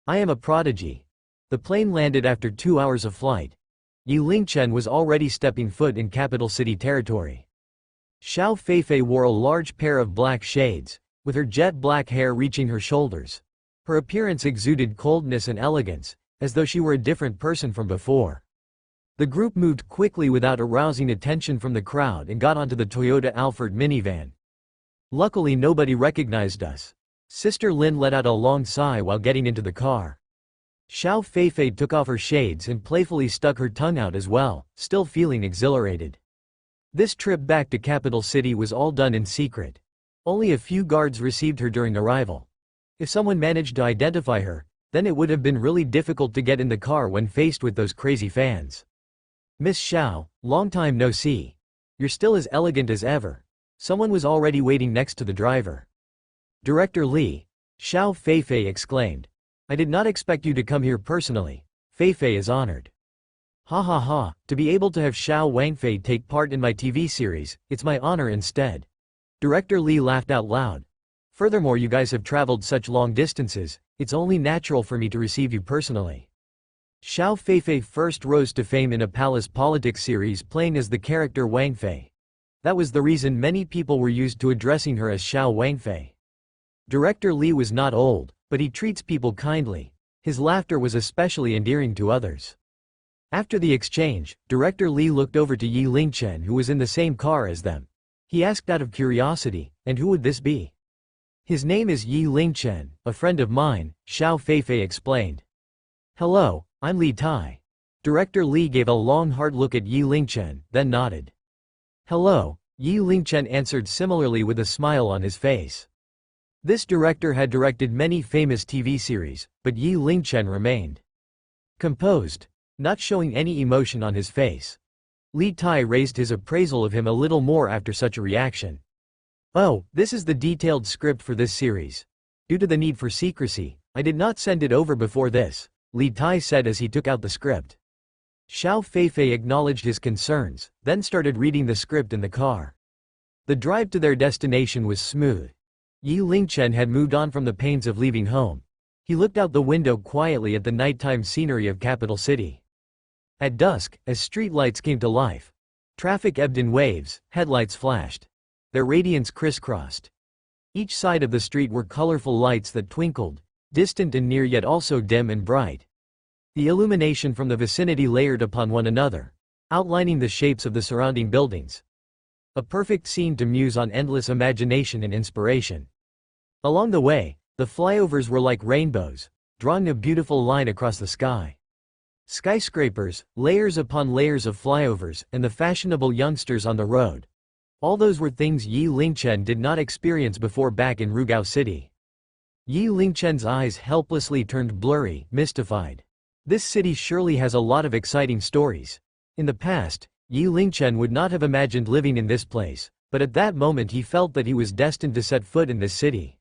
I am a prodigy. The plane landed after 2 hours of flight. Yi Lingchen was already stepping foot in capital city territory. Xiao Feifei wore a large pair of black shades, with her jet black hair reaching her shoulders. Her appearance exuded coldness and elegance, as though she were a different person from before. The group moved quickly without arousing attention from the crowd and got onto the Toyota Alphard minivan. Luckily nobody recognized us. Sister Lynn let out a long sigh while getting into the car. Xiao Feifei took off her shades and playfully stuck her tongue out as well, still feeling exhilarated. This trip back to capital city was all done in secret. Only a few guards received her during arrival. If someone managed to identify her, then it would have been really difficult to get in the car when faced with those crazy fans. Miss Xiao, long time no see. You're still as elegant as ever. Someone was already waiting next to the driver. Director Li, Xiao Feifei exclaimed. I did not expect you to come here personally. Feifei is honored. Ha ha ha, to be able to have Xiao Wangfei take part in my TV series, it's my honor instead. Director Li laughed out loud. Furthermore, you guys have traveled such long distances, it's only natural for me to receive you personally. Xiao Feifei first rose to fame in a palace politics series playing as the character Wangfei. That was the reason many people were used to addressing her as Xiao Wangfei. Director Li was not old, but he treats people kindly. His laughter was especially endearing to others. After the exchange, Director Li looked over to Yi Lingchen, who was in the same car as them. He asked out of curiosity, and who would this be? His name is Yi Lingchen, a friend of mine, Xiao Feifei explained. Hello, I'm Li Tai. Director Li gave a long hard look at Yi Lingchen, then nodded. Hello, Yi Lingchen answered similarly with a smile on his face. This director had directed many famous TV series, but Yi Lingchen remained composed, not showing any emotion on his face. Li Tai raised his appraisal of him a little more after such a reaction. Oh, this is the detailed script for this series. Due to the need for secrecy, I did not send it over before this, Li Tai said as he took out the script. Xiao Feifei acknowledged his concerns, then started reading the script in the car. The drive to their destination was smooth. Yi Lingchen had moved on from the pains of leaving home. He looked out the window quietly at the nighttime scenery of capital city. At dusk, as streetlights came to life, traffic ebbed in waves, headlights flashed. Their radiance crisscrossed. Each side of the street were colorful lights that twinkled, distant and near yet also dim and bright. The illumination from the vicinity layered upon one another, outlining the shapes of the surrounding buildings. A perfect scene to muse on endless imagination and inspiration. Along the way, the flyovers were like rainbows, drawing a beautiful line across the sky. Skyscrapers, layers upon layers of flyovers, and the fashionable youngsters on the road. All those were things Yi Lingchen did not experience before back in Rugao City. Yi Lingchen's eyes helplessly turned blurry, mystified. This city surely has a lot of exciting stories. In the past, Yi Lingchen would not have imagined living in this place, but at that moment he felt that he was destined to set foot in this city.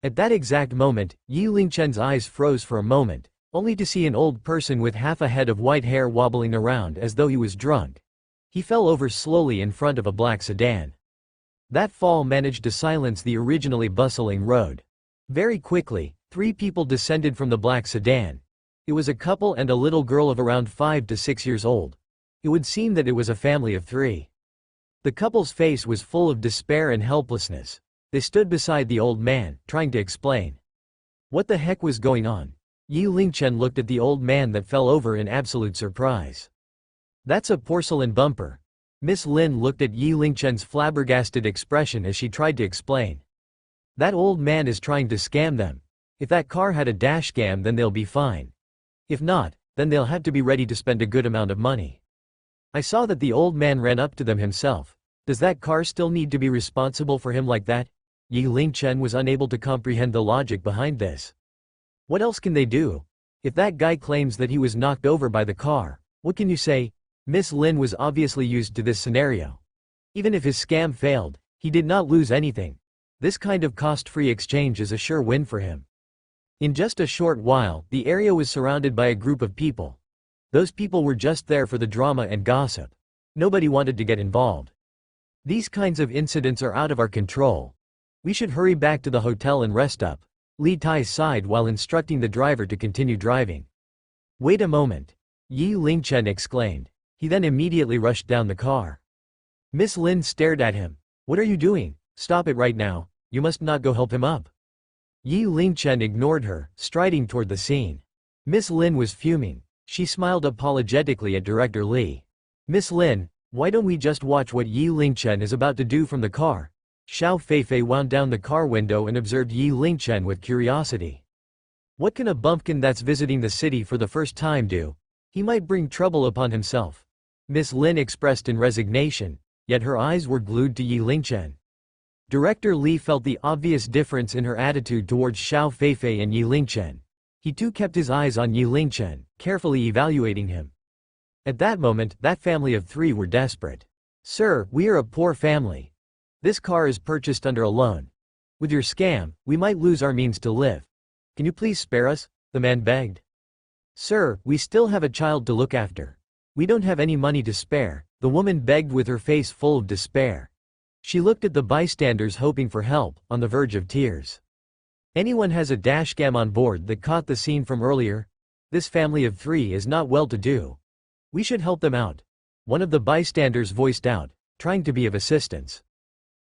At that exact moment, Yi Lingchen's eyes froze for a moment, only to see an old person with half a head of white hair wobbling around as though he was drunk. He fell over slowly in front of a black sedan. That fall managed to silence the originally bustling road. Very quickly, 3 people descended from the black sedan. It was a couple and a little girl of around 5 to 6 years old. It would seem that it was a family of 3. The couple's face was full of despair and helplessness. They stood beside the old man, trying to explain. What the heck was going on? Yi Lingchen looked at the old man that fell over in absolute surprise. That's a porcelain bumper. Miss Lynn looked at Yi Lingchen's flabbergasted expression as she tried to explain. That old man is trying to scam them. If that car had a dash cam, then they'll be fine. If not, then they'll have to be ready to spend a good amount of money. I saw that the old man ran up to them himself. Does that car still need to be responsible for him like that? Yi Lingchen was unable to comprehend the logic behind this. What else can they do? If that guy claims that he was knocked over by the car, what can you say? Miss Lynn was obviously used to this scenario. Even if his scam failed, he did not lose anything. This kind of cost-free exchange is a sure win for him. In just a short while, the area was surrounded by a group of people. Those people were just there for the drama and gossip. Nobody wanted to get involved. These kinds of incidents are out of our control. We should hurry back to the hotel and rest up. Li Tai sighed while instructing the driver to continue driving. Wait a moment. Yi Lingchen exclaimed. He then immediately rushed down the car. Miss Lin stared at him. What are you doing? Stop it right now, you must not go help him up. Yi Lingchen ignored her, striding toward the scene. Miss Lin was fuming. She smiled apologetically at Director Li. Miss Lin, why don't we just watch what Yi Lingchen is about to do from the car? Xiao Feifei wound down the car window and observed Yi Lingchen with curiosity. What can a bumpkin that's visiting the city for the first time do? He might bring trouble upon himself. Miss Lin expressed in resignation, yet her eyes were glued to Yi Lingchen. Director Li felt the obvious difference in her attitude towards Xiao Feifei and Yi Lingchen. He too kept his eyes on Yi Lingchen, carefully evaluating him. At that moment, that family of three were desperate. Sir, we are a poor family. This car is purchased under a loan. With your scam, we might lose our means to live. Can you please spare us? The man begged. Sir, we still have a child to look after. We don't have any money to spare, the woman begged with her face full of despair. She looked at the bystanders hoping for help, on the verge of tears. Anyone has a dashcam on board that caught the scene from earlier? This family of three is not well-to-do. We should help them out. One of the bystanders voiced out, trying to be of assistance.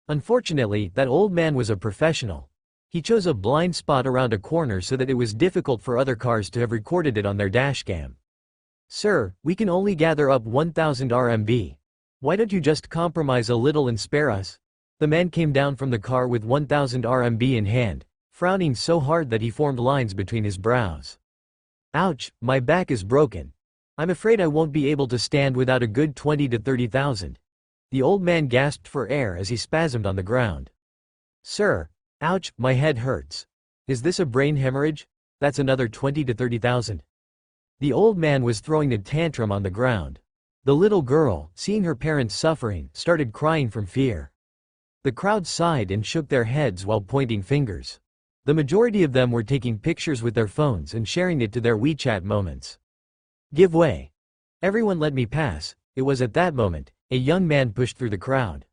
Unfortunately, that old man was a professional. He chose a blind spot around a corner so that it was difficult for other cars to have recorded it on their dashcam. Sir, we can only gather up 1,000 RMB. Why don't you just compromise a little and spare us? The man came down from the car with 1,000 RMB in hand, frowning so hard that he formed lines between his brows. Ouch, my back is broken. I'm afraid I won't be able to stand without a good 20 to 30,000. The old man gasped for air as he spasmed on the ground. Sir, ouch, my head hurts. Is this a brain hemorrhage? That's another 20 to 30,000. The old man was throwing a tantrum on the ground. The little girl, seeing her parents suffering, started crying from fear. The crowd sighed and shook their heads while pointing fingers. The majority of them were taking pictures with their phones and sharing it to their WeChat moments. Give way. Everyone let me pass. It was at that moment, a young man pushed through the crowd.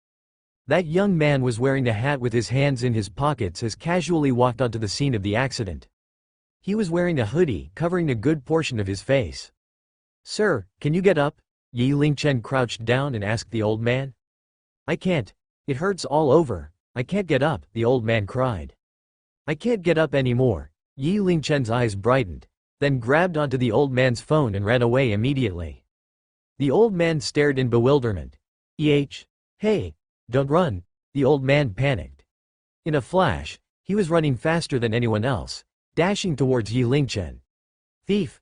That young man was wearing a hat with his hands in his pockets as casually walked onto the scene of the accident. He was wearing a hoodie covering a good portion of his face. Sir, can you get up? Yi Lingchen crouched down and asked the old man. I can't. It hurts all over. I can't get up, the old man cried. I can't get up anymore. Yi Lingchen's eyes brightened, then grabbed onto the old man's phone and ran away immediately. The old man stared in bewilderment. Hey, don't run, the old man panicked. In a flash, he was running faster than anyone else, dashing towards Yi Lingchen. Thief!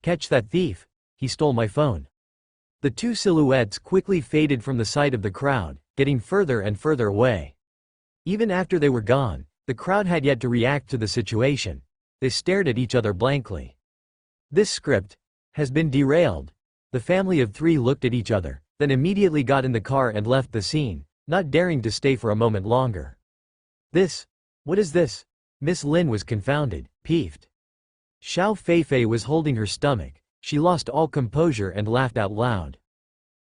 Catch that thief! He stole my phone. The two silhouettes quickly faded from the sight of the crowd, getting further and further away. Even after they were gone, the crowd had yet to react to the situation. They stared at each other blankly. This script has been derailed. The family of three looked at each other, then immediately got in the car and left the scene, not daring to stay for a moment longer. What is this? Miss Lin was confounded, peeved. Xiao Feifei was holding her stomach. She lost all composure and laughed out loud.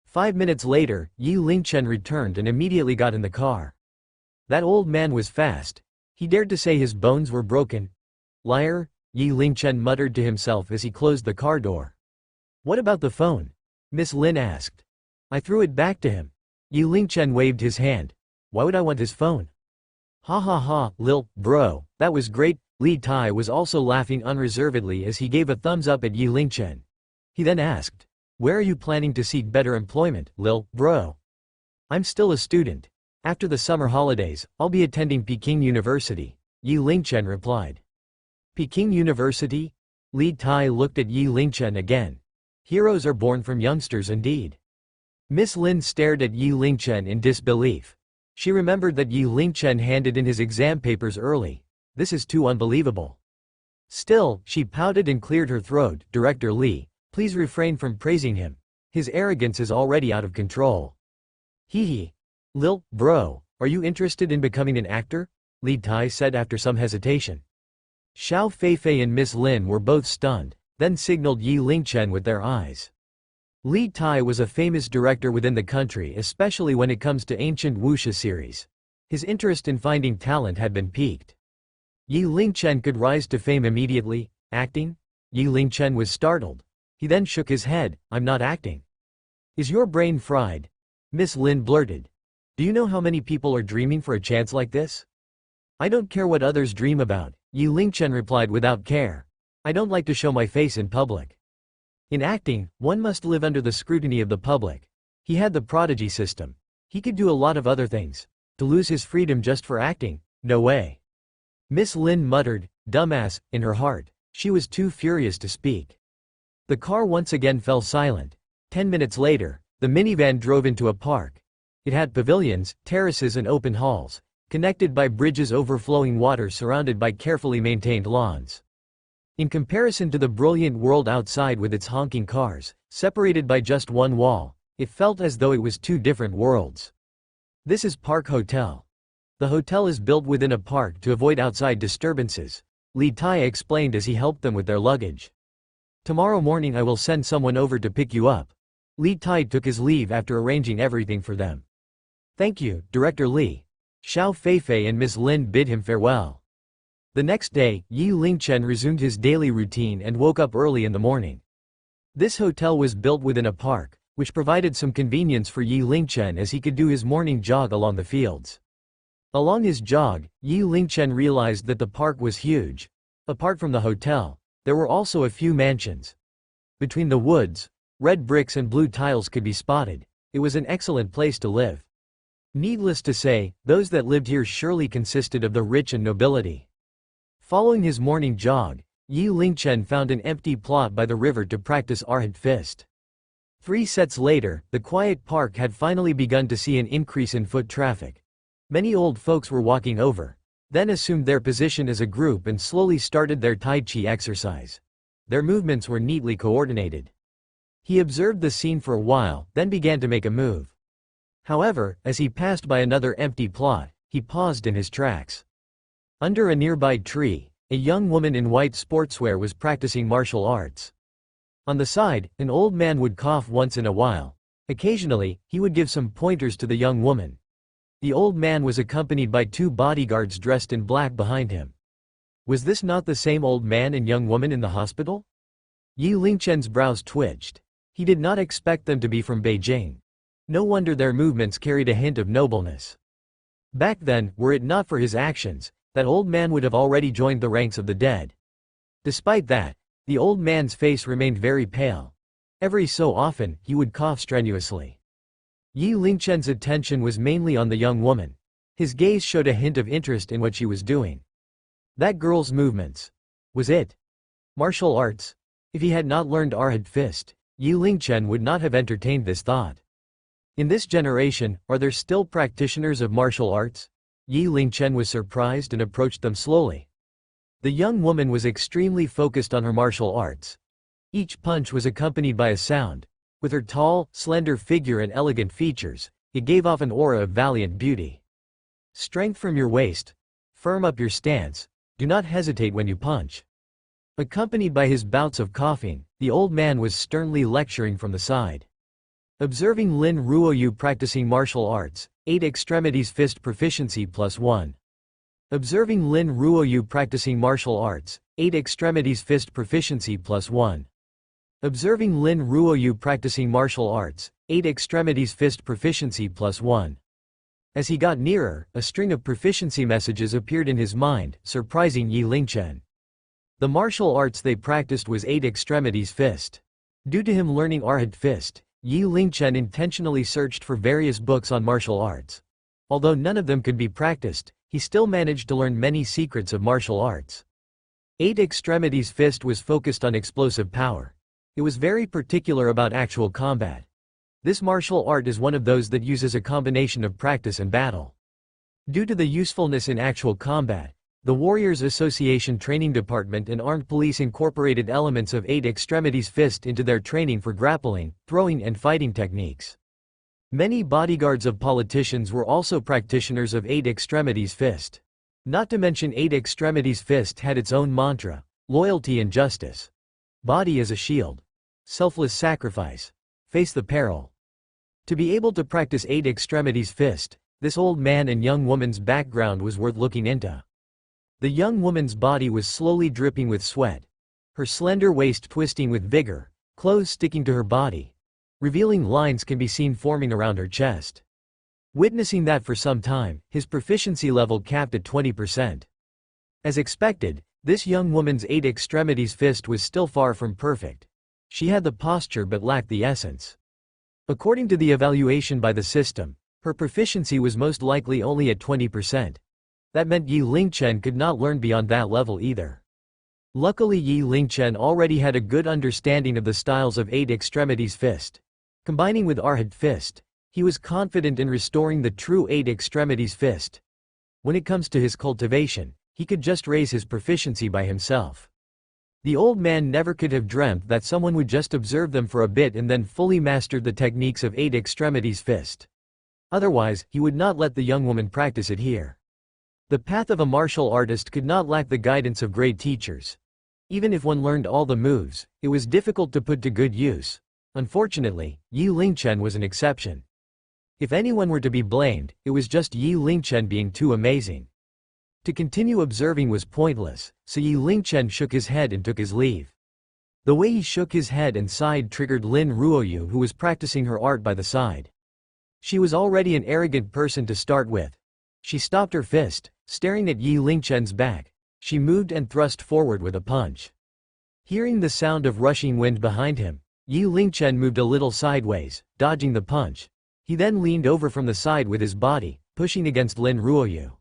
5 minutes later, Yi Lingchen returned and immediately got in the car. That old man was fast. He dared to say his bones were broken. Liar, Yi Lingchen muttered to himself as he closed the car door. What about the phone? Miss Lin asked. I threw it back to him. Yi Lingchen waved his hand. Why would I want his phone? Ha ha ha, lil, bro, that was great. Li Tai was also laughing unreservedly as he gave a thumbs up at Yi Lingchen. He then asked, where are you planning to seek better employment, lil, bro? I'm still a student. After the summer holidays, I'll be attending Peking University, Yi Lingchen replied. Peking University? Li Tai looked at Yi Lingchen again. Heroes are born from youngsters indeed. Miss Lin stared at Yi Lingchen in disbelief. She remembered that Yi Lingchen handed in his exam papers early. This is too unbelievable. Still, she pouted and cleared her throat. Director Li, please refrain from praising him. His arrogance is already out of control. Hee. Lil, bro, are you interested in becoming an actor? Li Tai said after some hesitation. Xiao Feifei and Miss Lin were both stunned, then signaled Yi Lingchen with their eyes. Li Tai was a famous director within the country, especially when it comes to ancient wuxia series. His interest in finding talent had been piqued. Yi Lingchen could rise to fame immediately. Acting? Yi Lingchen was startled. He then shook his head. I'm not acting. Is your brain fried? Miss Lynn blurted. Do you know how many people are dreaming for a chance like this? I don't care what others dream about, Yi Lingchen replied without care. I don't like to show my face in public. In acting, one must live under the scrutiny of the public. He had the Prodigy system. He could do a lot of other things. To lose his freedom just for acting? No way. Miss Lynn muttered, dumbass, in her heart. She was too furious to speak. The car once again fell silent. 10 minutes later, the minivan drove into a park. It had pavilions, terraces and open halls, connected by bridges overflowing water surrounded by carefully maintained lawns. In comparison to the brilliant world outside with its honking cars, separated by just one wall, it felt as though it was two different worlds. This is Park Hotel. The hotel is built within a park to avoid outside disturbances, Li Tai explained as he helped them with their luggage. Tomorrow morning I will send someone over to pick you up. Li Tai took his leave after arranging everything for them. Thank you, Director Li. Xiao Feifei and Miss Lin bid him farewell. The next day, Yi Lingchen resumed his daily routine and woke up early in the morning. This hotel was built within a park, which provided some convenience for Yi Lingchen as he could do his morning jog along the fields. Along his jog, Yi Lingchen realized that the park was huge. Apart from the hotel, there were also a few mansions. Between the woods, red bricks and blue tiles could be spotted. It was an excellent place to live. Needless to say, those that lived here surely consisted of the rich and nobility. Following his morning jog, Yi Lingchen found an empty plot by the river to practice arhat fist. 3 sets later, the quiet park had finally begun to see an increase in foot traffic. Many old folks were walking over, then assumed their position as a group and slowly started their Tai Chi exercise. Their movements were neatly coordinated. He observed the scene for a while, then began to make a move. However, as he passed by another empty plot, he paused in his tracks. Under a nearby tree, a young woman in white sportswear was practicing martial arts. On the side, an old man would cough once in a while. Occasionally, he would give some pointers to the young woman. The old man was accompanied by 2 bodyguards dressed in black behind him. Was this not the same old man and young woman in the hospital? Yi Lingchen's brows twitched. He did not expect them to be from Beijing. No wonder their movements carried a hint of nobleness. Back then, were it not for his actions, that old man would have already joined the ranks of the dead. Despite that, the old man's face remained very pale. Every so often, he would cough strenuously. Yi Lingchen's attention was mainly on the young woman. His gaze showed a hint of interest in what she was doing. That girl's movements. Was it martial arts? If he had not learned arhat fist, Yi Lingchen would not have entertained this thought. In this generation, are there still practitioners of martial arts? Yi Lingchen was surprised and approached them slowly. The young woman was extremely focused on her martial arts. Each punch was accompanied by a sound. With her tall, slender figure and elegant features, it gave off an aura of valiant beauty. Strength from your waist. Firm up your stance. Do not hesitate when you punch. Accompanied by his bouts of coughing, the old man was sternly lecturing from the side. Observing Lin Ruoyu practicing martial arts, 8 extremities fist proficiency +1. Observing Lin Ruoyu practicing martial arts, 8 extremities fist proficiency +1. Observing Lin Ruoyu practicing martial arts, 8 extremities fist proficiency +1. As he got nearer, a string of proficiency messages appeared in his mind, surprising Yi Lingchen. The martial arts they practiced was 8 extremities fist. Due to him learning arhat fist, Yi Lingchen intentionally searched for various books on martial arts. Although none of them could be practiced, he still managed to learn many secrets of martial arts. 8 extremities fist was focused on explosive power. It was very particular about actual combat. This martial art is one of those that uses a combination of practice and battle. Due to the usefulness in actual combat, the Warriors Association Training Department and Armed Police incorporated elements of 8 extremities fist into their training for grappling, throwing and fighting techniques. Many bodyguards of politicians were also practitioners of 8 extremities fist. Not to mention 8 extremities fist had its own mantra, loyalty and justice. Body as a shield. Selfless sacrifice. Face the peril. To be able to practice 8 extremities fist, this old man and young woman's background was worth looking into. The young woman's body was slowly dripping with sweat. Her slender waist twisting with vigor, clothes sticking to her body. Revealing lines can be seen forming around her chest. Witnessing that for some time, his proficiency level capped at 20%. As expected, this young woman's 8 extremities fist was still far from perfect. She had the posture but lacked the essence. According to the evaluation by the system, her proficiency was most likely only at 20%. That meant Yi Lingchen could not learn beyond that level either. Luckily Yi Lingchen already had a good understanding of the styles of 8 extremities fist. Combining with Arhat fist, he was confident in restoring the true 8 extremities fist. When it comes to his cultivation, he could just raise his proficiency by himself. The old man never could have dreamt that someone would just observe them for a bit and then fully mastered the techniques of 8 extremities fist. Otherwise, he would not let the young woman practice it here. The path of a martial artist could not lack the guidance of great teachers. Even if one learned all the moves, it was difficult to put to good use. Unfortunately, Yi Lingchen was an exception. If anyone were to be blamed, it was just Yi Lingchen being too amazing. To continue observing was pointless, so Yi Lingchen shook his head and took his leave. The way he shook his head and sighed triggered Lin Ruoyu, who was practicing her art by the side. She was already an arrogant person to start with. She stopped her fist, staring at Yi Lingchen's back. She moved and thrust forward with a punch. Hearing the sound of rushing wind behind him, Yi Lingchen moved a little sideways, dodging the punch. He then leaned over from the side with his body, pushing against Lin Ruoyu.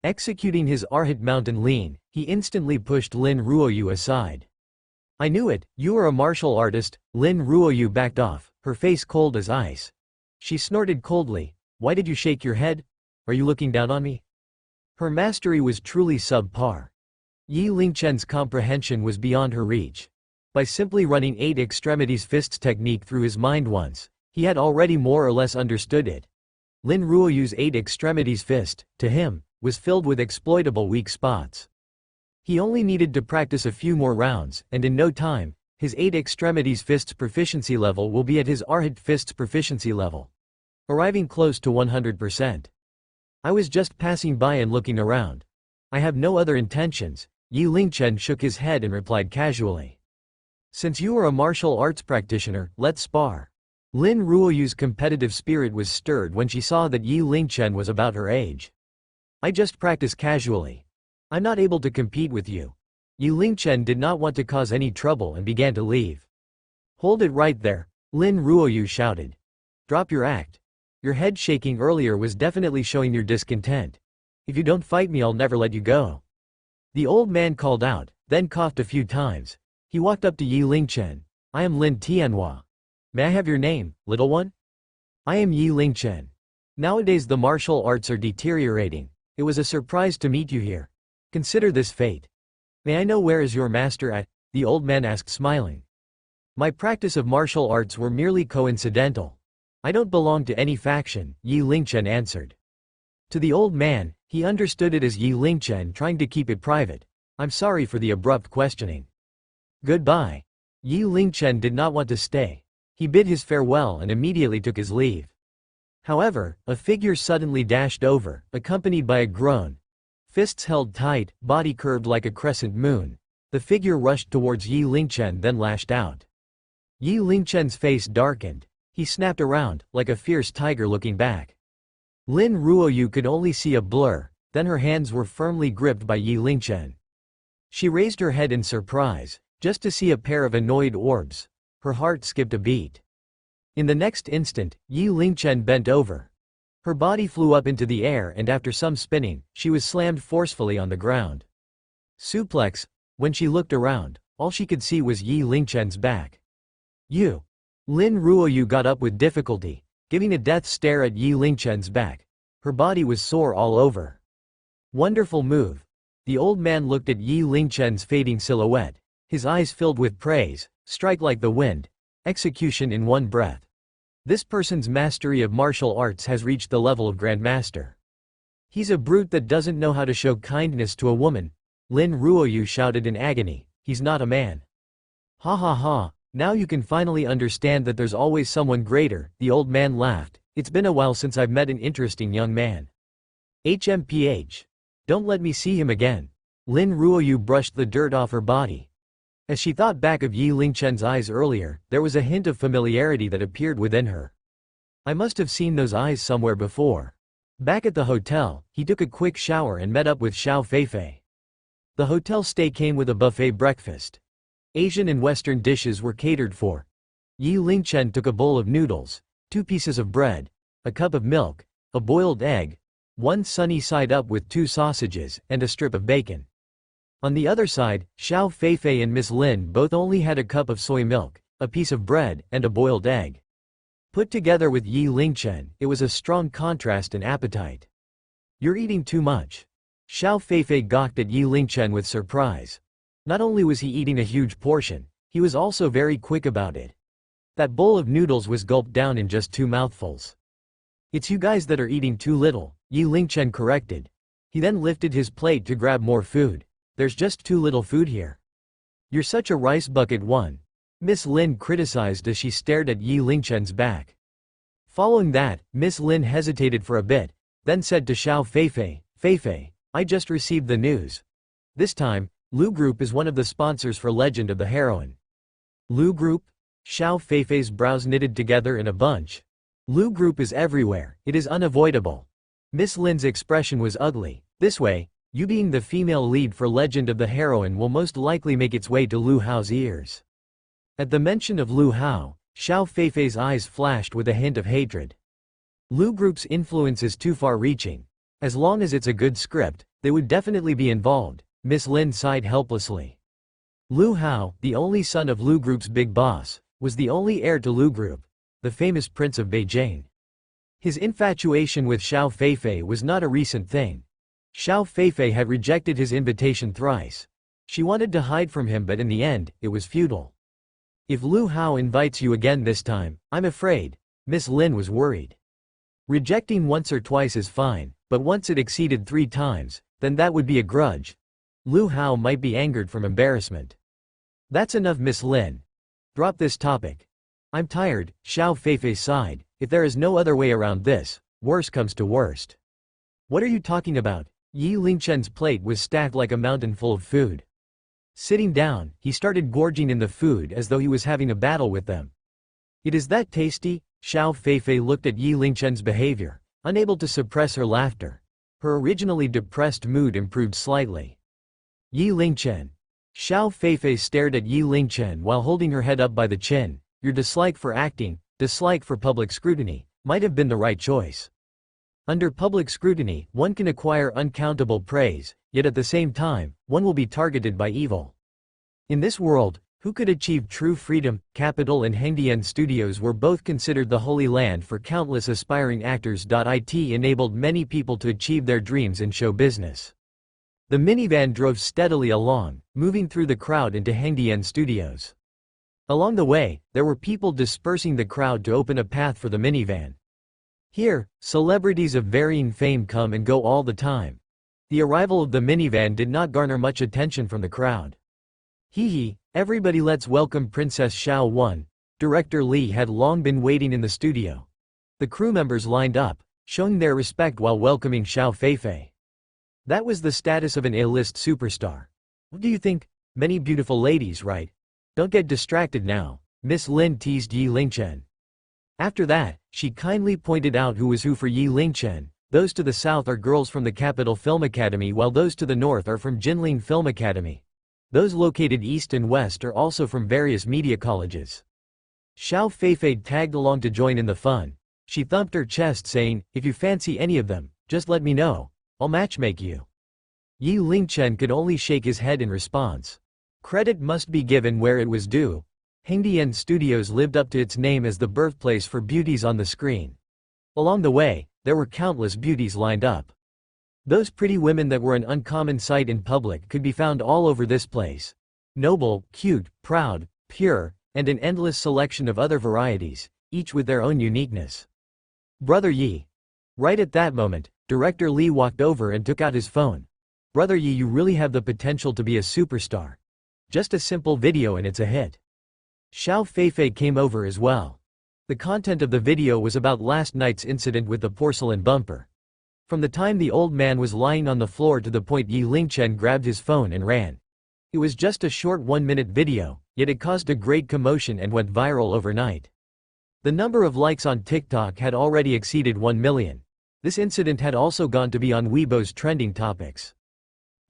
Executing his Arhat mountain lean, he instantly pushed Lin Ruoyu aside. I knew it, you are a martial artist. Lin Ruoyu backed off, her face cold as ice. She snorted coldly, why did you shake your head? Are you looking down on me? Her mastery was truly subpar. Yi Lingchen's comprehension was beyond her reach. By simply running 8 extremities fists technique through his mind once, he had already more or less understood it. Lin Ruoyu's 8 extremities fist, to him, was filled with exploitable weak spots. He only needed to practice a few more rounds, and in no time, his 8 extremities fists proficiency level will be at his Arhat fists proficiency level, arriving close to 100%. I was just passing by and looking around. I have no other intentions. Yi Lingchen shook his head and replied casually. Since you are a martial arts practitioner, let's spar. Lin Ruoyu's competitive spirit was stirred when she saw that Yi Lingchen was about her age. I just practice casually. I'm not able to compete with you. Yi Lingchen did not want to cause any trouble and began to leave. Hold it right there, Lin Ruoyu shouted. Drop your act. Your head shaking earlier was definitely showing your discontent. If you don't fight me, I'll never let you go. The old man called out, then coughed a few times. He walked up to Yi Lingchen. I am Lin Tianhua. May I have your name, little one? I am Yi Lingchen. Nowadays the martial arts are deteriorating. It was a surprise to meet you here. Consider this fate. May I know where is your master at? The old man asked, smiling. My practice of martial arts were merely coincidental. I don't belong to any faction, Yi Lingchen answered. To the old man, he understood it as Yi Lingchen trying to keep it private. I'm sorry for the abrupt questioning. Goodbye. Yi Lingchen did not want to stay. He bid his farewell and immediately took his leave. However, a figure suddenly dashed over, accompanied by a groan. Fists held tight, body curved like a crescent moon. The figure rushed towards Yi Lingchen, then lashed out. Yi Lingchen's face darkened. He snapped around, like a fierce tiger looking back. Lin Ruoyu could only see a blur, then her hands were firmly gripped by Yi Lingchen. She raised her head in surprise, just to see a pair of annoyed orbs. Her heart skipped a beat. In the next instant, Yi Lingchen bent over. Her body flew up into the air and after some spinning, she was slammed forcefully on the ground. Suplex. When she looked around, all she could see was Yi Lingchen's back. You. Lin Ruoyu got up with difficulty, giving a death stare at Yi Lingchen's back. Her body was sore all over. Wonderful move. The old man looked at Yi Lingchen's fading silhouette, his eyes filled with praise. Strike like the wind. Execution in one breath. This person's mastery of martial arts has reached the level of Grandmaster. He's a brute that doesn't know how to show kindness to a woman. Lin Ruoyu shouted in agony. He's not a man. Ha ha ha. Now you can finally understand that there's always someone greater, the old man laughed. It's been a while since I've met an interesting young man. HMPH. Don't let me see him again. Lin Ruoyu brushed the dirt off her body. As she thought back of Yi Lingchen's eyes earlier, there was a hint of familiarity that appeared within her. I must have seen those eyes somewhere before. Back at the hotel, he took a quick shower and met up with Xiao Feifei. The hotel stay came with a buffet breakfast. Asian and Western dishes were catered for. Yi Lingchen took a bowl of noodles, 2 pieces of bread, a cup of milk, a boiled egg, one sunny side up with 2 sausages, and a strip of bacon. On the other side, Xiao Feifei and Miss Lin both only had a cup of soy milk, a piece of bread, and a boiled egg. Put together with Yi Lingchen, it was a strong contrast in appetite. You're eating too much. Xiao Feifei gawked at Yi Lingchen with surprise. Not only was he eating a huge portion, he was also very quick about it. That bowl of noodles was gulped down in just 2 mouthfuls. It's you guys that are eating too little, Yi Lingchen corrected. He then lifted his plate to grab more food. There's just too little food here. You're such a rice bucket one. Miss Lin criticized as she stared at Yi Lingchen's back. Following that, Miss Lin hesitated for a bit, then said to Xiao Feifei, Feifei, I just received the news. This time, Lu Group is one of the sponsors for Legend of the Heroine. Lu Group? Xiao Feifei's brows knitted together in a bunch. Lu Group is everywhere, it is unavoidable. Miss Lin's expression was ugly. This way, you being the female lead for Legend of the Heroine will most likely make its way to Lu Hao's ears. At the mention of Lu Hao, Xiao Feifei's eyes flashed with a hint of hatred. Lu Group's influence is too far-reaching. As long as it's a good script, they would definitely be involved, Miss Lin sighed helplessly. Lu Hao, the only son of Lu Group's big boss, was the only heir to Lu Group, the famous prince of Beijing. His infatuation with Xiao Feifei was not a recent thing. Xiao Feifei had rejected his invitation thrice. She wanted to hide from him, but in the end, it was futile. If Lu Hao invites you again this time, I'm afraid, Miss Lin was worried. Rejecting once or twice is fine, but once it exceeded 3 times, then that would be a grudge. Lu Hao might be angered from embarrassment. That's enough, Miss Lin. Drop this topic. I'm tired, Xiao Feifei sighed. If there is no other way around this, worse comes to worst. What are you talking about? Yi Lingchen's plate was stacked like a mountain full of food. Sitting down, he started gorging in the food as though he was having a battle with them. It is that tasty? Xiao Feifei looked at Yi Lingchen's behavior, unable to suppress her laughter. Her originally depressed mood improved slightly. Yi Lingchen. Xiao Feifei stared at Yi Lingchen while holding her head up by the chin. Your dislike for acting, dislike for public scrutiny, might have been the right choice. Under public scrutiny, one can acquire uncountable praise, yet at the same time, one will be targeted by evil. In this world, who could achieve true freedom? Capital and Hengdian Studios were both considered the holy land for countless aspiring actors. It enabled many people to achieve their dreams in show business. The minivan drove steadily along, moving through the crowd into Hengdian Studios. Along the way, there were people dispersing the crowd to open a path for the minivan. Here, celebrities of varying fame come and go all the time. The arrival of the minivan did not garner much attention from the crowd. Hee, everybody, let's welcome Princess Xiao 1. Director Li had long been waiting in the studio. The crew members lined up, showing their respect while welcoming Xiao Feifei. That was the status of an A-list superstar. What do you think? Many beautiful ladies, right? Don't get distracted now, Miss Lin teased Yi Lingchen. After that, she kindly pointed out who was who for Yi Lingchen. Those to the south are girls from the Capital Film Academy, while those to the north are from Jinling Film Academy. Those located east and west are also from various media colleges. Xiao Feifei tagged along to join in the fun. She thumped her chest saying, if you fancy any of them, just let me know. I'll matchmake you. Yi Lingchen could only shake his head in response. Credit must be given where it was due. Hengdian Studios lived up to its name as the birthplace for beauties on the screen. Along the way, there were countless beauties lined up. Those pretty women that were an uncommon sight in public could be found all over this place. Noble, cute, proud, pure, and an endless selection of other varieties, each with their own uniqueness. Brother Yi. Right at that moment, Director Li walked over and took out his phone. Brother Yi, you really have the potential to be a superstar. Just a simple video and it's a hit. Xiao Feifei came over as well. The content of the video was about last night's incident with the porcelain bumper. From the time the old man was lying on the floor to the point Yi Lingchen grabbed his phone and ran. It was just a short 1-minute video, yet it caused a great commotion and went viral overnight. The number of likes on TikTok had already exceeded 1 million. This incident had also gone to be on Weibo's trending topics.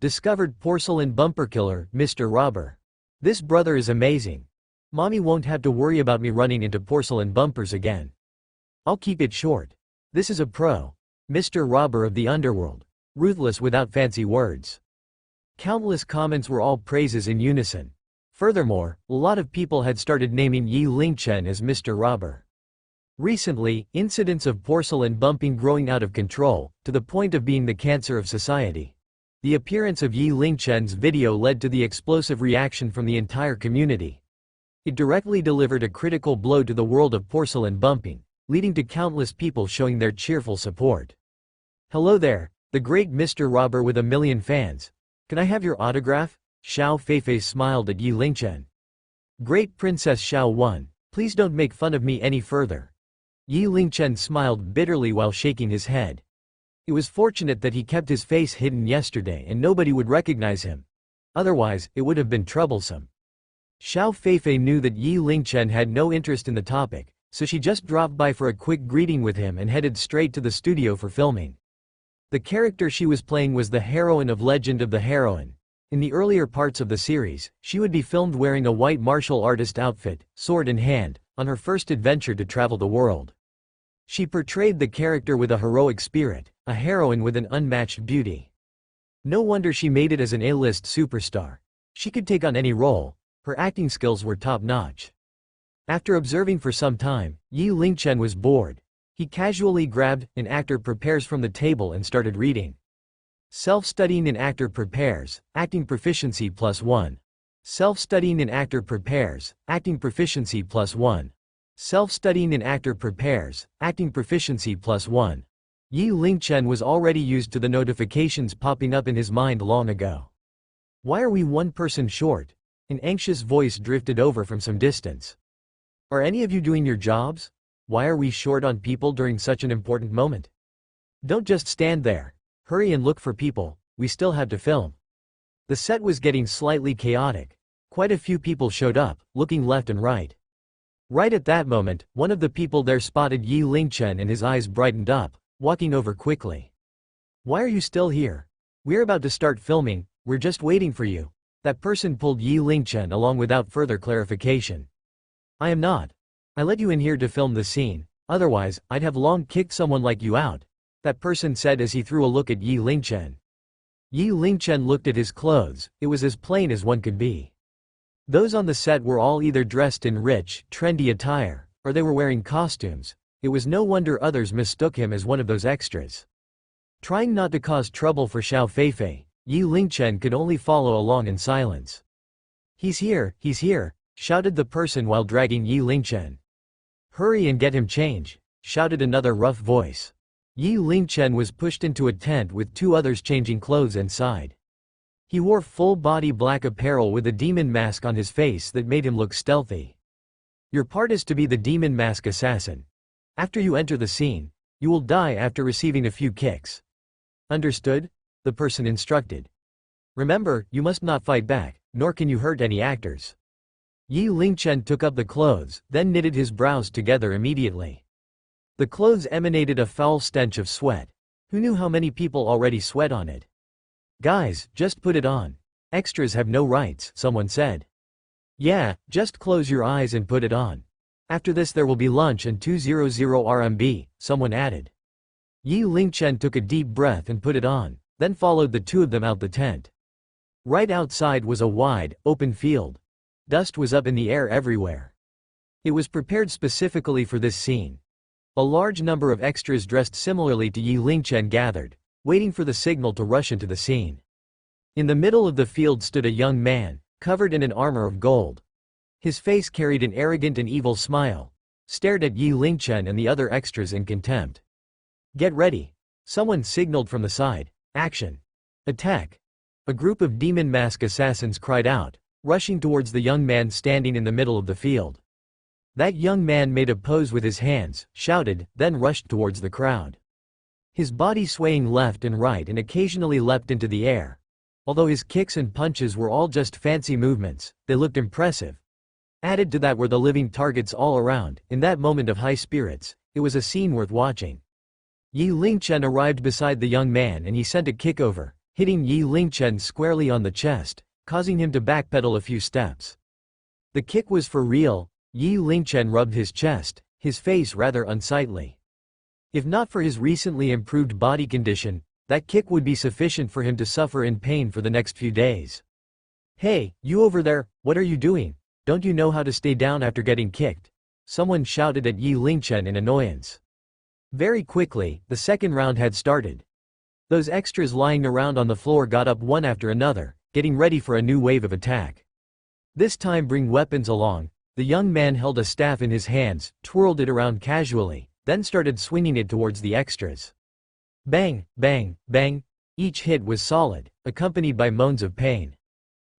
Discovered porcelain bumper killer, Mr. Robber. This brother is amazing. Mommy won't have to worry about me running into porcelain bumpers again. I'll keep it short. This is a pro. Mr. Robber of the underworld. Ruthless without fancy words. Countless comments were all praises in unison. Furthermore, a lot of people had started naming Yi Lingchen as Mr. Robber. Recently, incidents of porcelain bumping growing out of control, to the point of being the cancer of society. The appearance of Yi Lingchen's video led to the explosive reaction from the entire community. It directly delivered a critical blow to the world of porcelain bumping, leading to countless people showing their cheerful support. Hello there, the great Mr. Robber with a million fans. Can I have your autograph? Xiao Feifei smiled at Yi Lingchen. Great Princess Xiao 1, please don't make fun of me any further. Yi Lingchen smiled bitterly while shaking his head. It was fortunate that he kept his face hidden yesterday and nobody would recognize him. Otherwise, it would have been troublesome. Xiao Feifei knew that Yi Lingchen had no interest in the topic, so she just dropped by for a quick greeting with him and headed straight to the studio for filming. The character she was playing was the heroine of Legend of the Heroine. In the earlier parts of the series, she would be filmed wearing a white martial artist outfit, sword in hand, on her first adventure to travel the world. She portrayed the character with a heroic spirit, a heroine with an unmatched beauty. No wonder she made it as an A-list superstar. She could take on any role. Her acting skills were top-notch. After observing for some time, Yi Lingchen was bored. He casually grabbed An Actor Prepares from the table and started reading. Self-studying in actor prepares, acting proficiency +1. Self-studying in actor prepares, acting proficiency +1. Self-studying in actor prepares, acting proficiency +1. Yi Lingchen was already used to the notifications popping up in his mind long ago. Why are we one person short? An anxious voice drifted over from some distance. Are any of you doing your jobs? Why are we short on people during such an important moment? Don't just stand there. Hurry and look for people, we still have to film. The set was getting slightly chaotic. Quite a few people showed up, looking left and right. Right at that moment, one of the people there spotted Yi Lingchen and his eyes brightened up, walking over quickly. Why are you still here? We're about to start filming, we're just waiting for you. That person pulled Yi Lingchen along without further clarification. I am not. I let you in here to film the scene, otherwise, I'd have long kicked someone like you out. That person said as he threw a look at Yi Lingchen. Yi Lingchen looked at his clothes, it was as plain as one could be. Those on the set were all either dressed in rich, trendy attire, or they were wearing costumes. It was no wonder others mistook him as one of those extras. Trying not to cause trouble for Xiao Feifei, Yi Lingchen could only follow along in silence. He's here, shouted the person while dragging Yi Lingchen. Hurry and get him change, shouted another rough voice. Yi Lingchen was pushed into a tent with two others changing clothes inside. He wore full-body black apparel with a demon mask on his face that made him look stealthy. Your part is to be the demon mask assassin. After you enter the scene, you will die after receiving a few kicks. Understood? The person instructed. Remember, you must not fight back, nor can you hurt any actors. Yi Lingchen took up the clothes, then knitted his brows together immediately. The clothes emanated a foul stench of sweat. Who knew how many people already sweat on it? Guys, just put it on. Extras have no rights, someone said. Yeah, just close your eyes and put it on. After this there will be lunch and 200 RMB, someone added. Yi Lingchen took a deep breath and put it on, then followed the two of them out the tent. Right outside was a wide, open field. Dust was up in the air everywhere. It was prepared specifically for this scene. A large number of extras dressed similarly to Yi Lingchen gathered, waiting for the signal to rush into the scene. In the middle of the field stood a young man, covered in an armor of gold. His face carried an arrogant and evil smile, stared at Yi Lingchen and the other extras in contempt. Get ready. Someone signaled from the side. Action. Attack. A group of demon mask assassins cried out, rushing towards the young man standing in the middle of the field. That young man made a pose with his hands, shouted, then rushed towards the crowd. his body swaying left and right and occasionally leapt into the air. Although his kicks and punches were all just fancy movements, they looked impressive. Added to that were the living targets all around. In that moment of high spirits, it was a scene worth watching. Yi Lingchen arrived beside the young man and he sent a kick over, hitting Yi Lingchen squarely on the chest, causing him to backpedal a few steps. The kick was for real. Yi Lingchen rubbed his chest, his face rather unsightly. If not for his recently improved body condition, that kick would be sufficient for him to suffer in pain for the next few days. "Hey, you over there, what are you doing? Don't you know how to stay down after getting kicked?" Someone shouted at Yi Lingchen in annoyance. Very quickly, the second round had started. Those extras lying around on the floor got up one after another, getting ready for a new wave of attack. This time bring weapons along. The young man held a staff in his hands, twirled it around casually, then started swinging it towards the extras. Bang, bang, bang. Each hit was solid, accompanied by moans of pain.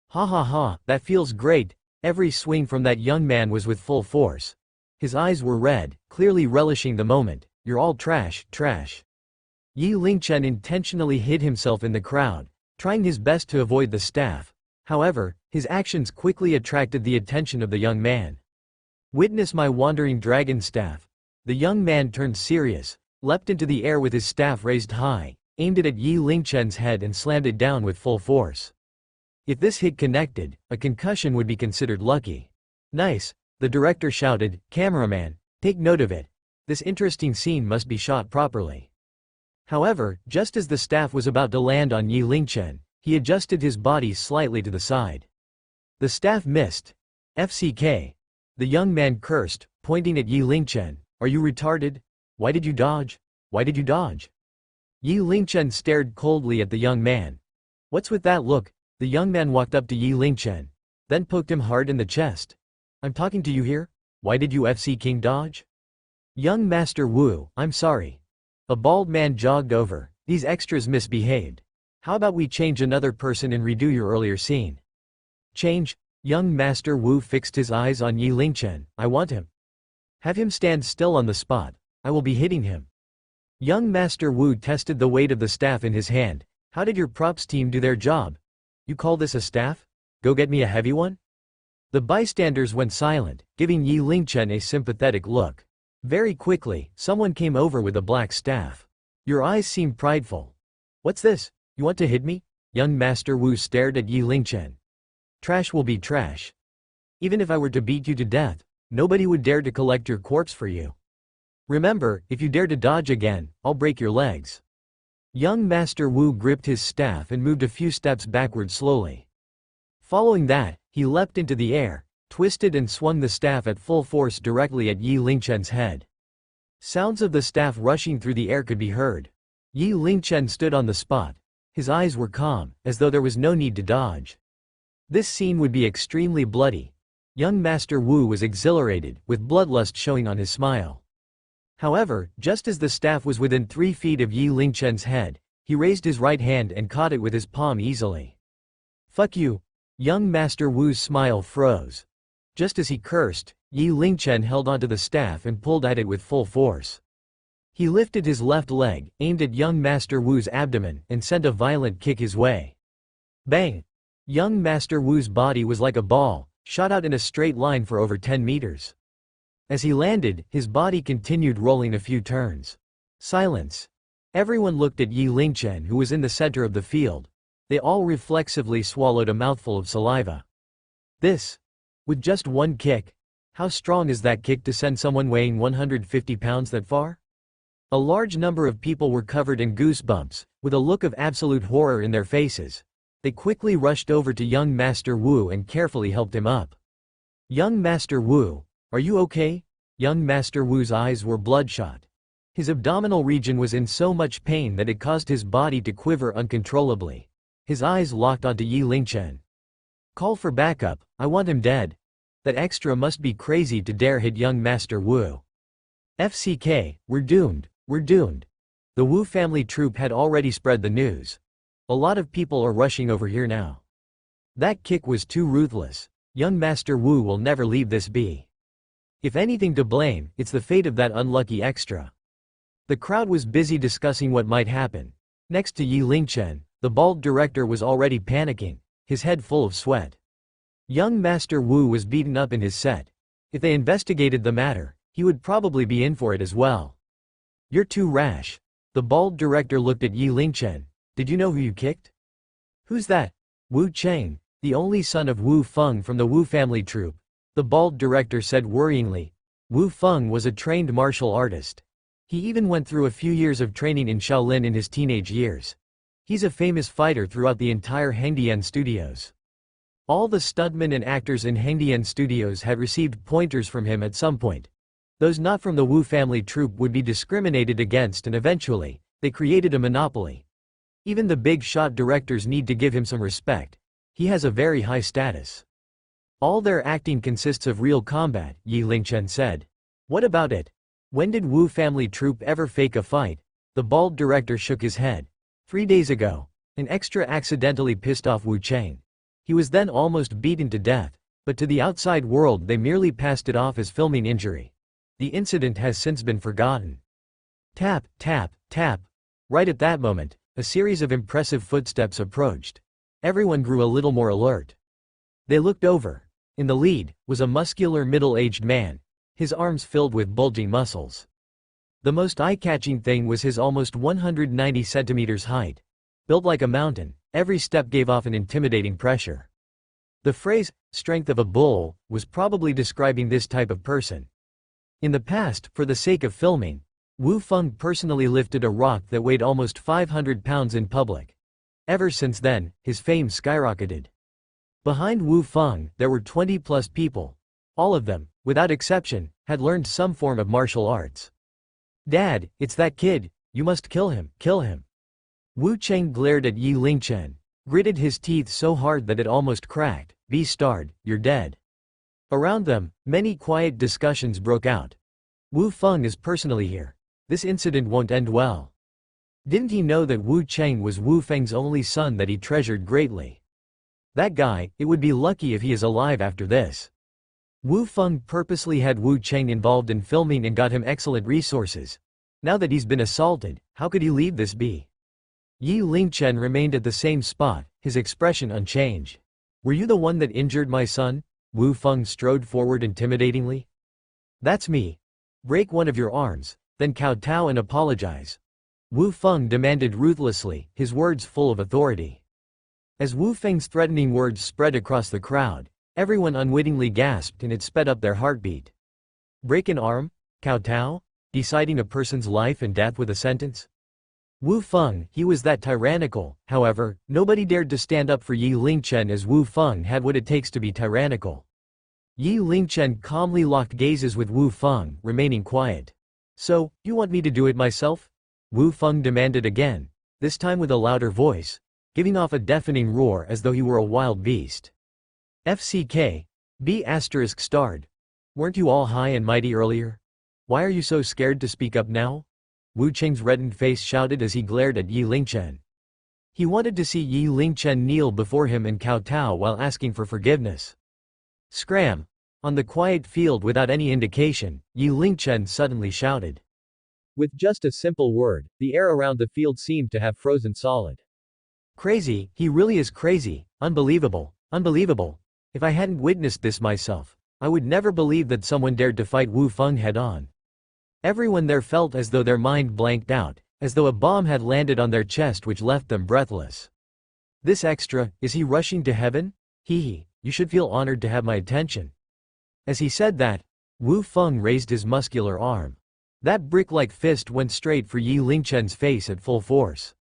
Ha ha ha, that feels great. Every swing from that young man was with full force. His eyes were red, clearly relishing the moment. "You're all trash, trash." Yi Lingchen intentionally hid himself in the crowd, trying his best to avoid the staff. However, his actions quickly attracted the attention of the young man. "Witness my wandering dragon staff." The young man turned serious, leapt into the air with his staff raised high, aimed it at Yi Lingchen's head and slammed it down with full force. If this hit connected, a concussion would be considered lucky. "Nice," the director shouted. "Cameraman, take note of it. This interesting scene must be shot properly." However, just as the staff was about to land on Yi Lingchen, he adjusted his body slightly to the side. The staff missed. "FCK." The young man cursed, pointing at Yi Lingchen. "Are you retarded? Why did you dodge? Why did you dodge?" Yi Lingchen stared coldly at the young man. "What's with that look?" The young man walked up to Yi Lingchen, then poked him hard in the chest. "I'm talking to you here. Why did you FC King dodge?" "Young Master Wu, I'm sorry." A bald man jogged over. "These extras misbehaved. How about we change another person and redo your earlier scene?" "Change?" Young Master Wu fixed his eyes on Yi Lingchen. "I want him. Have him stand still on the spot. I will be hitting him." Young Master Wu tested the weight of the staff in his hand. "How did your props team do their job? You call this a staff? Go get me a heavy one?" The bystanders went silent, giving Yi Lingchen a sympathetic look. Very quickly, someone came over with a black staff. "Your eyes seem prideful. What's this? You want to hit me?" Young Master Wu stared at Yi Lingchen. "Trash will be trash. Even if I were to beat you to death, nobody would dare to collect your corpse for you. Remember, if you dare to dodge again, I'll break your legs." Young Master Wu gripped his staff and moved a few steps backward slowly. Following that, he leapt into the air, twisted and swung the staff at full force directly at Yi Lingchen's head. Sounds of the staff rushing through the air could be heard. Yi Lingchen stood on the spot. His eyes were calm, as though there was no need to dodge. This scene would be extremely bloody. Young Master Wu was exhilarated, with bloodlust showing on his smile. However, just as the staff was within 3 feet of Yi Lingchen's head, he raised his right hand and caught it with his palm easily. "Fuck you." Young Master Wu's smile froze. Just as he cursed, Yi Lingchen held onto the staff and pulled at it with full force. He lifted his left leg, aimed at young Master Wu's abdomen, and sent a violent kick his way. Bang! Young Master Wu's body was like a ball, shot out in a straight line for over 10 meters. As he landed, his body continued rolling a few turns. Silence. Everyone looked at Yi Lingchen, who was in the center of the field. They all reflexively swallowed a mouthful of saliva. This. With just one kick? How strong is that kick to send someone weighing 150 pounds that far? A large number of people were covered in goosebumps, with a look of absolute horror in their faces. They quickly rushed over to young Master Wu and carefully helped him up. "Young Master Wu, are you okay?" Young Master Wu's eyes were bloodshot. His abdominal region was in so much pain that it caused his body to quiver uncontrollably. His eyes locked onto Yi Lingchen. "Call for backup, I want him dead." That extra must be crazy to dare hit young Master Wu. "FCK, we're doomed, we're doomed." The Wu family troop had already spread the news. A lot of people are rushing over here now. That kick was too ruthless. Young Master Wu will never leave this be. If anything to blame, it's the fate of that unlucky extra. The crowd was busy discussing what might happen. Next to Yi Lingchen, the bald director was already panicking, his head full of sweat. Young Master Wu was beaten up in his set. If they investigated the matter, he would probably be in for it as well. You're too rash. The bald director looked at Yi Lingchen. Did you know who you kicked? Who's that? Wu Cheng, the only son of Wu Feng from the Wu family troupe. The bald director said worryingly. Wu Feng was a trained martial artist. He even went through a few years of training in Shaolin in his teenage years. He's a famous fighter throughout the entire Hengdian studios. All the stuntmen and actors in Hengdian studios had received pointers from him at some point. Those not from the Wu family troupe would be discriminated against, and eventually, they created a monopoly. Even the big shot directors need to give him some respect. He has a very high status. All their acting consists of real combat, Yi Lingchen said. What about it? When did Wu family troupe ever fake a fight? The bald director shook his head. 3 days ago, an extra accidentally pissed off Wu Cheng. He was then almost beaten to death, but to the outside world they merely passed it off as filming injury. The incident has since been forgotten. Tap, tap, tap. Right at that moment, a series of impressive footsteps approached. Everyone grew a little more alert. They looked over. In the lead was a muscular middle-aged man, his arms filled with bulging muscles. The most eye-catching thing was his almost 190 centimeters height. Built like a mountain, every step gave off an intimidating pressure. The phrase, "strength of a bull," was probably describing this type of person. In the past, for the sake of filming, Wu Feng personally lifted a rock that weighed almost 500 pounds in public. Ever since then, his fame skyrocketed. Behind Wu Feng, there were 20+ people. All of them, without exception, had learned some form of martial arts. Dad, it's that kid, you must kill him, kill him. Wu Cheng glared at Yi Lingchen, gritted his teeth so hard that it almost cracked. Be-starred, you're dead. Around them, many quiet discussions broke out. Wu Feng is personally here. This incident won't end well. Didn't he know that Wu Cheng was Wu Feng's only son that he treasured greatly? That guy, it would be lucky if he is alive after this. Wu Feng purposely had Wu Cheng involved in filming and got him excellent resources. Now that he's been assaulted, how could he leave this be? Yi Lingchen remained at the same spot, his expression unchanged. Were you the one that injured my son? Wu Feng strode forward intimidatingly. That's me. Break one of your arms, then kowtow and apologize. Wu Feng demanded ruthlessly, his words full of authority. As Wu Feng's threatening words spread across the crowd, everyone unwittingly gasped and it sped up their heartbeat. Break an arm? Kowtow? Deciding a person's life and death with a sentence? Wu Feng, he was that tyrannical. However, nobody dared to stand up for Yi Lingchen, as Wu Feng had what it takes to be tyrannical. Yi Lingchen calmly locked gazes with Wu Feng, remaining quiet. So, you want me to do it myself? Wu Feng demanded again, this time with a louder voice, giving off a deafening roar as though he were a wild beast. FCK. B*****. Weren't you all high and mighty earlier? Why are you so scared to speak up now? Wu Cheng's reddened face shouted as he glared at Yi Lingchen. He wanted to see Yi Lingchen kneel before him and kowtow while asking for forgiveness. Scram! On the quiet field without any indication, Yi Lingchen suddenly shouted. With just a simple word, the air around the field seemed to have frozen solid. Crazy, he really is crazy, unbelievable, unbelievable. If I hadn't witnessed this myself, I would never believe that someone dared to fight Wu Feng head-on. Everyone there felt as though their mind blanked out, as though a bomb had landed on their chest which left them breathless. This extra, is he rushing to heaven? Hee, you should feel honored to have my attention. As he said that, Wu Feng raised his muscular arm. That brick-like fist went straight for Yi Lingchen's face at full force.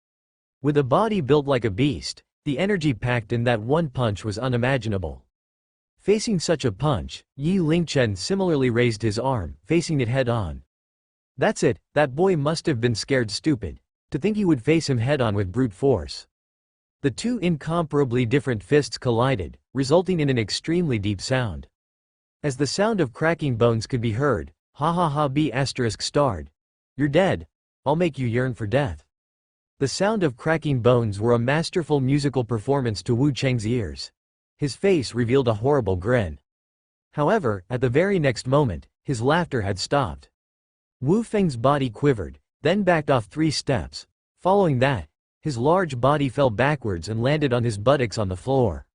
With a body built like a beast, the energy packed in that one punch was unimaginable. Facing such a punch, Yi Lingchen similarly raised his arm, facing it head-on. That's it, that boy must have been scared stupid, to think he would face him head-on with brute force. The two incomparably different fists collided, resulting in an extremely deep sound. As the sound of cracking bones could be heard, ha ha ha B*****. You're dead. I'll make you yearn for death. The sound of cracking bones were a masterful musical performance to Wu Cheng's ears. His face revealed a horrible grin. However, at the very next moment, his laughter had stopped. Wu Feng's body quivered, then backed off 3 steps. Following that, his large body fell backwards and landed on his buttocks on the floor.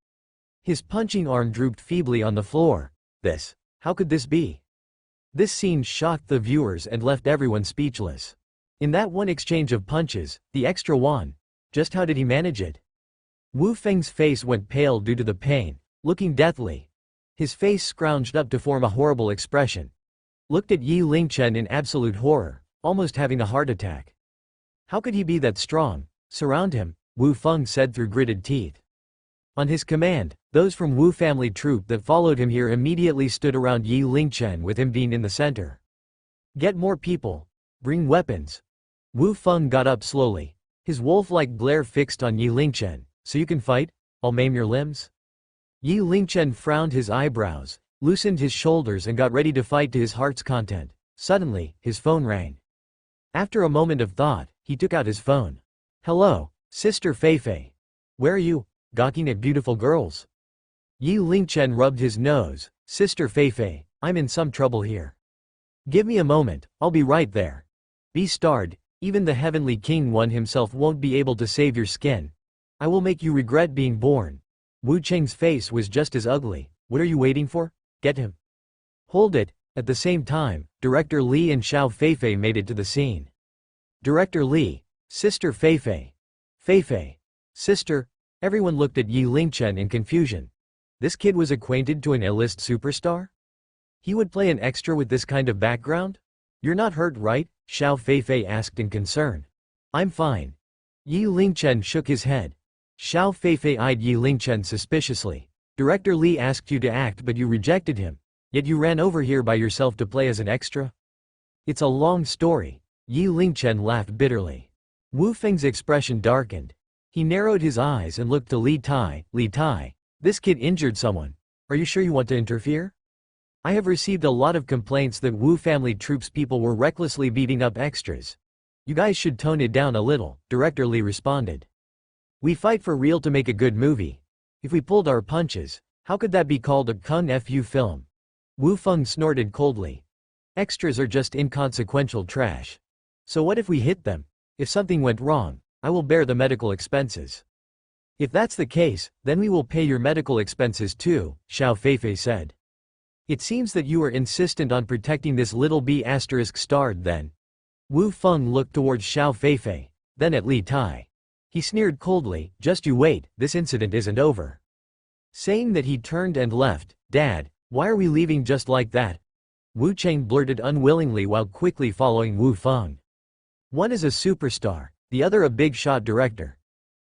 His punching arm drooped feebly on the floor. How could this be? This scene shocked the viewers and left everyone speechless. In that one exchange of punches, the extra one, just how did he manage it? Wu Feng's face went pale due to the pain, looking deathly. His face scrounged up to form a horrible expression. Looked at Yi Lingchen in absolute horror, almost having a heart attack. How could he be that strong? Surround him, Wu Feng said through gritted teeth. On his command, those from Wu family troop that followed him here immediately stood around Yi Lingchen with him being in the center. Get more people. Bring weapons. Wu Feng got up slowly, his wolf-like glare fixed on Yi Lingchen. So you can fight? I'll maim your limbs? Yi Lingchen frowned his eyebrows, loosened his shoulders and got ready to fight to his heart's content. Suddenly, his phone rang. After a moment of thought, he took out his phone. Hello, Sister Feifei. Where are you? Gawking at beautiful girls? Yi Lingchen rubbed his nose. Sister Feifei, I'm in some trouble here. Give me a moment, I'll be right there. Be starred, even the Heavenly King One himself won't be able to save your skin. I will make you regret being born. Wu Cheng's face was just as ugly. What are you waiting for? Get him. Hold it. At the same time, Director Li and Xiao Feifei made it to the scene. Director Li, Sister Feifei. Feifei. Sister. Everyone looked at Yi Lingchen in confusion. This kid was acquainted to an A-list superstar? He would play an extra with this kind of background? You're not hurt, right? Xiao Feifei asked in concern. I'm fine. Yi Lingchen shook his head. Xiao Feifei eyed Yi Lingchen suspiciously. Director Li asked you to act but you rejected him. Yet you ran over here by yourself to play as an extra? It's a long story. Yi Lingchen laughed bitterly. Wu Feng's expression darkened. He narrowed his eyes and looked to Li Tai. Li Tai, this kid injured someone. Are you sure you want to interfere? I have received a lot of complaints that Wu family troops people were recklessly beating up extras. You guys should tone it down a little, Director Li responded. We fight for real to make a good movie. If we pulled our punches, how could that be called a kung fu film? Wu Feng snorted coldly. Extras are just inconsequential trash. So what if we hit them? If something went wrong, I will bear the medical expenses. If that's the case, then we will pay your medical expenses too, Xiao Feifei said. It seems that you are insistent on protecting this little B****starred then. Wu Feng looked towards Xiao Feifei, then at Li Tai. He sneered coldly, just you wait, this incident isn't over. Saying that he turned and left. Dad, why are we leaving just like that? Wu Cheng blurted unwillingly while quickly following Wu Feng. One is a superstar, the other a big-shot director.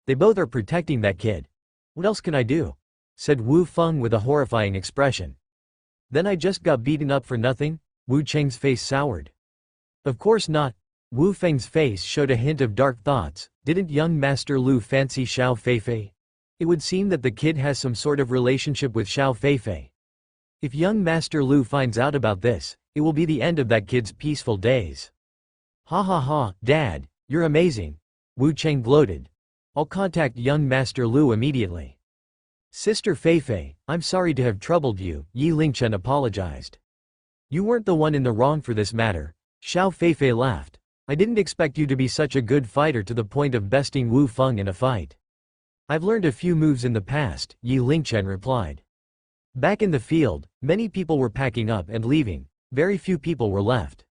They both are protecting that kid. What else can I do? Said Wu Feng with a horrifying expression. Then I just got beaten up for nothing? Wu Cheng's face soured. Of course not. Wu Feng's face showed a hint of dark thoughts. Didn't young Master Lu fancy Xiao Feifei? It would seem that the kid has some sort of relationship with Xiao Feifei. If young Master Lu finds out about this, it will be the end of that kid's peaceful days. Ha ha ha, Dad, you're amazing. Wu Cheng gloated. I'll contact young Master Lu immediately. Sister Feifei, I'm sorry to have troubled you, Yi Lingchen apologized. You weren't the one in the wrong for this matter. Xiao Feifei laughed. I didn't expect you to be such a good fighter to the point of besting Wu Feng in a fight. I've learned a few moves in the past, Yi Lingchen replied. Back in the field, many people were packing up and leaving. Very few people were left.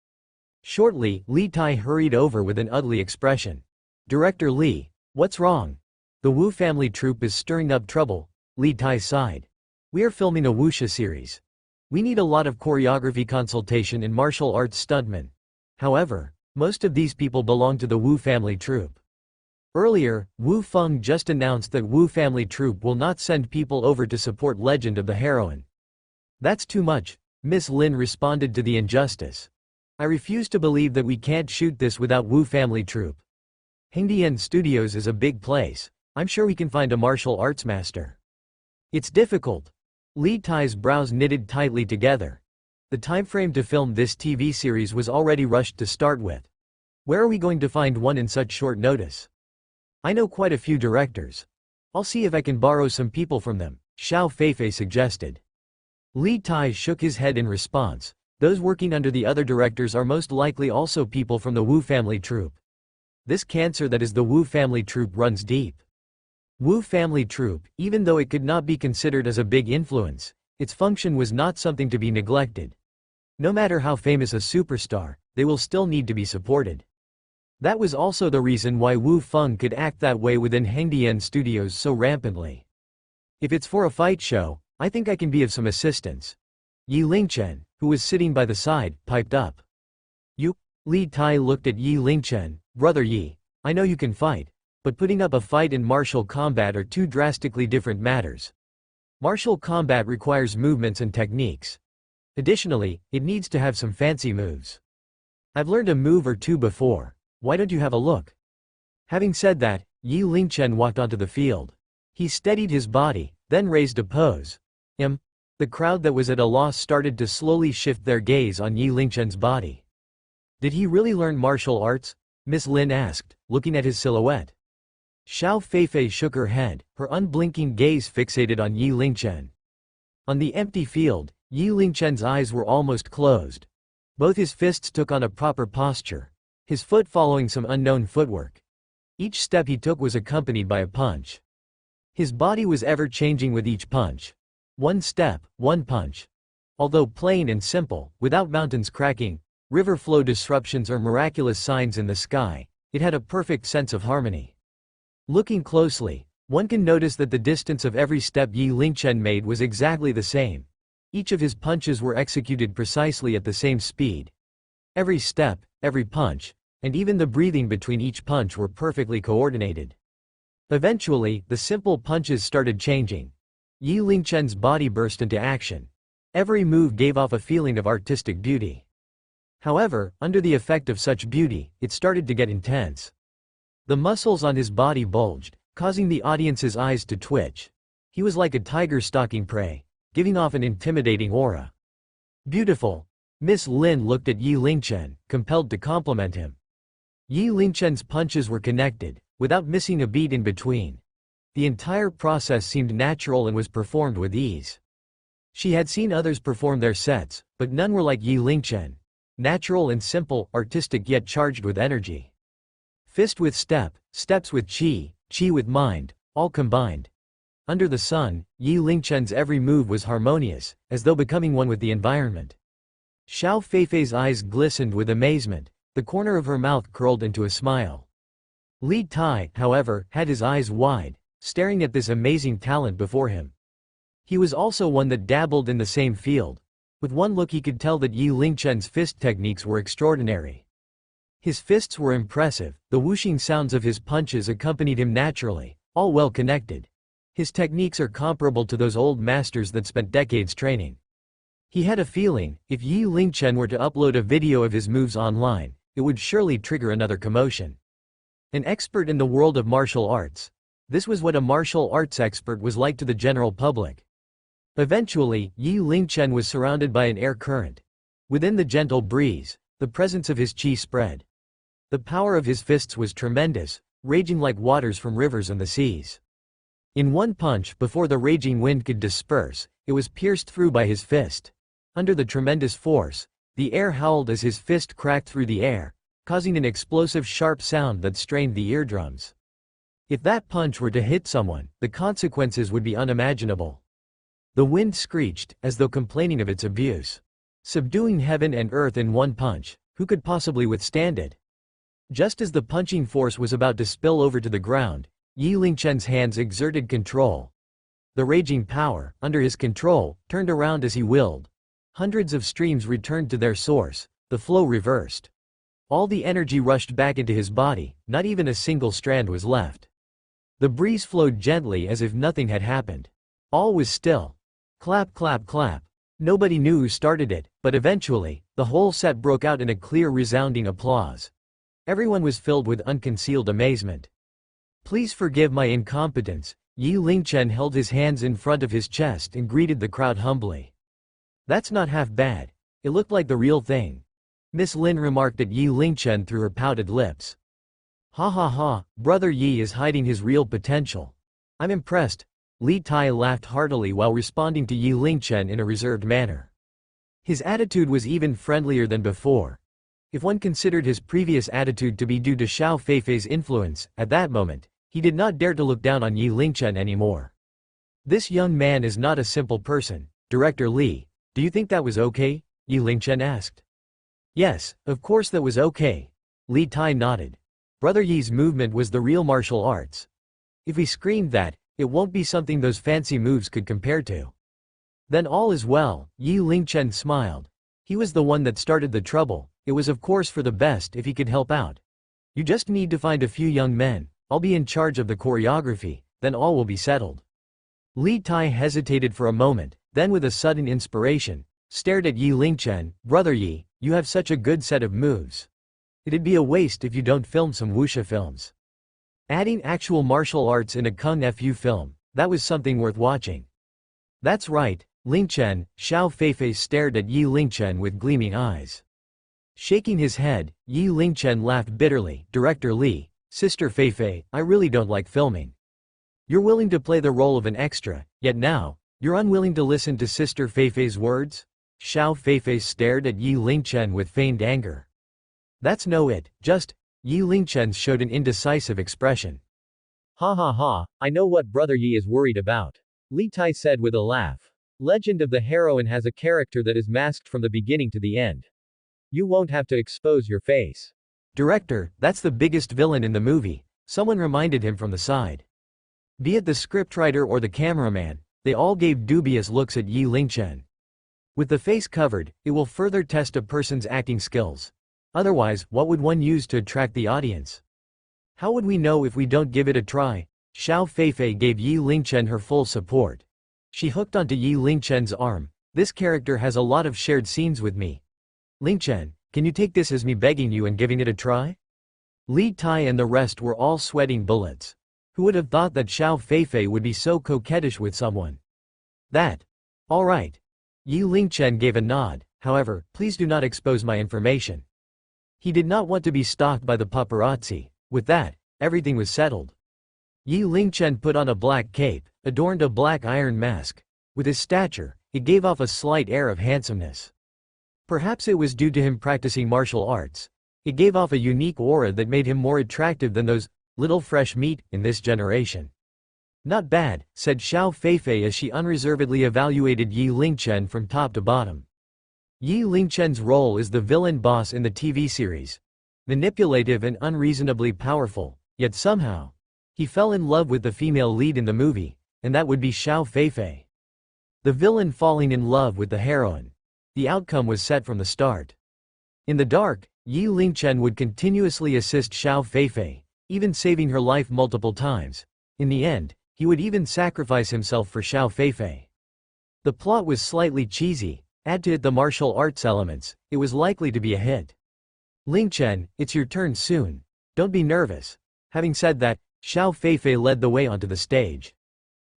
Shortly, Li Tai hurried over with an ugly expression. Director Li, what's wrong? The Wu family troupe is stirring up trouble, Li Tai sighed. We are filming a wuxia series. We need a lot of choreography consultation and martial arts stuntmen. However, most of these people belong to the Wu family troupe. Earlier, Wu Feng just announced that Wu family troupe will not send people over to support Legend of the Heroine. That's too much, Miss Lynn responded to the injustice. I refuse to believe that we can't shoot this without Wu family troupe. Hengdian Studios is a big place. I'm sure we can find a martial arts master. It's difficult. Li Tai's brows knitted tightly together. The timeframe to film this TV series was already rushed to start with. Where are we going to find one in such short notice? I know quite a few directors. I'll see if I can borrow some people from them, Xiao Feifei suggested. Li Tai shook his head in response. Those working under the other directors are most likely also people from the Wu family troupe. This cancer that is the Wu family troupe runs deep. Wu family troupe, even though it could not be considered as a big influence, its function was not something to be neglected. No matter how famous a superstar, they will still need to be supported. That was also the reason why Wu Feng could act that way within Hengdian Studios so rampantly. If it's for a fight show, I think I can be of some assistance. Yi Lingchen, who was sitting by the side, piped up. You? Li Tai looked at Yi Lingchen. Brother Yi, I know you can fight, but putting up a fight and martial combat are two drastically different matters. Martial combat requires movements and techniques. Additionally, it needs to have some fancy moves. I've learned a move or two before. Why don't you have a look? Having said that, Yi Lingchen walked onto the field. He steadied his body, then raised a pose. The crowd that was at a loss started to slowly shift their gaze on Yi Lingchen's body. Did he really learn martial arts? Miss Lynn asked, looking at his silhouette. Xiao Feifei shook her head, her unblinking gaze fixated on Yi Lingchen. On the empty field, Yi Lingchen's eyes were almost closed. Both his fists took on a proper posture, his foot following some unknown footwork. Each step he took was accompanied by a punch. His body was ever changing with each punch. One step, one punch. Although plain and simple, without mountains cracking, river flow disruptions or miraculous signs in the sky, it had a perfect sense of harmony. Looking closely, one can notice that the distance of every step Yi Lingchen made was exactly the same. Each of his punches were executed precisely at the same speed. Every step, every punch, and even the breathing between each punch were perfectly coordinated. Eventually, the simple punches started changing. Yi Lingchen's body burst into action. Every move gave off a feeling of artistic beauty. However, under the effect of such beauty, it started to get intense. The muscles on his body bulged, causing the audience's eyes to twitch. He was like a tiger stalking prey, giving off an intimidating aura. Beautiful. Miss Lin looked at Yi Lingchen, compelled to compliment him. Yi Lingchen's punches were connected, without missing a beat in between. The entire process seemed natural and was performed with ease. She had seen others perform their sets, but none were like Yi Lingchen. Natural and simple, artistic yet charged with energy. Fist with step, steps with chi, chi with mind, all combined. Under the sun, Yi Lingchen's every move was harmonious, as though becoming one with the environment. Xiao Feifei's eyes glistened with amazement, the corner of her mouth curled into a smile. Li Tai, however, had his eyes wide, staring at this amazing talent before him. He was also one that dabbled in the same field. With one look he could tell that Yi Lingchen's fist techniques were extraordinary. His fists were impressive, the whooshing sounds of his punches accompanied him naturally, all well connected. His techniques are comparable to those old masters that spent decades training. He had a feeling, if Yi Lingchen were to upload a video of his moves online, it would surely trigger another commotion. An expert in the world of martial arts. This was what a martial arts expert was like to the general public. Eventually, Yi Lingchen was surrounded by an air current. Within the gentle breeze, the presence of his chi spread. The power of his fists was tremendous, raging like waters from rivers and the seas. In one punch, before the raging wind could disperse, it was pierced through by his fist. Under the tremendous force, the air howled as his fist cracked through the air, causing an explosive sharp sound that strained the eardrums. If that punch were to hit someone, the consequences would be unimaginable. The wind screeched, as though complaining of its abuse. Subduing heaven and earth in one punch, who could possibly withstand it? Just as the punching force was about to spill over to the ground, Yi Lingchen's hands exerted control. The raging power, under his control, turned around as he willed. Hundreds of streams returned to their source, the flow reversed. All the energy rushed back into his body, not even a single strand was left. The breeze flowed gently as if nothing had happened. All was still. Clap, clap, clap. Nobody knew who started it, but eventually, the whole set broke out in a clear resounding applause. Everyone was filled with unconcealed amazement. Please forgive my incompetence. Yi Lingchen held his hands in front of his chest and greeted the crowd humbly. That's not half bad. It looked like the real thing. Miss Lin remarked at Yi Lingchen through her pouted lips. Ha ha ha, brother Yi is hiding his real potential. I'm impressed. Li Tai laughed heartily while responding to Yi Lingchen in a reserved manner. His attitude was even friendlier than before. If one considered his previous attitude to be due to Xiao Feifei's influence, at that moment, he did not dare to look down on Yi Lingchen anymore. This young man is not a simple person. Director Li, do you think that was okay? Yi Lingchen asked. Yes, of course that was okay. Li Tai nodded. Brother Yi's movement was the real martial arts. If we screamed that, it won't be something those fancy moves could compare to. Then all is well, Yi Lingchen smiled. He was the one that started the trouble, it was of course for the best if he could help out. You just need to find a few young men, I'll be in charge of the choreography, then all will be settled. Li Tai hesitated for a moment, then with a sudden inspiration, stared at Yi Lingchen. Brother Yi, you have such a good set of moves. It'd be a waste if you don't film some wuxia films. Adding actual martial arts in a kung fu film, that was something worth watching. That's right, Lingchen. Xiao Feifei stared at Yi Lingchen with gleaming eyes. Shaking his head, Yi Lingchen laughed bitterly. Director Li, Sister Feifei, I really don't like filming. You're willing to play the role of an extra, yet now, you're unwilling to listen to Sister Feifei's words? Xiao Feifei stared at Yi Lingchen with feigned anger. That's no it, just, Yi Lingchen showed an indecisive expression. Ha ha ha, I know what Brother Yi is worried about. Li Tai said with a laugh. Legend of the heroine has a character that is masked from the beginning to the end. You won't have to expose your face. Director, that's the biggest villain in the movie, someone reminded him from the side. Be it the scriptwriter or the cameraman, they all gave dubious looks at Yi Lingchen. With the face covered, it will further test a person's acting skills. Otherwise, what would one use to attract the audience? How would we know if we don't give it a try? Xiao Feifei gave Yi Lingchen her full support. She hooked onto Yi Lingchen's arm. This character has a lot of shared scenes with me. Lingchen, can you take this as me begging you and giving it a try? Li Tai and the rest were all sweating bullets. Who would have thought that Xiao Feifei would be so coquettish with someone? That. All right. Yi Lingchen gave a nod, however, please do not expose my information. He did not want to be stalked by the paparazzi. With that, everything was settled. Yi Lingchen put on a black cape, adorned a black iron mask. With his stature, it gave off a slight air of handsomeness. Perhaps it was due to him practicing martial arts. It gave off a unique aura that made him more attractive than those little fresh meat in this generation. Not bad, said Xiao Feifei as she unreservedly evaluated Yi Lingchen from top to bottom. Yi Lingchen's role is the villain boss in the TV series. Manipulative and unreasonably powerful, yet somehow, he fell in love with the female lead in the movie, and that would be Xiao Feifei. The villain falling in love with the heroine. The outcome was set from the start. In the dark, Yi Lingchen would continuously assist Xiao Feifei, even saving her life multiple times. In the end, he would even sacrifice himself for Xiao Feifei. The plot was slightly cheesy, add to it the martial arts elements, it was likely to be a hit. Lingchen, it's your turn soon. Don't be nervous. Having said that, Xiao Feifei led the way onto the stage.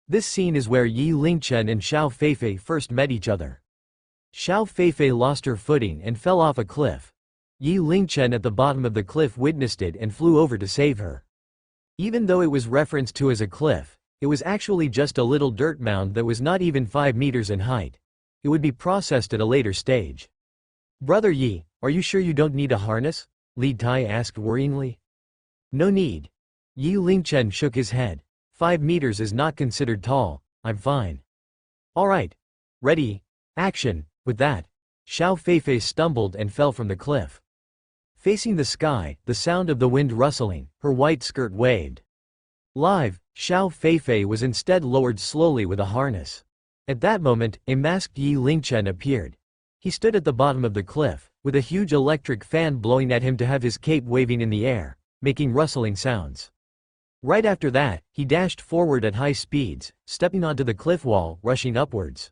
This scene is where Yi Lingchen and Xiao Feifei first met each other. Xiao Feifei lost her footing and fell off a cliff. Yi Lingchen at the bottom of the cliff witnessed it and flew over to save her. Even though it was referenced to as a cliff, it was actually just a little dirt mound that was not even 5 meters in height. It would be processed at a later stage. Brother Yi, are you sure you don't need a harness? Li Tai asked worryingly. No need. Yi Lingchen shook his head. 5 meters is not considered tall, I'm fine. Alright. Ready. Action. With that, Xiao Feifei stumbled and fell from the cliff. Facing the sky, the sound of the wind rustling, her white skirt waved. Live, Xiao Feifei was instead lowered slowly with a harness. At that moment, a masked Yi Lingchen appeared. He stood at the bottom of the cliff, with a huge electric fan blowing at him to have his cape waving in the air, making rustling sounds. Right after that, he dashed forward at high speeds, stepping onto the cliff wall, rushing upwards.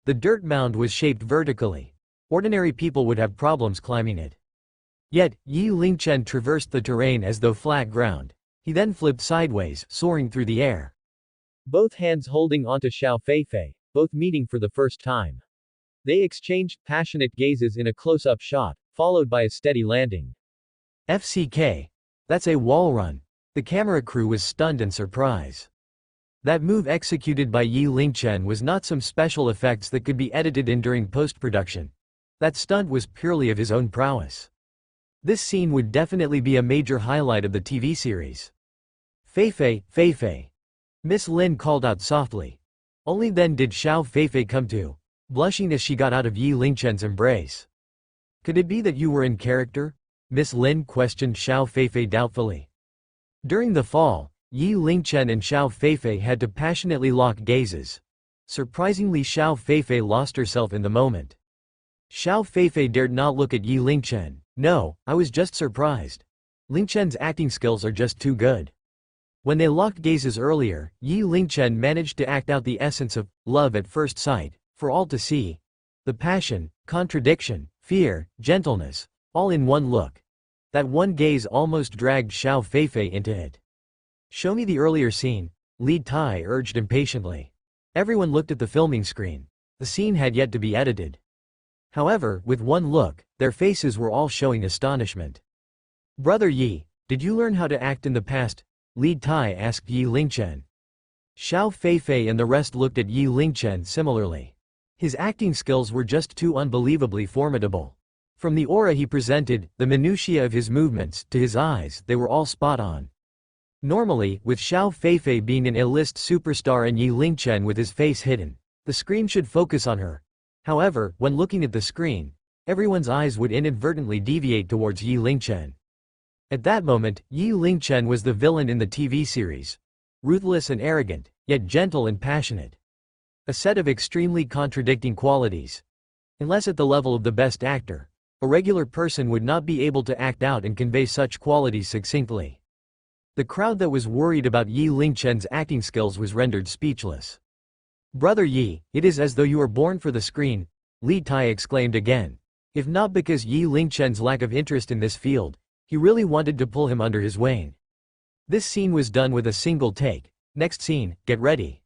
The dirt mound was shaped vertically. Ordinary people would have problems climbing it. Yet, Yi Lingchen traversed the terrain as though flat ground. He then flipped sideways, soaring through the air. Both hands holding onto Xiao Feifei, both meeting for the first time. They exchanged passionate gazes in a close-up shot, followed by a steady landing. FCK. That's a wall run. The camera crew was stunned and surprised. That move executed by Yi Lingchen was not some special effects that could be edited in during post-production. That stunt was purely of his own prowess. This scene would definitely be a major highlight of the TV series. Feifei, Feifei. Miss Lin called out softly. Only then did Xiao Feifei come to, blushing as she got out of Yi Lingchen's embrace. Could it be that you were in character? Miss Lin questioned Xiao Feifei doubtfully. During the fall, Yi Lingchen and Xiao Feifei had to passionately lock gazes. Surprisingly, Xiao Feifei lost herself in the moment. Xiao Feifei dared not look at Yi Lingchen. No, I was just surprised. Lingchen's acting skills are just too good. When they locked gazes earlier, Yi Lingchen managed to act out the essence of love at first sight, for all to see. The passion, contradiction, fear, gentleness, all in one look. That one gaze almost dragged Xiao Feifei into it. Show me the earlier scene, Li Tai urged impatiently. Everyone looked at the filming screen. The scene had yet to be edited. However, with one look, their faces were all showing astonishment. Brother Yi, did you learn how to act in the past? Li Tai asked Yi Lingchen. Xiao Feifei and the rest looked at Yi Lingchen similarly. His acting skills were just too unbelievably formidable. From the aura he presented, the minutiae of his movements, to his eyes, they were all spot on. Normally, with Xiao Feifei being an A-list superstar and Yi Lingchen with his face hidden, the screen should focus on her. However, when looking at the screen, everyone's eyes would inadvertently deviate towards Yi Lingchen. At that moment, Yi Lingchen was the villain in the TV series. Ruthless and arrogant, yet gentle and passionate. A set of extremely contradicting qualities. Unless at the level of the best actor, a regular person would not be able to act out and convey such qualities succinctly. The crowd that was worried about Yi Lingchen's acting skills was rendered speechless. Brother Yi, it is as though you were born for the screen, Li Tai exclaimed again. If not because Yi Lingchen's lack of interest in this field, he really wanted to pull him under his wing. This scene was done with a single take. Next scene, get ready.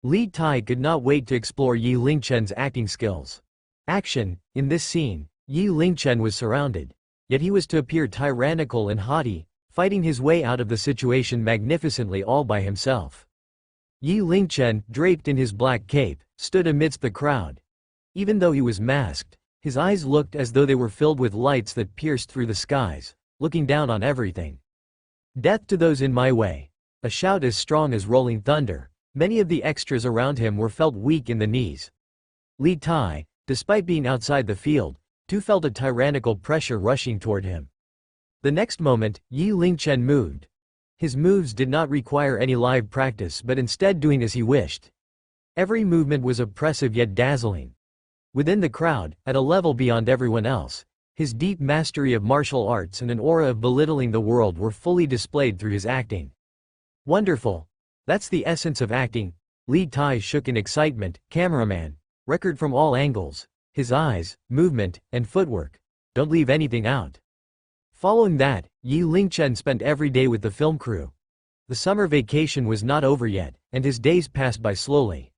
Li Tai could not wait to explore Yi Lingchen's acting skills. Action. In this scene, Yi Lingchen was surrounded. Yet he was to appear tyrannical and haughty, fighting his way out of the situation magnificently all by himself. Yi Lingchen, draped in his black cape, stood amidst the crowd. Even though he was masked, his eyes looked as though they were filled with lights that pierced through the skies, looking down on everything. Death to those in my way. A shout as strong as rolling thunder. Many of the extras around him were felt weak in the knees. Li Tai, despite being outside the field, too felt a tyrannical pressure rushing toward him. The next moment, Yi Lingchen moved. His moves did not require any live practice but instead doing as he wished. Every movement was oppressive yet dazzling. Within the crowd, at a level beyond everyone else, his deep mastery of martial arts and an aura of belittling the world were fully displayed through his acting. Wonderful. That's the essence of acting. Li Tai shook in excitement. Cameraman. Record from all angles. His eyes, movement, and footwork. Don't leave anything out. Following that, Yi Lingchen spent every day with the film crew. The summer vacation was not over yet, and his days passed by slowly.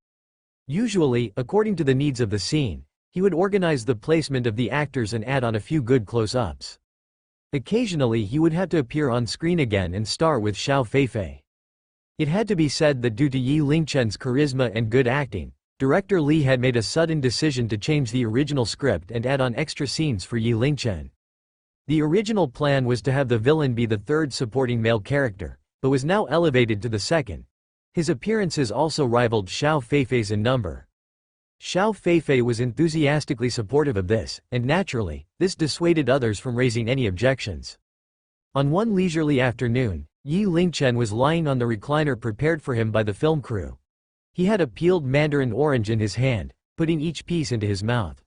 Usually, according to the needs of the scene, he would organize the placement of the actors and add on a few good close-ups. Occasionally he would have to appear on screen again and star with Xiao Feifei. It had to be said that due to Yi Lingchen's charisma and good acting, director Li had made a sudden decision to change the original script and add on extra scenes for Yi Lingchen. The original plan was to have the villain be the third supporting male character, but was now elevated to the second. His appearances also rivaled Xiao Feifei's in number. Xiao Feifei was enthusiastically supportive of this, and naturally, this dissuaded others from raising any objections. On one leisurely afternoon, Yi Lingchen was lying on the recliner prepared for him by the film crew. He had a peeled mandarin orange in his hand, putting each piece into his mouth.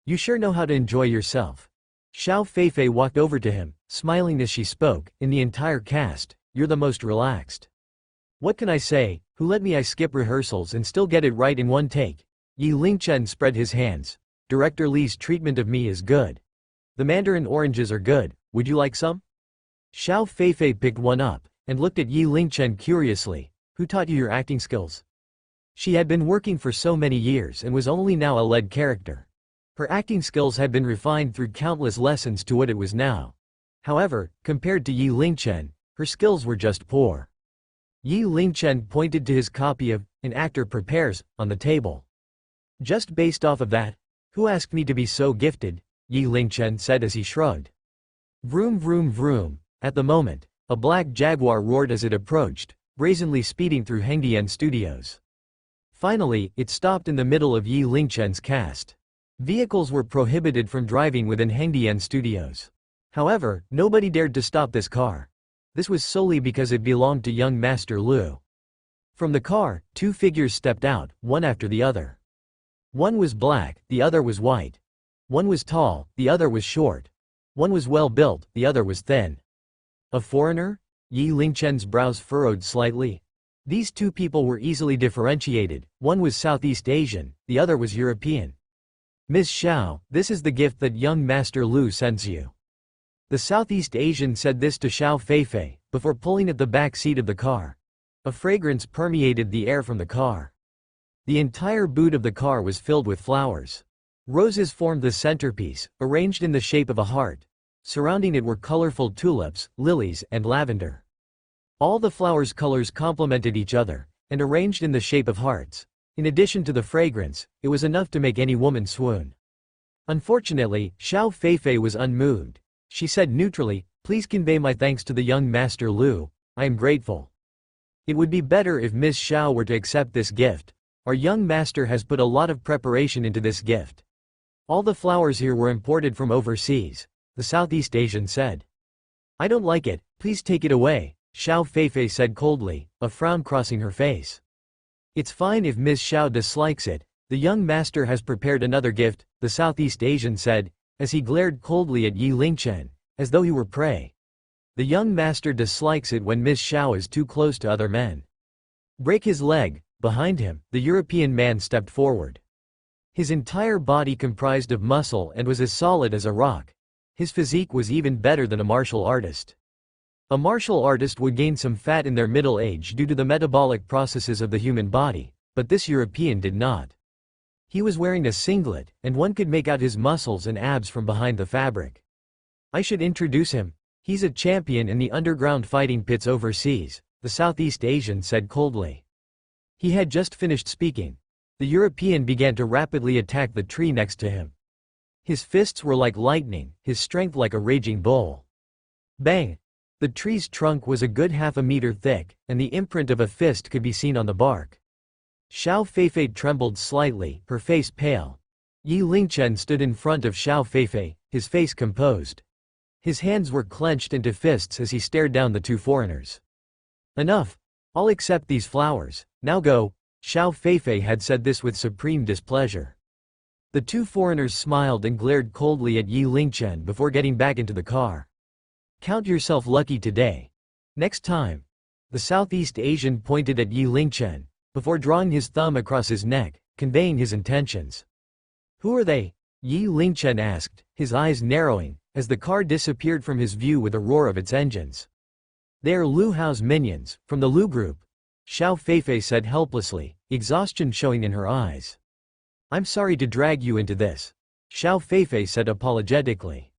You sure know how to enjoy yourself. Xiao Feifei walked over to him, smiling as she spoke. In the entire cast, you're the most relaxed. What can I say? Who let me I skip rehearsals and still get it right in one take? Yi Lingchen spread his hands. Director Li's treatment of me is good. The mandarin oranges are good, would you like some? Xiao Feifei picked one up, and looked at Yi Lingchen curiously. Who taught you your acting skills? She had been working for so many years and was only now a lead character. Her acting skills had been refined through countless lessons to what it was now. However, compared to Yi Lingchen, her skills were just poor. Yi Lingchen pointed to his copy of An Actor Prepares on the table. Just based off of that, Who asked me to be so gifted? Yi Lingchen said as he shrugged. Vroom vroom vroom. At the moment, a black jaguar roared as it approached, brazenly speeding through Hengdian Studios. Finally, it stopped in the middle of Yi Lingchen's cast. Vehicles were prohibited from driving within Hengdian Studios. However, nobody dared to stop this car. This was solely because it belonged to young Master Lu. From the car, two figures stepped out, one after the other. One was black, the other was white. One was tall, the other was short. One was well built, the other was thin. A foreigner? Yi Lingchen's brows furrowed slightly. These two people were easily differentiated, one was Southeast Asian, the other was European. Ms. Xiao, this is the gift that young Master Lu sends you. The Southeast Asian said this to Xiao Feifei, before pulling at the back seat of the car. A fragrance permeated the air from the car. The entire boot of the car was filled with flowers. Roses formed the centerpiece, arranged in the shape of a heart. Surrounding it were colorful tulips, lilies, and lavender. All the flowers' colors complemented each other, and arranged in the shape of hearts. In addition to the fragrance, it was enough to make any woman swoon. Unfortunately, Xiao Feifei was unmoved. She said neutrally, "Please convey my thanks to the young Master Lu, I am grateful. It would be better if Ms. Xiao were to accept this gift. Our young master has put a lot of preparation into this gift. All the flowers here were imported from overseas," the Southeast Asian said. "I don't like it, please take it away," Xiao Feifei said coldly, a frown crossing her face. "It's fine if Ms. Xiao dislikes it, the young master has prepared another gift," the Southeast Asian said, as he glared coldly at Yi Lingchen, as though he were prey. "The young master dislikes it when Ms. Xiao is too close to other men. Break his leg." Behind him, the European man stepped forward. His entire body comprised of muscle and was as solid as a rock. His physique was even better than a martial artist. A martial artist would gain some fat in their middle age due to the metabolic processes of the human body, but this European did not. He was wearing a singlet, and one could make out his muscles and abs from behind the fabric. "I should introduce him. He's a champion in the underground fighting pits overseas," the Southeast Asian said coldly. He had just finished speaking. The European began to rapidly attack the tree next to him. His fists were like lightning, his strength like a raging bull. Bang! The tree's trunk was a good half a meter thick, and the imprint of a fist could be seen on the bark. Xiao Feifei trembled slightly, her face pale. Yi Lingchen stood in front of Xiao Feifei, his face composed. His hands were clenched into fists as he stared down the two foreigners. "Enough. I'll accept these flowers, now go." Xiao Feifei had said this with supreme displeasure. The two foreigners smiled and glared coldly at Yi Lingchen before getting back into the car. "Count yourself lucky today. Next time." The Southeast Asian pointed at Yi Lingchen, before drawing his thumb across his neck, conveying his intentions. "Who are they?" Yi Lingchen asked, his eyes narrowing, as the car disappeared from his view with a roar of its engines. "They are Lu Hao's minions, from the Lu group," Xiao Feifei said helplessly, exhaustion showing in her eyes. "I'm sorry to drag you into this," Xiao Feifei said apologetically.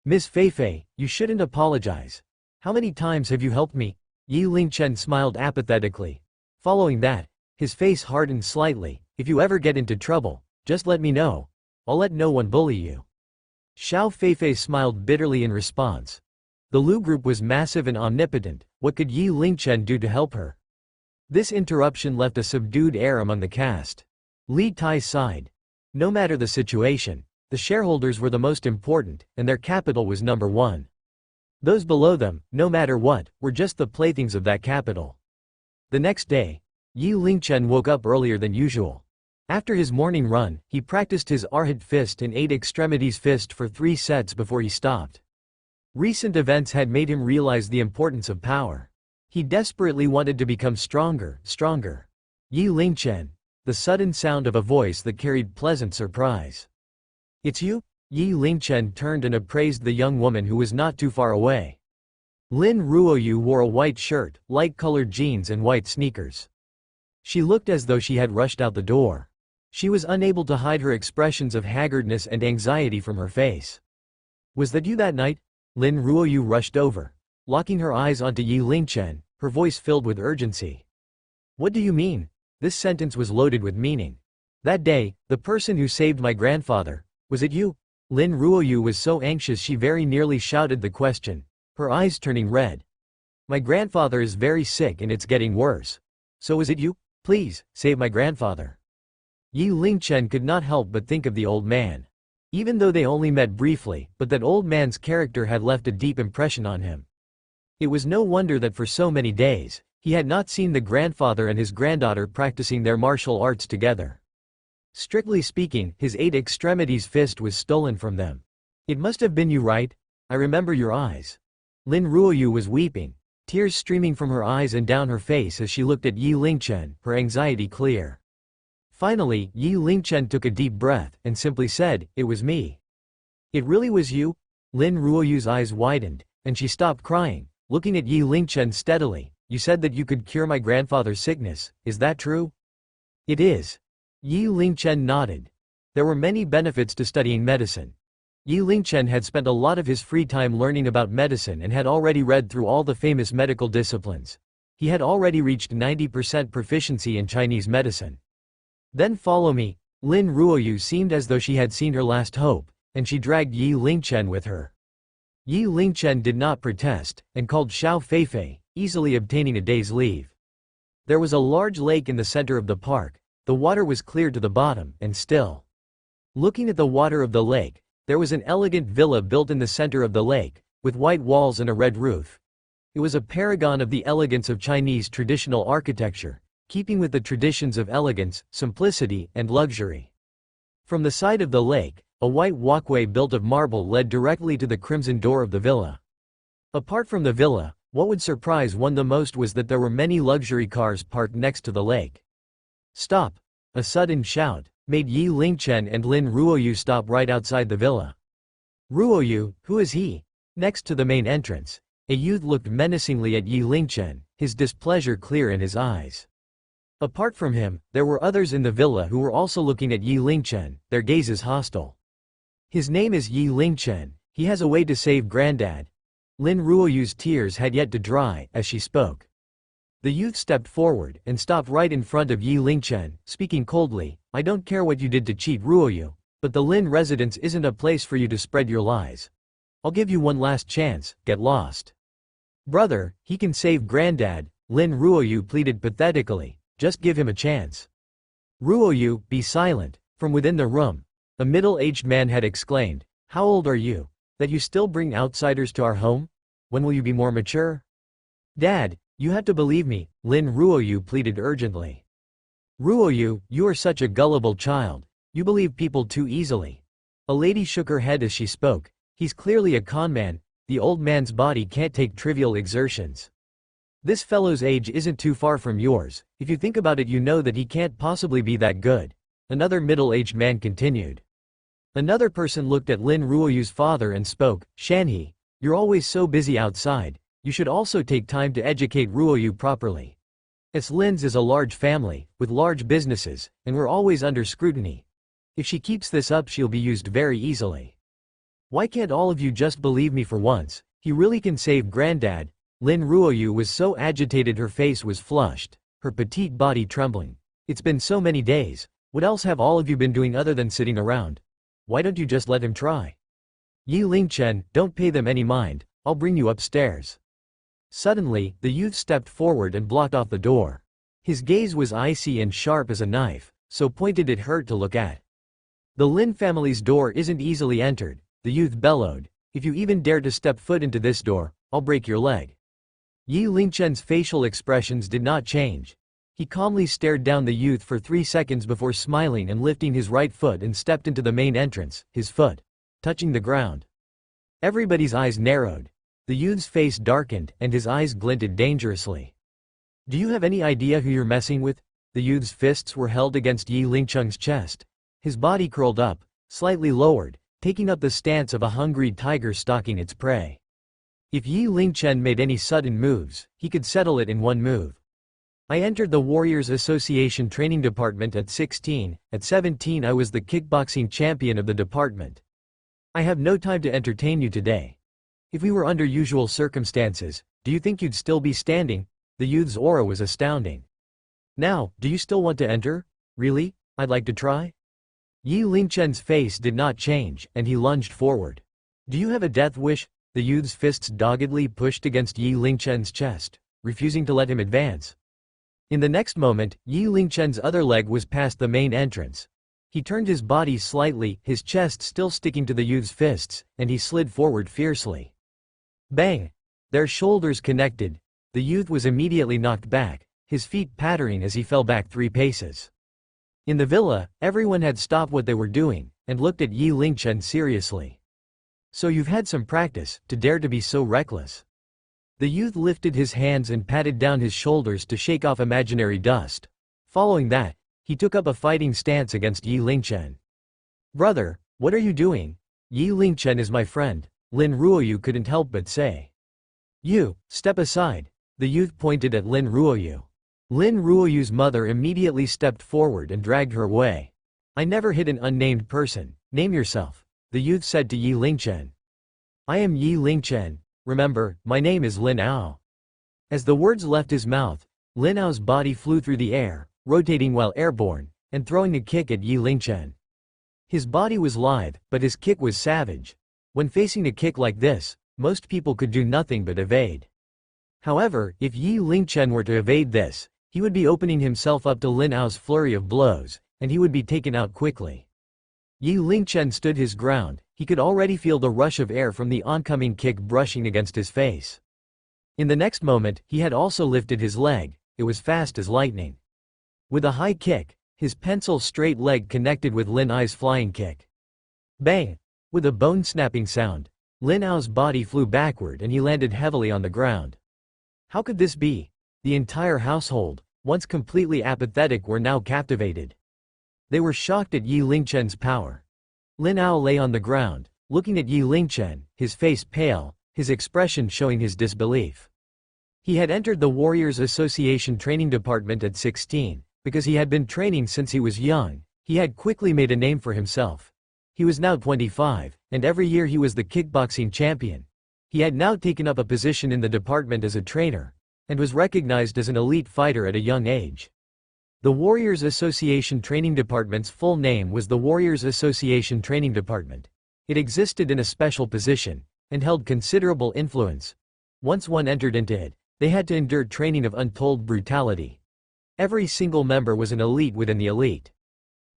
"Miss Feifei, you shouldn't apologize. How many times have you helped me?" Yi Lingchen smiled apathetically. Following that, his face hardened slightly. "If you ever get into trouble, just let me know. I'll let no one bully you." Xiao Feifei smiled bitterly in response. The Lu group was massive and omnipotent, what could Yi Lingchen do to help her? This interruption left a subdued air among the cast. Li Tai sighed. No matter the situation, the shareholders were the most important, and their capital was number one. Those below them, no matter what, were just the playthings of that capital. The next day, Yi Lingchen woke up earlier than usual. After his morning run, he practiced his Arhat fist and 8 extremities fist for 3 sets before he stopped. Recent events had made him realize the importance of power. He desperately wanted to become stronger. Yi Lingchen. The sudden sound of a voice that carried pleasant surprise. "It's you?" Yi Lingchen turned and appraised the young woman who was not too far away. Lin Ruoyu wore a white shirt, light-colored jeans and white sneakers. She looked as though she had rushed out the door. She was unable to hide her expressions of haggardness and anxiety from her face. "Was that you that night?" Lin Ruoyu rushed over. Locking her eyes onto Yi Lingchen, her voice filled with urgency. "What do you mean?" This sentence was loaded with meaning. That day, the person who saved my grandfather, was it you? Lin Ruoyu was so anxious she very nearly shouted the question, her eyes turning red. My grandfather is very sick and it's getting worse. So is it you? Please, save my grandfather. Yi Lingchen could not help but think of the old man. Even though they only met briefly, but that old man's character had left a deep impression on him. It was no wonder that for so many days, he had not seen the grandfather and his granddaughter practicing their martial arts together. Strictly speaking, his 8 extremities fist was stolen from them. It must have been you, right? I remember your eyes. Lin Ruoyu was weeping, tears streaming from her eyes and down her face as she looked at Yi Lingchen, her anxiety clear. Finally, Yi Lingchen took a deep breath and simply said, "It was me." "It really was you?" Lin Ruoyu's eyes widened, and she stopped crying, looking at Yi Lingchen steadily. "You said that you could cure my grandfather's sickness, is that true?" "It is." Yi Lingchen nodded. There were many benefits to studying medicine. Yi Lingchen had spent a lot of his free time learning about medicine and had already read through all the famous medical disciplines. He had already reached 90% proficiency in Chinese medicine. "Then follow me." Lin Ruoyu seemed as though she had seen her last hope, and she dragged Yi Lingchen with her. Yi Lingchen did not protest, and called Xiao Feifei, easily obtaining a day's leave. There was a large lake in the center of the park. The water was clear to the bottom, and still. Looking at the water of the lake, there was an elegant villa built in the center of the lake, with white walls and a red roof. It was a paragon of the elegance of Chinese traditional architecture, keeping with the traditions of elegance, simplicity, and luxury. From the side of the lake, a white walkway built of marble led directly to the crimson door of the villa. Apart from the villa, what would surprise one the most was that there were many luxury cars parked next to the lake. "Stop!" A sudden shout made Yi Lingchen and Lin Ruoyu stop right outside the villa. "Ruoyu, who is he?" Next to the main entrance, a youth looked menacingly at Yi Lingchen, his displeasure clear in his eyes. Apart from him, there were others in the villa who were also looking at Yi Lingchen, their gazes hostile. "His name is Yi Lingchen, he has a way to save Granddad." Lin Ruoyu's tears had yet to dry as she spoke. The youth stepped forward and stopped right in front of Yi Lingchen, speaking coldly, "I don't care what you did to cheat Ruoyu, but the Lin residence isn't a place for you to spread your lies. I'll give you one last chance, get lost." "Brother, he can save Granddad," Lin Ruoyu pleaded pathetically, "just give him a chance." "Ruoyu, be silent." From within the room, a middle-aged man had exclaimed, "How old are you, that you still bring outsiders to our home? When will you be more mature?" "Dad, you have to believe me," Lin Ruoyu pleaded urgently. "Ruoyu, you are such a gullible child. You believe people too easily." A lady shook her head as she spoke. "He's clearly a conman. The old man's body can't take trivial exertions. This fellow's age isn't too far from yours. If you think about it, you know that he can't possibly be that good." Another middle-aged man continued. Another person looked at Lin Ruoyu's father and spoke, "Shanhe, you're always so busy outside. You should also take time to educate Ruoyu properly. Lin's is a large family, with large businesses, and we're always under scrutiny. If she keeps this up, she'll be used very easily. Why can't all of you just believe me for once? He really can save Granddad." Lin Ruoyu was so agitated her face was flushed, her petite body trembling. "It's been so many days. What else have all of you been doing other than sitting around? Why don't you just let him try?" "Yi Lingchen, don't pay them any mind, I'll bring you upstairs." Suddenly, the youth stepped forward and blocked off the door. His gaze was icy and sharp as a knife, so pointed it hurt to look at. "The Lin family's door isn't easily entered," the youth bellowed. "If you even dare to step foot into this door, I'll break your leg." Yi Lingchen's facial expressions did not change. He calmly stared down the youth for 3 seconds before smiling and lifting his right foot and stepped into the main entrance, his foot touching the ground. Everybody's eyes narrowed. The youth's face darkened, and his eyes glinted dangerously. "Do you have any idea who you're messing with?" The youth's fists were held against Yi Lingcheng's chest. His body curled up, slightly lowered, taking up the stance of a hungry tiger stalking its prey. If Yi Lingchen made any sudden moves, he could settle it in one move. "I entered the Warriors Association training department at 16, at 17 I was the kickboxing champion of the department. I have no time to entertain you today. If we were under usual circumstances, do you think you'd still be standing?" The youth's aura was astounding. "Now, do you still want to enter? Really? I'd like to try? Yi Lingchen's face did not change, and he lunged forward. Do you have a death wish? The youth's fists doggedly pushed against Yi Lingchen's chest, refusing to let him advance. In the next moment, Yi Lingchen's other leg was past the main entrance. He turned his body slightly, his chest still sticking to the youth's fists, and he slid forward fiercely. Bang! Their shoulders connected. The youth was immediately knocked back, his feet pattering as he fell back 3 paces. In the villa, everyone had stopped what they were doing, and looked at Yi Lingchen seriously. So you've had some practice, to dare to be so reckless. The youth lifted his hands and patted down his shoulders to shake off imaginary dust. Following that, he took up a fighting stance against Yi Lingchen. Brother, what are you doing? Yi Lingchen is my friend, Lin Ruoyu couldn't help but say. You, step aside. The youth pointed at Lin Ruoyu. Lin Ruoyu's mother immediately stepped forward and dragged her away. I never hit an unnamed person, name yourself, the youth said to Yi Lingchen. I am Yi Lingchen, remember, my name is Lin Ao. As the words left his mouth, Lin Ao's body flew through the air, rotating while airborne, and throwing a kick at Yi Lingchen. His body was lithe, but his kick was savage. When facing a kick like this, most people could do nothing but evade. However, if Yi Lingchen were to evade this, he would be opening himself up to Lin Ao's flurry of blows, and he would be taken out quickly. Yi Lingchen stood his ground, he could already feel the rush of air from the oncoming kick brushing against his face. In the next moment, he had also lifted his leg, it was fast as lightning. With a high kick, his pencil-straight leg connected with Lin Ai's flying kick. Bang! With a bone-snapping sound, Lin Ao's body flew backward and he landed heavily on the ground. How could this be? The entire household, once completely apathetic, were now captivated. They were shocked at Yi Lingchen's power. Lin Ao lay on the ground, looking at Yi Lingchen, his face pale, his expression showing his disbelief. He had entered the Warriors Association training department at 16, because he had been training since he was young. He had quickly made a name for himself. He was now 25, and every year he was the kickboxing champion. He had now taken up a position in the department as a trainer, and was recognized as an elite fighter at a young age. The Warriors Association Training Department's full name was the Warriors Association Training Department. It existed in a special position, and held considerable influence. Once one entered into it, they had to endure training of untold brutality. Every single member was an elite within the elite.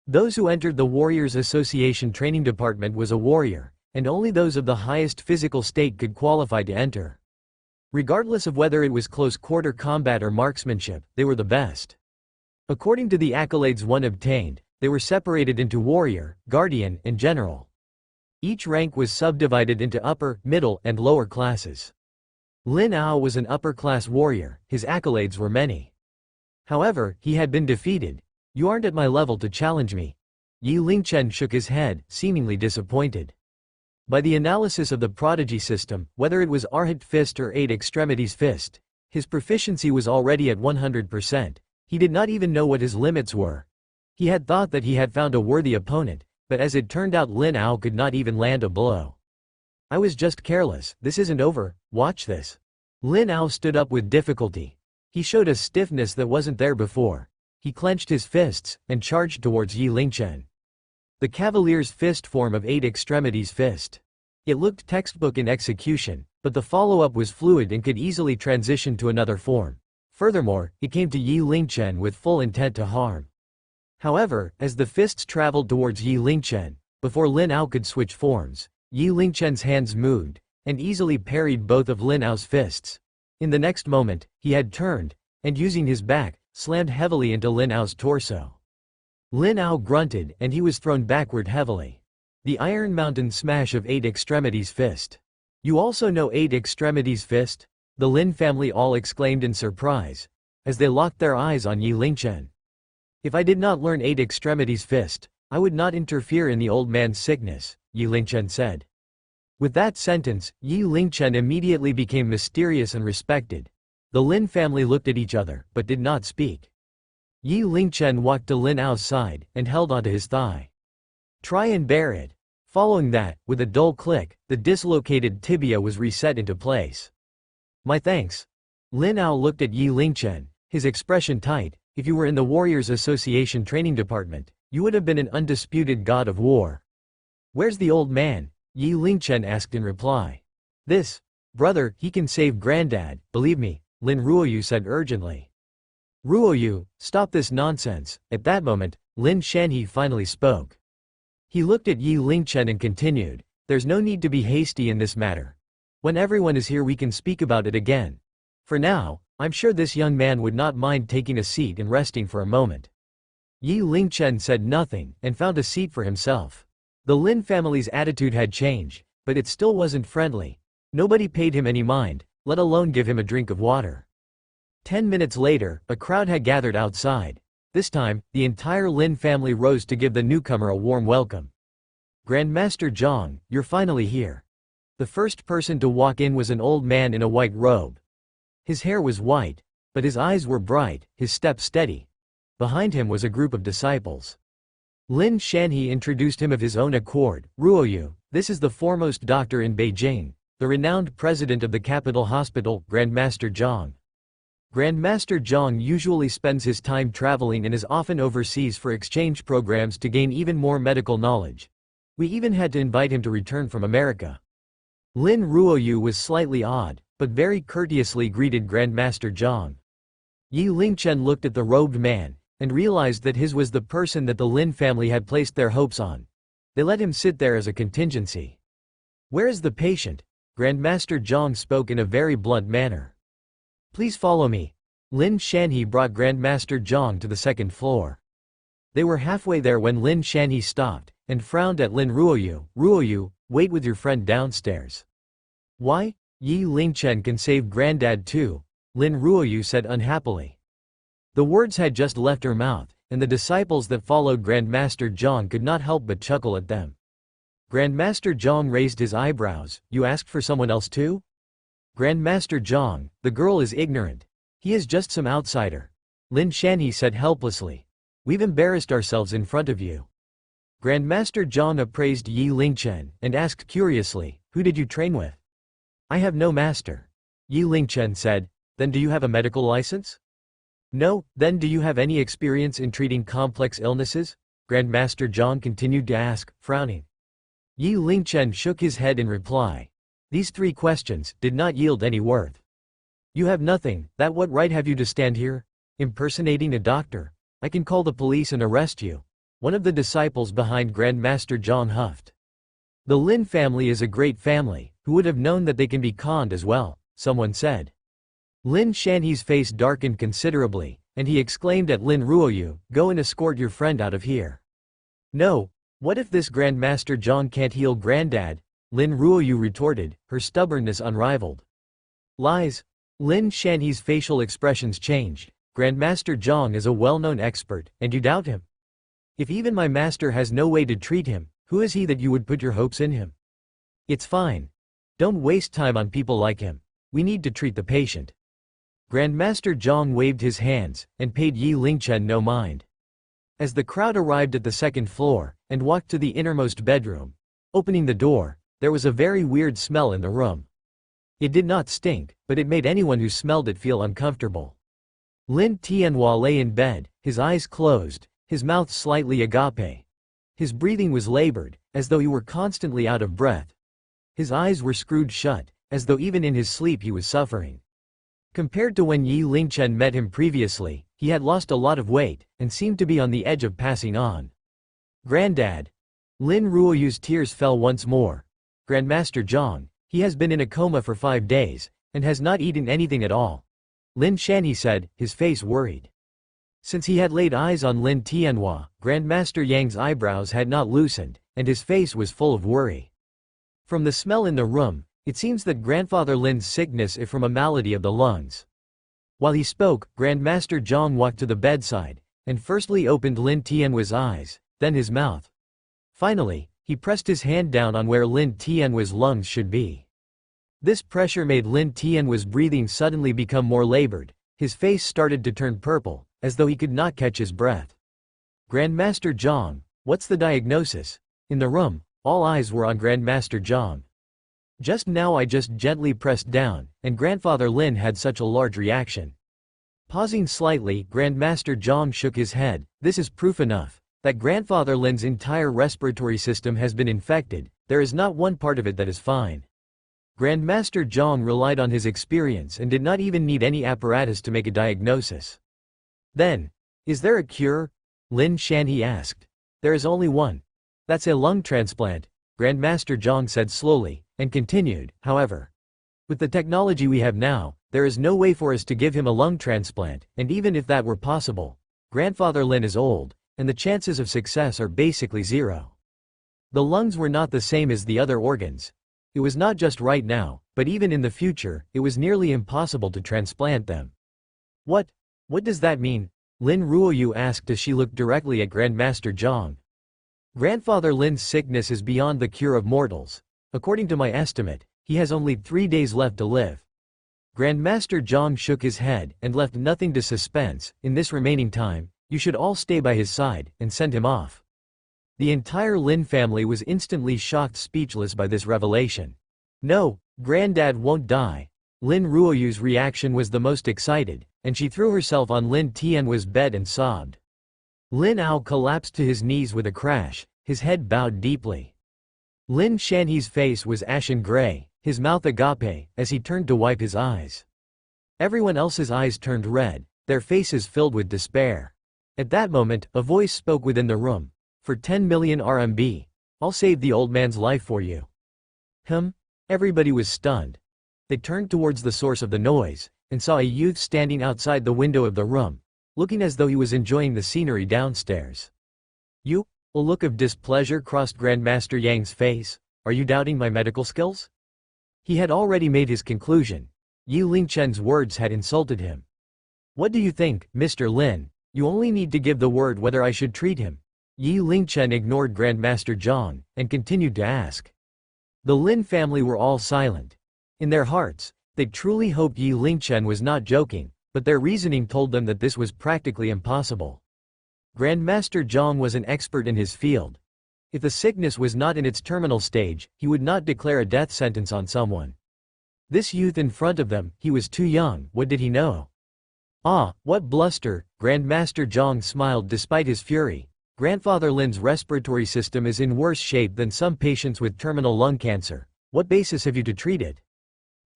Those who entered the Warriors Association Training Department was a warrior, and only those of the highest physical state could qualify to enter. Regardless of whether it was close-quarter combat or marksmanship, they were the best. According to the accolades one obtained, they were separated into warrior, guardian, and general. Each rank was subdivided into upper, middle, and lower classes. Lin Ao was an upper-class warrior, his accolades were many. However, he had been defeated. You aren't at my level to challenge me. Yi Lingchen shook his head, seemingly disappointed. By the analysis of the Prodigy system, whether it was Arhat Fist or 8 Extremities Fist, his proficiency was already at 100%. He did not even know what his limits were. He had thought that he had found a worthy opponent, but as it turned out, Lin Ao could not even land a blow. I was just careless, this isn't over, watch this. Lin Ao stood up with difficulty. He showed a stiffness that wasn't there before. He clenched his fists, and charged towards Yi Lingchen. The Cavalier's fist form of 8 Extremities Fist. It looked textbook in execution, but the follow-up was fluid and could easily transition to another form. Furthermore, it came to Yi Lingchen with full intent to harm. However, as the fists traveled towards Yi Lingchen, before Lin Ao could switch forms, Yi Lingchen's hands moved, and easily parried both of Lin Ao's fists. In the next moment, he had turned, and using his back, slammed heavily into Lin Ao's torso. Lin Ao grunted, and he was thrown backward heavily. The Iron Mountain smash of 8 Extremities Fist. You also know 8 Extremities Fist? The Lin family all exclaimed in surprise, as they locked their eyes on Yi Lingchen. If I did not learn 8 Extremities Fist, I would not interfere in the old man's sickness, Yi Lingchen said. With that sentence, Yi Lingchen immediately became mysterious and respected. The Lin family looked at each other, but did not speak. Yi Lingchen walked to Lin Ao's side, and held onto his thigh. Try and bear it. Following that, with a dull click, the dislocated tibia was reset into place. My thanks. Lin Ao looked at Yi Lingchen, his expression tight. If you were in the Warriors Association Training Department, You would have been an undisputed god of war. Where's the old man? Yi Lingchen asked in reply. This brother, he can save Granddad, believe me, Lin Ruoyu said urgently. Ruoyu, stop this nonsense. At that moment, Lin Shanhe finally spoke. He looked at Yi Lingchen and continued, there's no need to be hasty in this matter. When everyone is here we can speak about it again. For now, I'm sure this young man would not mind taking a seat and resting for a moment. Yi Lingchen said nothing and found a seat for himself. The Lin family's attitude had changed, but it still wasn't friendly. Nobody paid him any mind, let alone give him a drink of water. 10 minutes later, a crowd had gathered outside. This time, the entire Lin family rose to give the newcomer a warm welcome. Grandmaster Jong, you're finally here. The first person to walk in was an old man in a white robe. His hair was white, but his eyes were bright, his step steady. Behind him was a group of disciples. Lin Shanhe introduced him of his own accord. Ruoyu, this is the foremost doctor in Beijing, the renowned president of the capital hospital, Grandmaster Jong. Grandmaster Jong usually spends his time traveling and is often overseas for exchange programs to gain even more medical knowledge. We even had to invite him to return from America. Lin Ruoyu was slightly odd, but very courteously greeted Grandmaster Jong. Yi Lingchen looked at the robed man, and realized that his was the person that the Lin family had placed their hopes on. They let him sit there as a contingency. Where is the patient? Grandmaster Jong spoke in a very blunt manner. Please follow me. Lin Shanhe brought Grandmaster Jong to the second floor. They were halfway there when Lin Shanhe stopped, and frowned at Lin Ruoyu. Ruoyu, wait with your friend downstairs. Why? Yi Lingchen can save Granddad too, Lin Ruoyu said unhappily. The words had just left her mouth, and the disciples that followed Grandmaster Jong could not help but chuckle at them. Grandmaster Jong raised his eyebrows. You asked for someone else too? Grandmaster Jong, the girl is ignorant. He is just some outsider. Lin Shanhe said helplessly. We've embarrassed ourselves in front of you. Grandmaster Jong appraised Yi Lingchen, and asked curiously, who did you train with? I have no master. Yi Lingchen said, then do you have a medical license? No, then do you have any experience in treating complex illnesses? Grandmaster Jong continued to ask, frowning. Yi Lingchen shook his head in reply. These three questions did not yield any worth. You have nothing, that what right have you to stand here? Impersonating a doctor? I can call the police and arrest you. One of the disciples behind Grandmaster Jong huffed. The Lin family is a great family, who would have known that they can be conned as well, someone said. Lin Shanhe's face darkened considerably, and he exclaimed at Lin Ruoyu, go and escort your friend out of here. No, what if this Grandmaster Jong can't heal Granddad? Lin Ruoyu retorted, her stubbornness unrivaled. Lies. Lin Shanhe's facial expressions changed. Grandmaster Jong is a well-known expert, and you doubt him? If even my master has no way to treat him, who is he that you would put your hopes in him? It's fine. Don't waste time on people like him. We need to treat the patient. Grandmaster Jong waved his hands, and paid Yi Lingchen no mind. As the crowd arrived at the second floor, and walked to the innermost bedroom, opening the door, there was a very weird smell in the room. It did not stink, but it made anyone who smelled it feel uncomfortable. Lin Tianhua lay in bed, his eyes closed, his mouth slightly agape. His breathing was labored, as though he were constantly out of breath. His eyes were screwed shut, as though even in his sleep he was suffering. Compared to when Yi Lingchen met him previously, he had lost a lot of weight, and seemed to be on the edge of passing on. Granddad. Lin Ruoyu's tears fell once more. Grandmaster Jong, he has been in a coma for 5 days, and has not eaten anything at all. Lin Shanhe said, his face worried. Since he had laid eyes on Lin Tianhua, Grandmaster Yang's eyebrows had not loosened, and his face was full of worry. From the smell in the room, it seems that Grandfather Lin's sickness is from a malady of the lungs. While he spoke, Grandmaster Jong walked to the bedside, and firstly opened Lin Tianhua's eyes, then his mouth. Finally, he pressed his hand down on where Lin Tianhua's lungs should be. This pressure made Lin Tianhua's breathing suddenly become more labored, his face started to turn purple, as though he could not catch his breath. Grandmaster Jong, what's the diagnosis? In the room, all eyes were on Grandmaster Jong. Just now I just gently pressed down, and Grandfather Lin had such a large reaction. Pausing slightly, Grandmaster Jong shook his head, this is proof enough. that Grandfather Lin's entire respiratory system has been infected, there is not one part of it that is fine. Grandmaster Jong relied on his experience and did not even need any apparatus to make a diagnosis. Then, is there a cure? Lin Shanhe asked. There is only one. That's a lung transplant, Grandmaster Jong said slowly, and continued, however. With the technology we have now, there is no way for us to give him a lung transplant, and even if that were possible, Grandfather Lin is old, and the chances of success are basically zero. The lungs were not the same as the other organs. It was not just right now, but even in the future, it was nearly impossible to transplant them. What does that mean? Lin Ruoyu asked as she looked directly at Grandmaster Jong. Grandfather Lin's sickness is beyond the cure of mortals. According to my estimate, he has only 3 days left to live. Grandmaster Jong shook his head and left nothing to suspense. In this remaining time, you should all stay by his side and send him off. The entire Lin family was instantly shocked, speechless by this revelation. No, Granddad won't die. Lin Ruoyu's reaction was the most excited, and she threw herself on Lin Tianhua's bed and sobbed. Lin Ao collapsed to his knees with a crash, his head bowed deeply. Lin Shanhe's face was ashen gray, his mouth agape, as he turned to wipe his eyes. Everyone else's eyes turned red, their faces filled with despair. At that moment, a voice spoke within the room. For 10 million RMB, I'll save the old man's life for you. Everybody was stunned. They turned towards the source of the noise, and saw a youth standing outside the window of the room, looking as though he was enjoying the scenery downstairs. You? A look of displeasure crossed Grandmaster Yang's face. Are you doubting my medical skills? He had already made his conclusion. Yi Lingchen's words had insulted him. What do you think, Mr. Lin? You only need to give the word whether I should treat him. Yi Lingchen ignored Grandmaster Jong, and continued to ask. The Lin family were all silent. In their hearts, they truly hoped Yi Lingchen was not joking, but their reasoning told them that this was practically impossible. Grandmaster Jong was an expert in his field. If the sickness was not in its terminal stage, he would not declare a death sentence on someone. This youth in front of them, he was too young, what did he know? Ah, what bluster, Grandmaster Jong smiled despite his fury. Grandfather Lin's respiratory system is in worse shape than some patients with terminal lung cancer. What basis have you to treat it?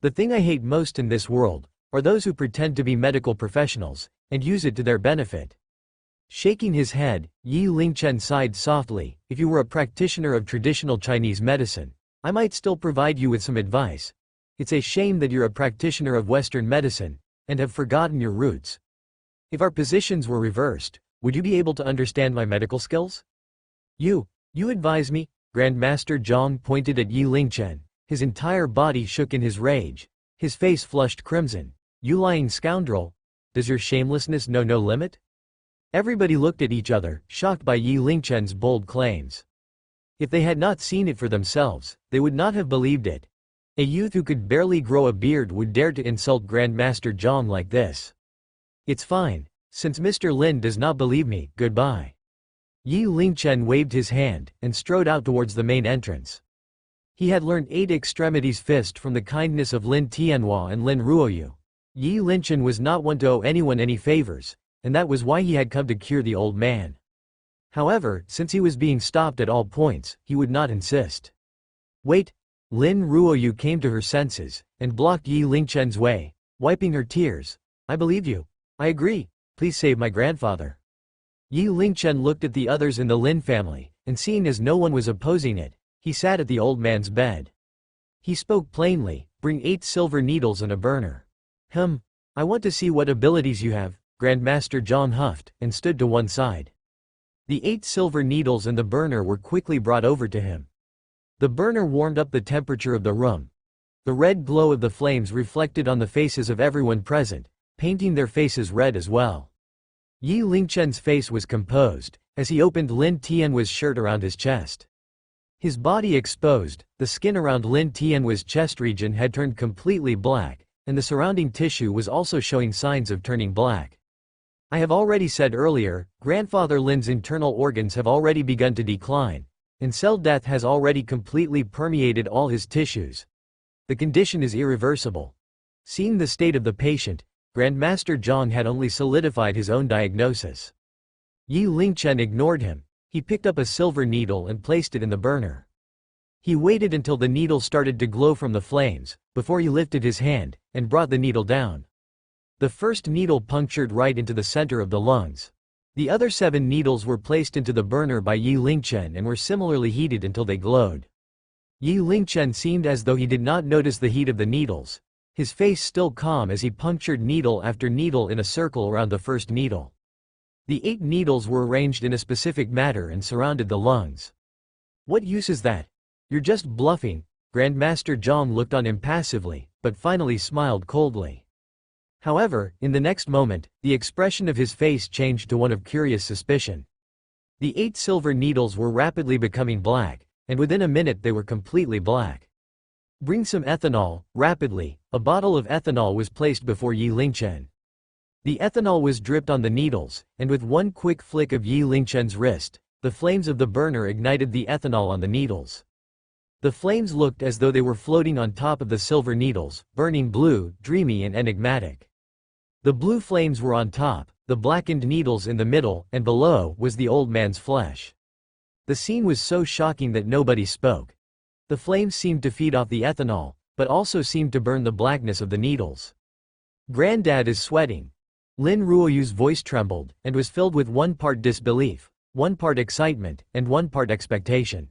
The thing I hate most in this world are those who pretend to be medical professionals and use it to their benefit. Shaking his head, Yi Lingchen sighed softly. If you were a practitioner of traditional Chinese medicine, I might still provide you with some advice. It's a shame that you're a practitioner of Western medicine and have forgotten your roots. If our positions were reversed, would you be able to understand my medical skills? You advise me? Grandmaster Jong pointed at Yi Lingchen. His entire body shook in his rage. His face flushed crimson. You lying scoundrel! Does your shamelessness know no limit? Everybody looked at each other, shocked by Yi Lingchen's bold claims. If they had not seen it for themselves, they would not have believed it. A youth who could barely grow a beard would dare to insult Grandmaster Jong like this. It's fine. Since Mr. Lin does not believe me, goodbye. Yi Lingchen waved his hand and strode out towards the main entrance. He had learned 8 extremities fist from the kindness of Lin Tianhua and Lin Ruoyu. Yi Lingchen was not one to owe anyone any favors, and that was why he had come to cure the old man. However, since he was being stopped at all points, he would not insist. Wait! Lin Ruoyu came to her senses, and blocked Yi Lingchen's way, wiping her tears. I believe you. I agree. Please save my grandfather. Yi Lingchen looked at the others in the Lin family, and seeing as no one was opposing it, he sat at the old man's bed. He spoke plainly, bring 8 silver needles and a burner. I want to see what abilities you have, Grandmaster Jong huffed, and stood to one side. The 8 silver needles and the burner were quickly brought over to him. The burner warmed up the temperature of the room. The red glow of the flames reflected on the faces of everyone present, painting their faces red as well. Yi Lingchen's face was composed, as he opened Lin Tianhua's shirt around his chest. His body exposed, the skin around Lin Tianhua's chest region had turned completely black, and the surrounding tissue was also showing signs of turning black. I have already said earlier, Grandfather Lin's internal organs have already begun to decline, and cell death has already completely permeated all his tissues. The condition is irreversible. Seeing the state of the patient, Grandmaster Jong had only solidified his own diagnosis. Yi Lingchen ignored him. He picked up a silver needle and placed it in the burner. He waited until the needle started to glow from the flames, before he lifted his hand, and brought the needle down. The first needle punctured right into the center of the lungs. The other 7 needles were placed into the burner by Yi Lingchen and were similarly heated until they glowed. Yi Lingchen seemed as though he did not notice the heat of the needles, his face still calm as he punctured needle after needle in a circle around the first needle. The 8 needles were arranged in a specific manner and surrounded the lungs. "What use is that? You're just bluffing." Grandmaster Jong looked on impassively, but finally smiled coldly. However, in the next moment, the expression of his face changed to one of curious suspicion. The 8 silver needles were rapidly becoming black, and within a minute they were completely black. "Bring some ethanol, rapidly." A bottle of ethanol was placed before Yi Lingchen. The ethanol was dripped on the needles, and with one quick flick of Yi Lingchen's wrist, the flames of the burner ignited the ethanol on the needles. The flames looked as though they were floating on top of the silver needles, burning blue, dreamy and enigmatic. The blue flames were on top, the blackened needles in the middle, and below was the old man's flesh. The scene was so shocking that nobody spoke. The flames seemed to feed off the ethanol, but also seemed to burn the blackness of the needles. "Granddad is sweating." Lin Ruoyu's voice trembled, and was filled with 1 part disbelief, 1 part excitement, and 1 part expectation.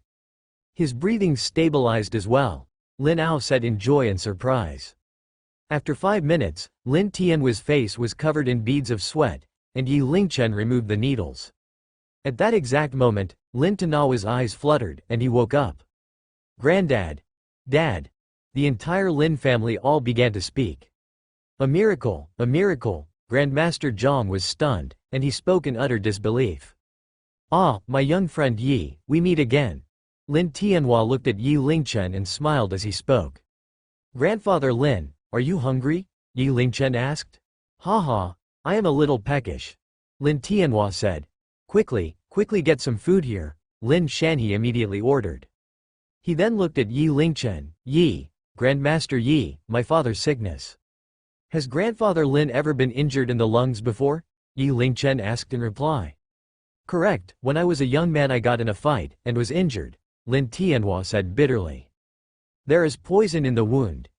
His breathing stabilized as well. Lin Ao said in joy and surprise. After 5 minutes, Lin Tian's face was covered in beads of sweat, and Yi Lingchen removed the needles. At that exact moment, Lin Tanawa's eyes fluttered, and he woke up. "Granddad! Dad!" The entire Lin family all began to speak. "A miracle! A miracle!" Grandmaster Jong was stunned, and he spoke in utter disbelief. "Ah, my young friend Yi, we meet again." Lin Tianhua looked at Yi Lingchen and smiled as he spoke. "Grandfather Lin, are you hungry?" Yi Lingchen asked. "Haha, I am a little peckish," Lin Tianhua said. Quickly get some food here," Lin Shanhe immediately ordered. He then looked at Yi Lingchen. "Yi, Grandmaster Yi, my father's sickness. Has Grandfather Lin ever been injured in the lungs before?" Yi Lingchen asked in reply. "Correct, when I was a young man I got in a fight, and was injured," Lin Tianhua said bitterly. "There is poison in the wound."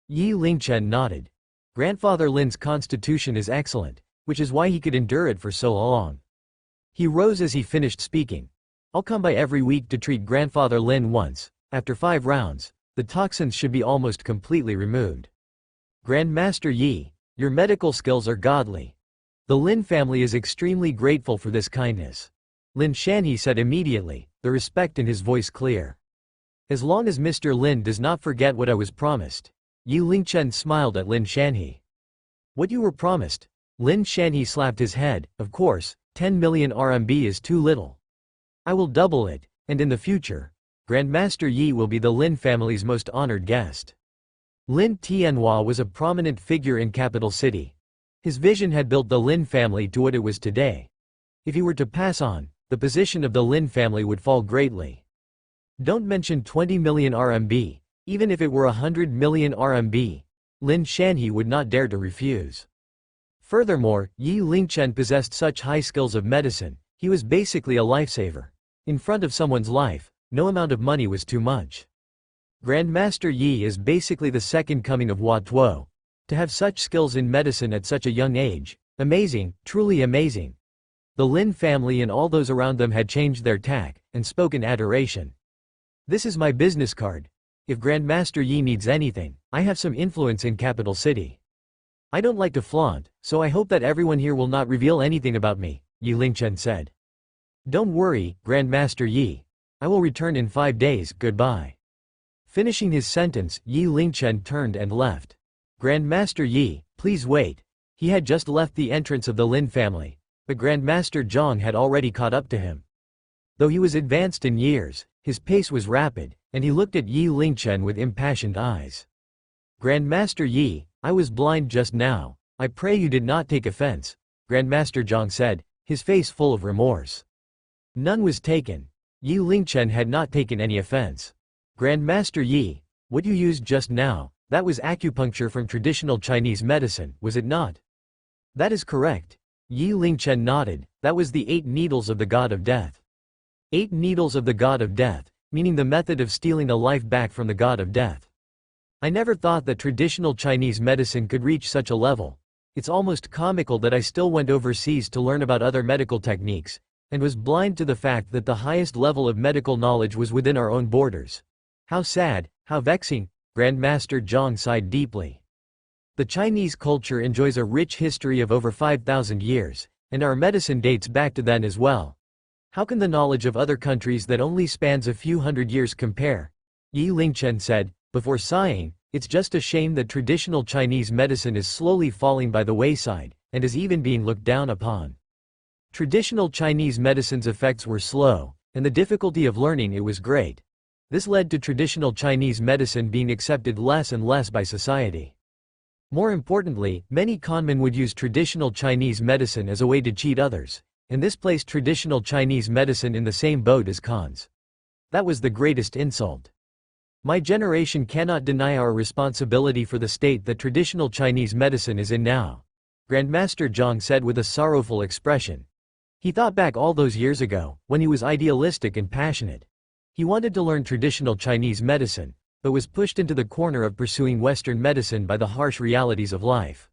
Yi Lingchen nodded. "Grandfather Lin's constitution is excellent, which is why he could endure it for so long." He rose as he finished speaking. "I'll come by every week to treat Grandfather Lin once. After 5 rounds, the toxins should be almost completely removed." "Grandmaster Yi, your medical skills are godly. The Lin family is extremely grateful for this kindness," Lin Shanhe said immediately, the respect in his voice clear. "As long as Mr. Lin does not forget what I was promised." Yi Lingchen smiled at Lin Shanhe. "What you were promised?" Lin Shanhe slapped his head. "Of course, 10 million RMB is too little. I will double it, and in the future, Grandmaster Yi will be the Lin family's most honored guest." Lin Tianhua was a prominent figure in capital city. His vision had built the Lin family to what it was today. If he were to pass on, the position of the Lin family would fall greatly. Don't mention 20 million RMB, even if it were 100 million RMB, Lin Shanhe would not dare to refuse. Furthermore, Yi Lingchen possessed such high skills of medicine, he was basically a lifesaver. In front of someone's life, no amount of money was too much. Grandmaster Yi is basically the second coming of Hua Tuo. To have such skills in medicine at such a young age, amazing, truly amazing. The Lin family and all those around them had changed their tack, and spoke in adoration. "This is my business card. If Grandmaster Yi needs anything, I have some influence in capital city. I don't like to flaunt, so I hope that everyone here will not reveal anything about me," Yi Lingchen said. "Don't worry, Grandmaster Yi. I will return in 5 days, goodbye." Finishing his sentence, Yi Lingchen turned and left. "Grandmaster Yi, please wait." He had just left the entrance of the Lin family, but Grandmaster Jong had already caught up to him. Though he was advanced in years, his pace was rapid, and he looked at Yi Lingchen with impassioned eyes. "Grandmaster Yi, I was blind just now. I pray you did not take offense," Grandmaster Jong said, his face full of remorse. None was taken. Yi Lingchen had not taken any offense. "Grandmaster Yi, what you used just now, that was acupuncture from traditional Chinese medicine, was it not?" "That is correct." Yi Lingchen nodded. "That was the 8 needles of the god of death." 8 needles of the god of death, meaning the method of stealing a life back from the god of death. I never thought that traditional Chinese medicine could reach such a level. It's almost comical that I still went overseas to learn about other medical techniques, and was blind to the fact that the highest level of medical knowledge was within our own borders. How sad, how vexing, Grandmaster Jong sighed deeply. The Chinese culture enjoys a rich history of over 5,000 years, and our medicine dates back to then as well. How can the knowledge of other countries that only spans a few hundred years compare? Yi Lingchen said, before sighing. It's just a shame that traditional Chinese medicine is slowly falling by the wayside, and is even being looked down upon. Traditional Chinese medicine's effects were slow, and the difficulty of learning it was great. This led to traditional Chinese medicine being accepted less and less by society. More importantly, many conmen would use traditional Chinese medicine as a way to cheat others, and this placed traditional Chinese medicine in the same boat as cons. That was the greatest insult. My generation cannot deny our responsibility for the state that traditional Chinese medicine is in now, Grandmaster Jong said with a sorrowful expression. He thought back all those years ago, when he was idealistic and passionate. He wanted to learn traditional Chinese medicine, but was pushed into the corner of pursuing Western medicine by the harsh realities of life.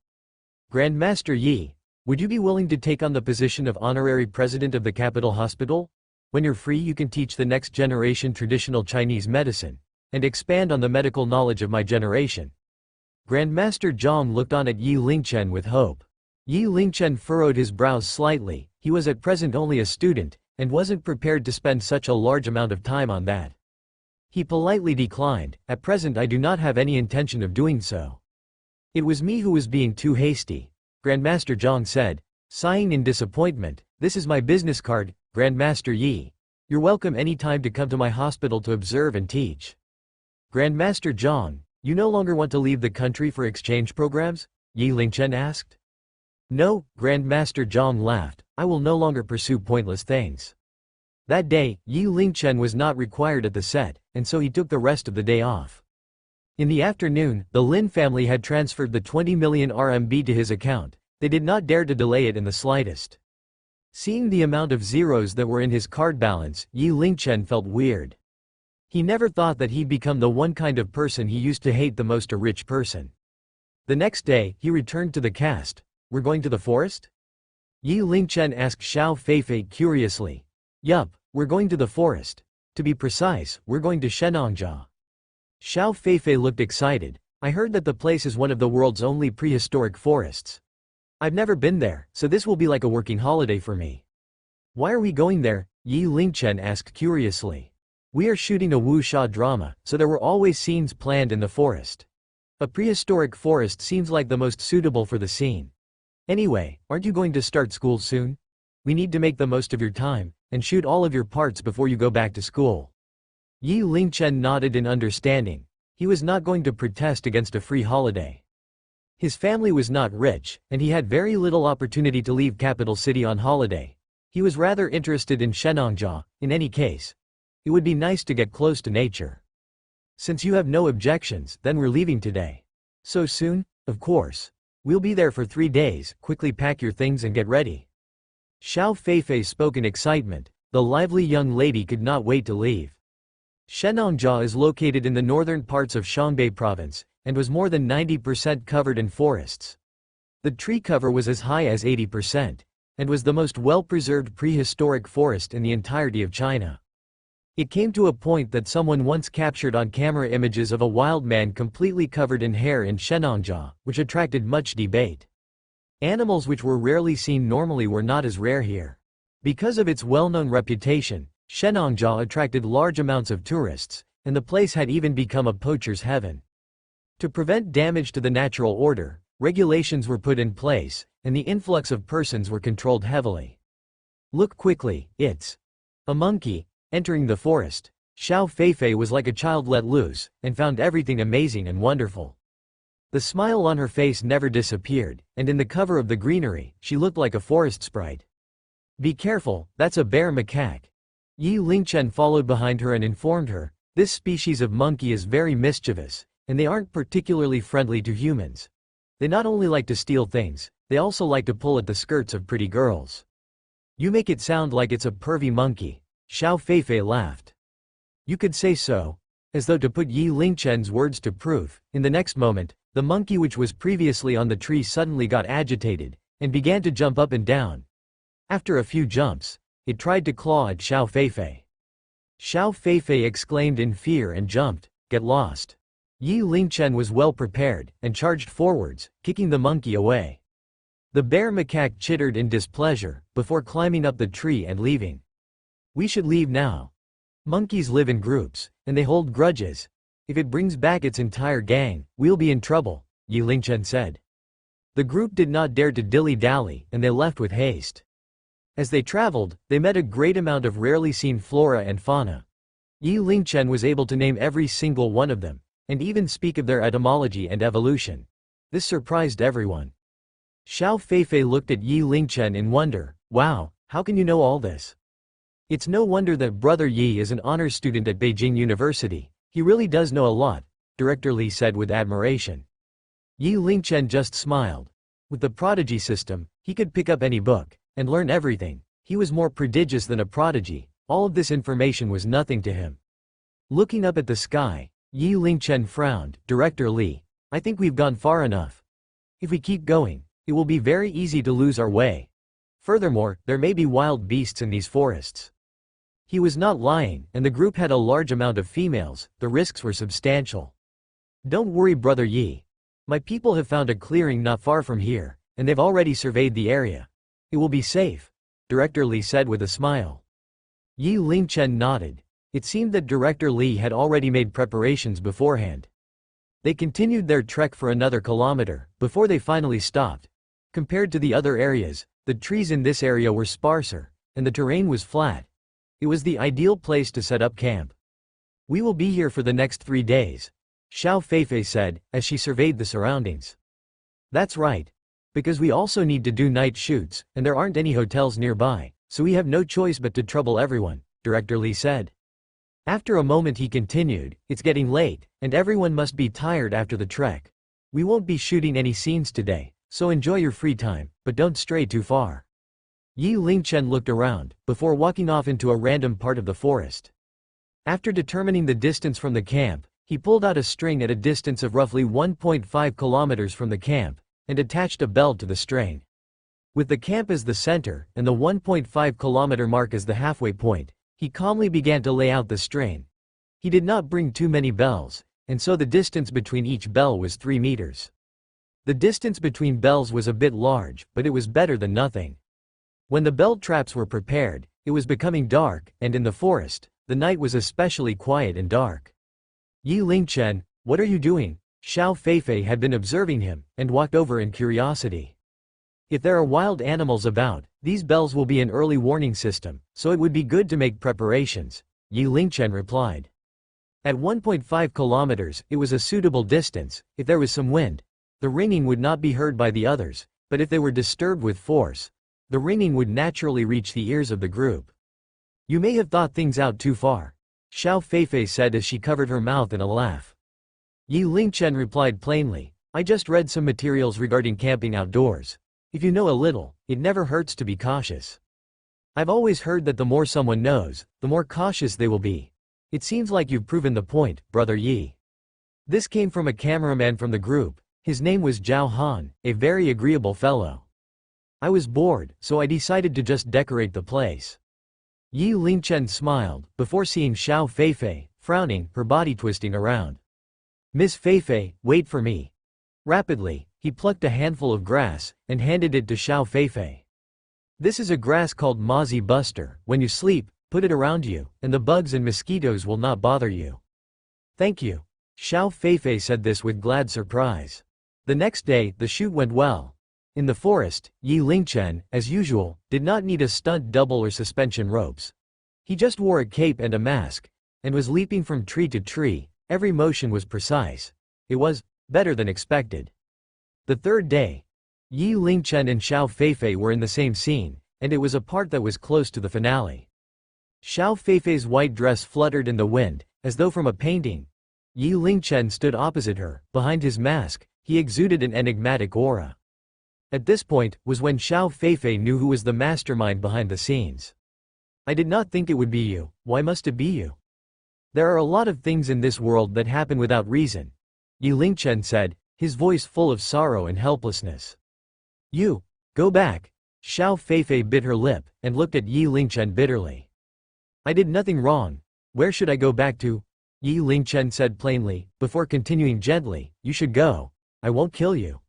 Grandmaster Yi, would you be willing to take on the position of honorary president of the capital hospital? When you're free, you can teach the next generation traditional Chinese medicine, and expand on the medical knowledge of my generation. Grandmaster Jong looked on at Yi Lingchen with hope. Yi Lingchen furrowed his brows slightly. He was at present only a student, and wasn't prepared to spend such a large amount of time on that. He politely declined. At present I do not have any intention of doing so. It was me who was being too hasty, Grandmaster Jong said, sighing in disappointment. This is my business card, Grandmaster Yi. You're welcome any time to come to my hospital to observe and teach. Grandmaster Jong, you no longer want to leave the country for exchange programs? Yi Lingchen asked. No, Grandmaster Jong laughed, I will no longer pursue pointless things. That day, Yi Lingchen was not required at the set, and so he took the rest of the day off. In the afternoon, the Lynn family had transferred the 20 million RMB to his account. They did not dare to delay it in the slightest. Seeing the amount of zeros that were in his card balance, Yi Lingchen felt weird. He never thought that he'd become the one kind of person he used to hate the most, a rich person. The next day, he returned to the cast. We're going to the forest? Yi Lingchen asked Xiao Feifei curiously. Yup, we're going to the forest. To be precise, we're going to Shenangjia. Xiao Feifei looked excited. I heard that the place is one of the world's only prehistoric forests. I've never been there, so this will be like a working holiday for me. Why are we going there? Yi Lingchen asked curiously. We are shooting a wuxia drama, so there were always scenes planned in the forest. A prehistoric forest seems like the most suitable for the scene. Anyway, aren't you going to start school soon? We need to make the most of your time, and shoot all of your parts before you go back to school. Yi Lingchen nodded in understanding. He was not going to protest against a free holiday. His family was not rich, and he had very little opportunity to leave capital city on holiday. He was rather interested in Shenangjia. In any case, it would be nice to get close to nature. Since you have no objections, then we're leaving today. So soon? Of course. We'll be there for 3 days. Quickly pack your things and get ready. Xiao Feifei spoke in excitement. The lively young lady could not wait to leave. Shenangjia is located in the northern parts of Shangbei province, and was more than 90% covered in forests. The tree cover was as high as 80%, and was the most well-preserved prehistoric forest in the entirety of China. It came to a point that someone once captured on camera images of a wild man completely covered in hair in Shenangjia, which attracted much debate. Animals which were rarely seen normally were not as rare here. Because of its well-known reputation, Shenangjia attracted large amounts of tourists, and the place had even become a poacher's heaven. To prevent damage to the natural order, regulations were put in place, and the influx of persons were controlled heavily. Look quickly, it's a monkey. Entering the forest, Xiao Feifei was like a child let loose, and found everything amazing and wonderful. The smile on her face never disappeared, and in the cover of the greenery, she looked like a forest sprite. Be careful, that's a bear macaque. Yi Lingchen followed behind her and informed her, this species of monkey is very mischievous, and they aren't particularly friendly to humans. They not only like to steal things, they also like to pull at the skirts of pretty girls. You make it sound like it's a pervy monkey. Xiao Feifei laughed. You could say so. As though to put Yi Lingchen's words to proof, in the next moment, the monkey which was previously on the tree suddenly got agitated, and began to jump up and down. After a few jumps, it tried to claw at Xiao Feifei. Xiao Feifei exclaimed in fear and jumped. Get lost. Yi Lingchen was well prepared, and charged forwards, kicking the monkey away. The bear macaque chittered in displeasure, before climbing up the tree and leaving. We should leave now. Monkeys live in groups, and they hold grudges. If it brings back its entire gang, we'll be in trouble, Yi Lingchen said. The group did not dare to dilly-dally, and they left with haste. As they traveled, they met a great amount of rarely seen flora and fauna. Yi Lingchen was able to name every single one of them, and even speak of their etymology and evolution. This surprised everyone. Xiao Feifei looked at Yi Lingchen in wonder. Wow, how can you know all this? It's no wonder that Brother Yi is an honors student at Beijing University. He really does know a lot, Director Li said with admiration. Yi Lingchen just smiled. With the Prodigy system, he could pick up any book, and learn everything. He was more prodigious than a prodigy. All of this information was nothing to him. Looking up at the sky, Yi Lingchen frowned. Director Li, I think we've gone far enough. If we keep going, it will be very easy to lose our way. Furthermore, there may be wild beasts in these forests. He was not lying, and the group had a large amount of females. The risks were substantial. Don't worry, Brother Yi. My people have found a clearing not far from here, and they've already surveyed the area. It will be safe, Director Li said with a smile. Yi Lingchen nodded. It seemed that Director Li had already made preparations beforehand. They continued their trek for another kilometer, before they finally stopped. Compared to the other areas, the trees in this area were sparser, and the terrain was flat. It was the ideal place to set up camp. We will be here for the next 3 days, Xiao Feifei said, as she surveyed the surroundings. That's right. Because we also need to do night shoots, and there aren't any hotels nearby, so we have no choice but to trouble everyone, Director Li said. After a moment he continued, it's getting late, and everyone must be tired after the trek. We won't be shooting any scenes today, so enjoy your free time, but don't stray too far. Yi Lingchen looked around, before walking off into a random part of the forest. After determining the distance from the camp, he pulled out a string at a distance of roughly 1.5 kilometers from the camp, and attached a bell to the string. With the camp as the center, and the 1.5 kilometer mark as the halfway point, he calmly began to lay out the string. He did not bring too many bells, and so the distance between each bell was 3 meters. The distance between bells was a bit large, but it was better than nothing. When the bell traps were prepared, it was becoming dark, and in the forest, the night was especially quiet and dark. Yi Lingchen, what are you doing? Xiao Feifei had been observing him, and walked over in curiosity. If there are wild animals about, these bells will be an early warning system, so it would be good to make preparations, Yi Lingchen replied. At 1.5 kilometers, it was a suitable distance. If there was some wind, the ringing would not be heard by the others, but if they were disturbed with force, the ringing would naturally reach the ears of the group. You may have thought things out too far, Xiao Feifei said as she covered her mouth in a laugh. Yi Lingchen replied plainly, I just read some materials regarding camping outdoors. If you know a little, it never hurts to be cautious. I've always heard that the more someone knows, the more cautious they will be. It seems like you've proven the point, Brother Yi. This came from a cameraman from the group. His name was Zhao Han, a very agreeable fellow. I was bored, so I decided to just decorate the place. Yi Lingchen smiled, before seeing Xiao Feifei, frowning, her body twisting around. Miss Feifei, wait for me. Rapidly, he plucked a handful of grass, and handed it to Xiao Feifei. This is a grass called Mozzie Buster. When you sleep, put it around you, and the bugs and mosquitoes will not bother you. Thank you. Xiao Feifei said this with glad surprise. The next day, the shoot went well. In the forest, Yi Lingchen, as usual, did not need a stunt double or suspension ropes. He just wore a cape and a mask, and was leaping from tree to tree. Every motion was precise. It was better than expected. The third day, Yi Lingchen and Xiao Feifei were in the same scene, and it was a part that was close to the finale. Xiao Feifei's white dress fluttered in the wind, as though from a painting. Yi Lingchen stood opposite her. Behind his mask, he exuded an enigmatic aura. At this point was when Xiao Feifei knew who was the mastermind behind the scenes. I did not think it would be you, why must it be you? There are a lot of things in this world that happen without reason, Yi Lingchen said, his voice full of sorrow and helplessness. You, go back. Xiao Feifei bit her lip, and looked at Yi Lingchen bitterly. I did nothing wrong. Where should I go back to? Yi Lingchen said plainly, before continuing gently, you should go. I won't kill you.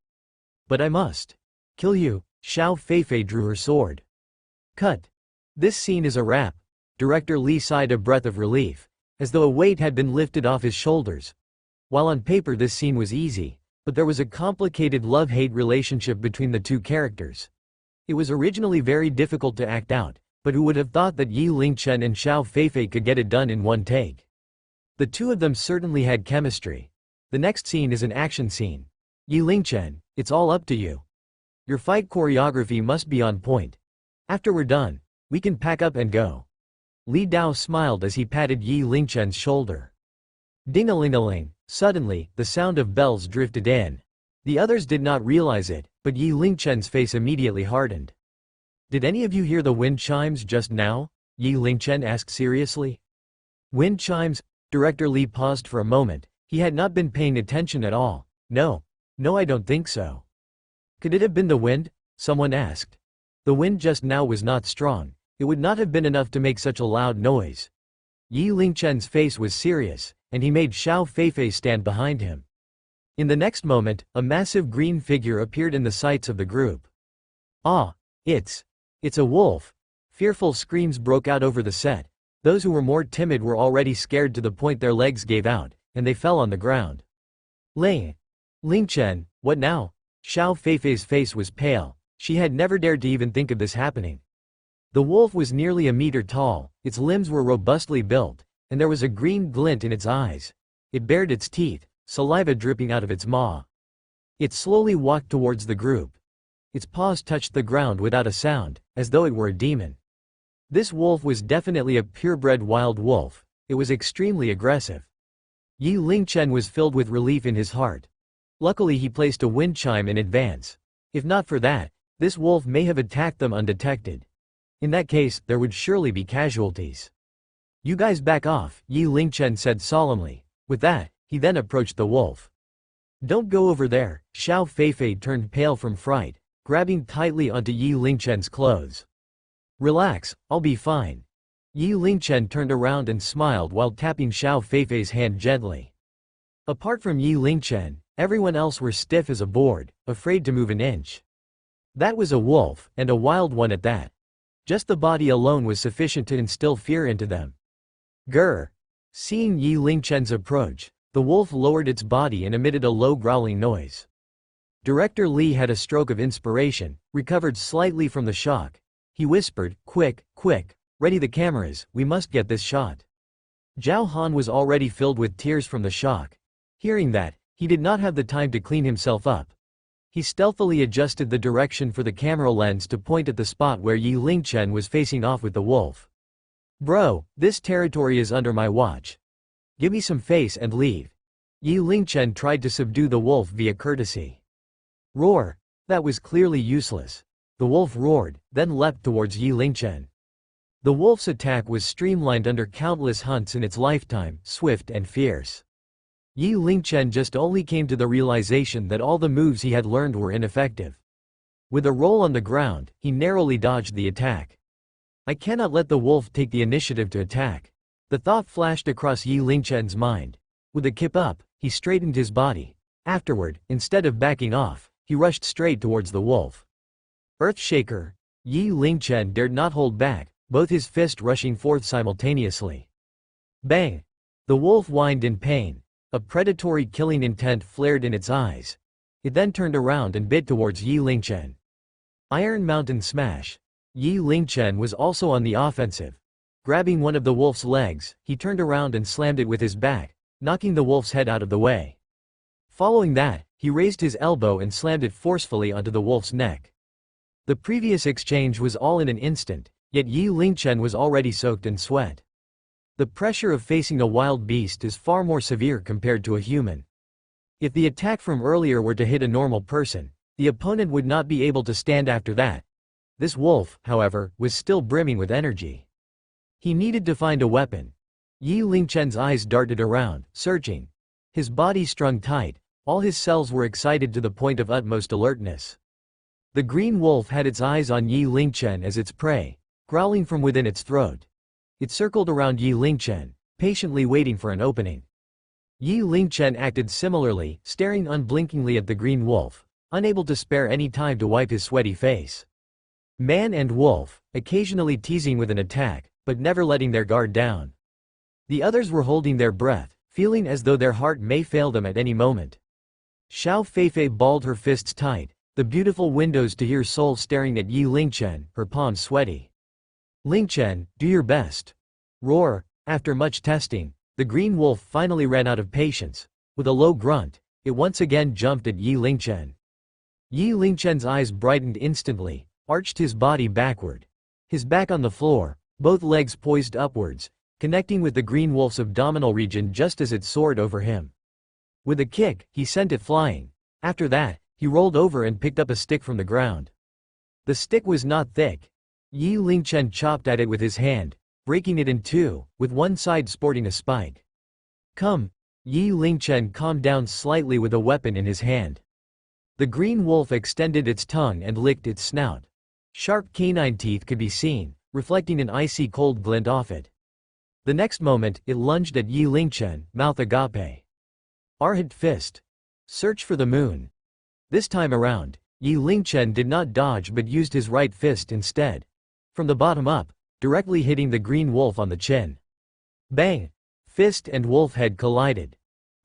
But I must. Kill you. Xiao Feifei drew her sword. Cut. This scene is a wrap. Director Li sighed a breath of relief, as though a weight had been lifted off his shoulders. While on paper this scene was easy, but there was a complicated love-hate relationship between the two characters. It was originally very difficult to act out, but who would have thought that Yi Lingchen and Xiao Feifei could get it done in one take? The two of them certainly had chemistry. The next scene is an action scene. Yi Lingchen, it's all up to you. Your fight choreography must be on point. After we're done, we can pack up and go. Li Dao smiled as he patted Yi Lingchen's shoulder. Ding-a-ling-a-ling, suddenly, the sound of bells drifted in. The others did not realize it, but Yi Lingchen's face immediately hardened. Did any of you hear the wind chimes just now? Yi Lingchen asked seriously. Wind chimes? Director Li paused for a moment. He had not been paying attention at all. No, I don't think so. Could it have been the wind? Someone asked. The wind just now was not strong. It would not have been enough to make such a loud noise. Yi Lingchen's face was serious, and he made Xiao Feifei stand behind him. In the next moment, a massive green figure appeared in the sights of the group. Ah, it's a wolf. Fearful screams broke out over the set. Those who were more timid were already scared to the point their legs gave out, and they fell on the ground. Lingchen, what now? Xiao Feifei's face was pale. She had never dared to even think of this happening. The wolf was nearly a meter tall, its limbs were robustly built, and there was a green glint in its eyes. It bared its teeth, saliva dripping out of its maw. It slowly walked towards the group. Its paws touched the ground without a sound, as though it were a demon. This wolf was definitely a purebred wild wolf. It was extremely aggressive. Yi Lingchen was filled with relief in his heart. Luckily he placed a wind chime in advance. If not for that, this wolf may have attacked them undetected. In that case, there would surely be casualties. You guys back off, Yi Lingchen said solemnly. With that, he then approached the wolf. Don't go over there. Xiao Feifei turned pale from fright, grabbing tightly onto Yi Lingchen's clothes. Relax, I'll be fine. Yi Lingchen turned around and smiled while tapping Xiao Feifei's hand gently. Apart from Yi Lingchen, everyone else were stiff as a board, afraid to move an inch. That was a wolf, and a wild one at that. Just the body alone was sufficient to instill fear into them. Grr! Seeing Yi Lingchen's approach, the wolf lowered its body and emitted a low growling noise. Director Li had a stroke of inspiration, recovered slightly from the shock. He whispered, quick, ready the cameras, we must get this shot. Zhao Han was already filled with tears from the shock. Hearing that, he did not have the time to clean himself up. He stealthily adjusted the direction for the camera lens to point at the spot where Yi Lingchen was facing off with the wolf. Bro, this territory is under my watch. Give me some face and leave. Yi Lingchen tried to subdue the wolf via courtesy. Roar! That was clearly useless. The wolf roared, then leapt towards Yi Lingchen. The wolf's attack was streamlined under countless hunts in its lifetime, swift and fierce. Yi Lingchen just only came to the realization that all the moves he had learned were ineffective. With a roll on the ground, he narrowly dodged the attack. I cannot let the wolf take the initiative to attack. The thought flashed across Yi Lingchen's mind. With a kip up, he straightened his body. Afterward, instead of backing off, he rushed straight towards the wolf. Earthshaker! Yi Lingchen dared not hold back, both his fists rushing forth simultaneously. Bang! The wolf whined in pain. A predatory killing intent flared in its eyes. It then turned around and bit towards Yi Lingchen. Iron Mountain Smash. Yi Lingchen was also on the offensive. Grabbing one of the wolf's legs, he turned around and slammed it with his back, knocking the wolf's head out of the way. Following that, he raised his elbow and slammed it forcefully onto the wolf's neck. The previous exchange was all in an instant, yet Yi Lingchen was already soaked in sweat. The pressure of facing a wild beast is far more severe compared to a human. If the attack from earlier were to hit a normal person, the opponent would not be able to stand after that. This wolf, however, was still brimming with energy. He needed to find a weapon. Yi Lingchen's eyes darted around, searching. His body strung tight, all his cells were excited to the point of utmost alertness. The green wolf had its eyes on Yi Lingchen as its prey, growling from within its throat. It circled around Yi Lingchen, patiently waiting for an opening. Yi Lingchen acted similarly, staring unblinkingly at the green wolf, unable to spare any time to wipe his sweaty face. Man and wolf, occasionally teasing with an attack, but never letting their guard down. The others were holding their breath, feeling as though their heart may fail them at any moment. Xiao Feifei balled her fists tight, the beautiful windows to her soul staring at Yi Lingchen, her palms sweaty. Lingchen, do your best. Roar. After much testing, the green wolf finally ran out of patience. With a low grunt, it once again jumped at Yi Lingchen. Yi Lingchen's eyes brightened instantly, arched his body backward. His back on the floor, both legs poised upwards, connecting with the green wolf's abdominal region just as it soared over him. With a kick, he sent it flying. After that, he rolled over and picked up a stick from the ground. The stick was not thick. Yi Lingchen chopped at it with his hand, breaking it in two, with one side sporting a spike. Come. Yi Lingchen calmed down slightly with a weapon in his hand. The green wolf extended its tongue and licked its snout. Sharp canine teeth could be seen, reflecting an icy cold glint off it. The next moment, it lunged at Yi Lingchen, mouth agape. Arhat fist. Search for the moon. This time around, Yi Lingchen did not dodge but used his right fist instead. From the bottom up, directly hitting the green wolf on the chin. Bang! Fist and wolf head collided.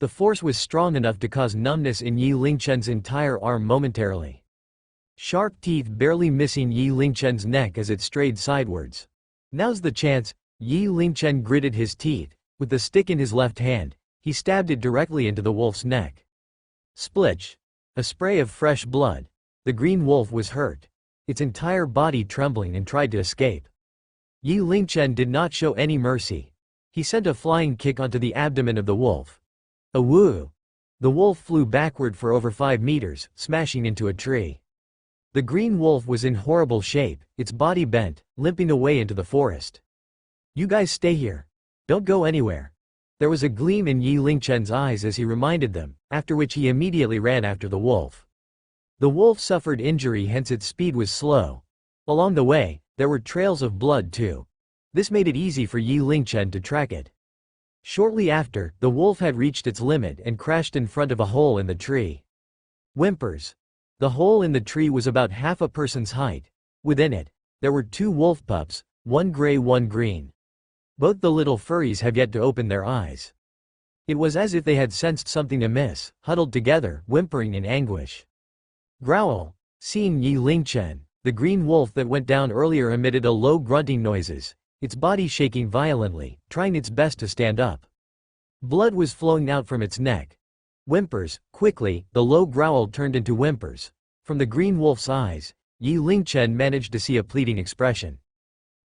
The force was strong enough to cause numbness in Yi Lingchen's entire arm momentarily. Sharp teeth barely missing Yi Lingchen's neck as it strayed sidewards. Now's the chance. Yi Lingchen gritted his teeth. With the stick in his left hand, he stabbed it directly into the wolf's neck. Splitch! A spray of fresh blood. The green wolf was hurt, its entire body trembling, and tried to escape. Yi Lingchen did not show any mercy. He sent a flying kick onto the abdomen of the wolf. A woo! The wolf flew backward for over 5 meters, smashing into a tree. The green wolf was in horrible shape, its body bent, limping away into the forest. You guys stay here. Don't go anywhere. There was a gleam in Yi Lingchen's eyes as he reminded them, after which he immediately ran after the wolf. The wolf suffered injury, hence its speed was slow. Along the way, there were trails of blood too. This made it easy for Yi Lingchen to track it. Shortly after, the wolf had reached its limit and crashed in front of a hole in the tree. Whimpers. The hole in the tree was about half a person's height. Within it, there were 2 wolf pups, one gray, one green. Both the little furries have yet to open their eyes. It was as if they had sensed something amiss, huddled together, whimpering in anguish. Growl. Seeing Yi Lingchen, the green wolf that went down earlier emitted a low grunting noises, its body shaking violently, trying its best to stand up. Blood was flowing out from its neck. Whimpers. Quickly, the low growl turned into whimpers. From the green wolf's eyes, Yi Lingchen managed to see a pleading expression.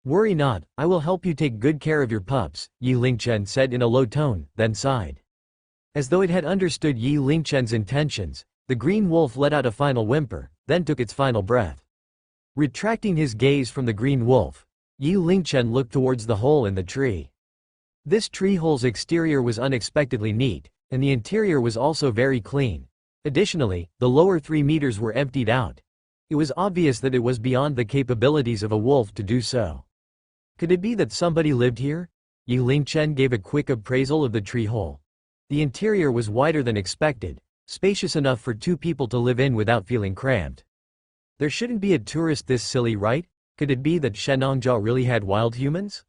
Worry not, I will help you take good care of your pups, Yi Lingchen said in a low tone, then sighed. As though it had understood Yi Lingchen's intentions, the green wolf let out a final whimper, then took its final breath. Retracting his gaze from the green wolf, Yi Lingchen looked towards the hole in the tree. This tree hole's exterior was unexpectedly neat, and the interior was also very clean. Additionally, the lower 3 meters were emptied out. It was obvious that it was beyond the capabilities of a wolf to do so. Could it be that somebody lived here? Yi Lingchen gave a quick appraisal of the tree hole. The interior was wider than expected, spacious enough for 2 people to live in without feeling cramped. There shouldn't be a tourist this silly, right? Could it be that Shenangjia really had wild humans?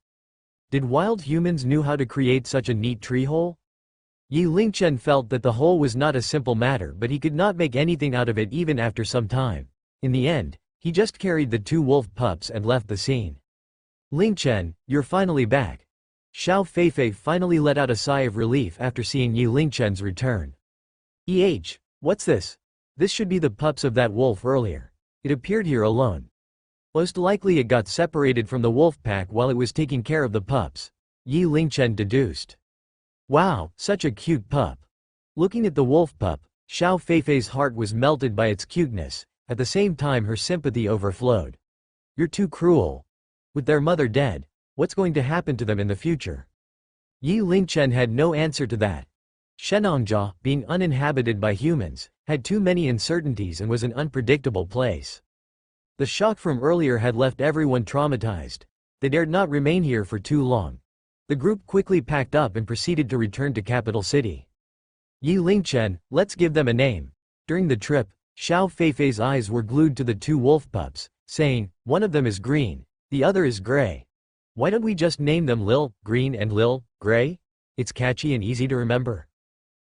Did wild humans knew how to create such a neat tree hole? Yi Lingchen felt that the hole was not a simple matter, but he could not make anything out of it even after some time. In the end, he just carried the 2 wolf pups and left the scene. Lingchen, you're finally back. Xiao Feifei finally let out a sigh of relief after seeing Yi Lingchen's return. What's this? This should be the pups of that wolf earlier. It appeared here alone. Most likely it got separated from the wolf pack while it was taking care of the pups, Yi Lingchen deduced. Wow, such a cute pup. Looking at the wolf pup, Xiao Feifei's heart was melted by its cuteness, at the same time her sympathy overflowed. You're too cruel. With their mother dead, What's going to happen to them in the future? Yi Lingchen had no answer to that. Shenangjia, being uninhabited by humans, had too many uncertainties and was an unpredictable place. The shock from earlier had left everyone traumatized. They dared not remain here for too long. The group quickly packed up and proceeded to return to capital city. Yi Lingchen, let's give them a name. During the trip, Xiao Feifei's eyes were glued to the two wolf pups, saying, one of them is green, the other is gray. Why don't we just name them Lil, Green and Lil, Gray? It's catchy and easy to remember.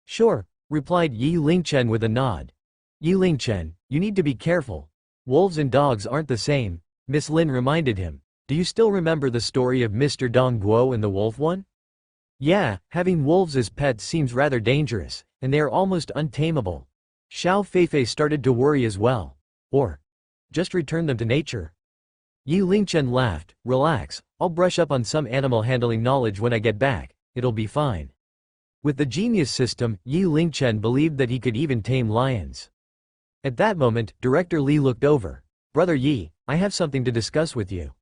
Sure, replied Yi Lingchen with a nod. Yi Lingchen, you need to be careful. Wolves and dogs aren't the same, Miss Lin reminded him. Do you still remember the story of Mr. Dong Guo and the wolf one? Yeah, having wolves as pets seems rather dangerous, and they are almost untamable. Xiao Feifei started to worry as well. Or just return them to nature. Yi Lingchen laughed. Relax, I'll brush up on some animal handling knowledge when I get back, it'll be fine. With the genius system, Yi Lingchen believed that he could even tame lions. At that moment, Director Li looked over. Brother Yi, I have something to discuss with you.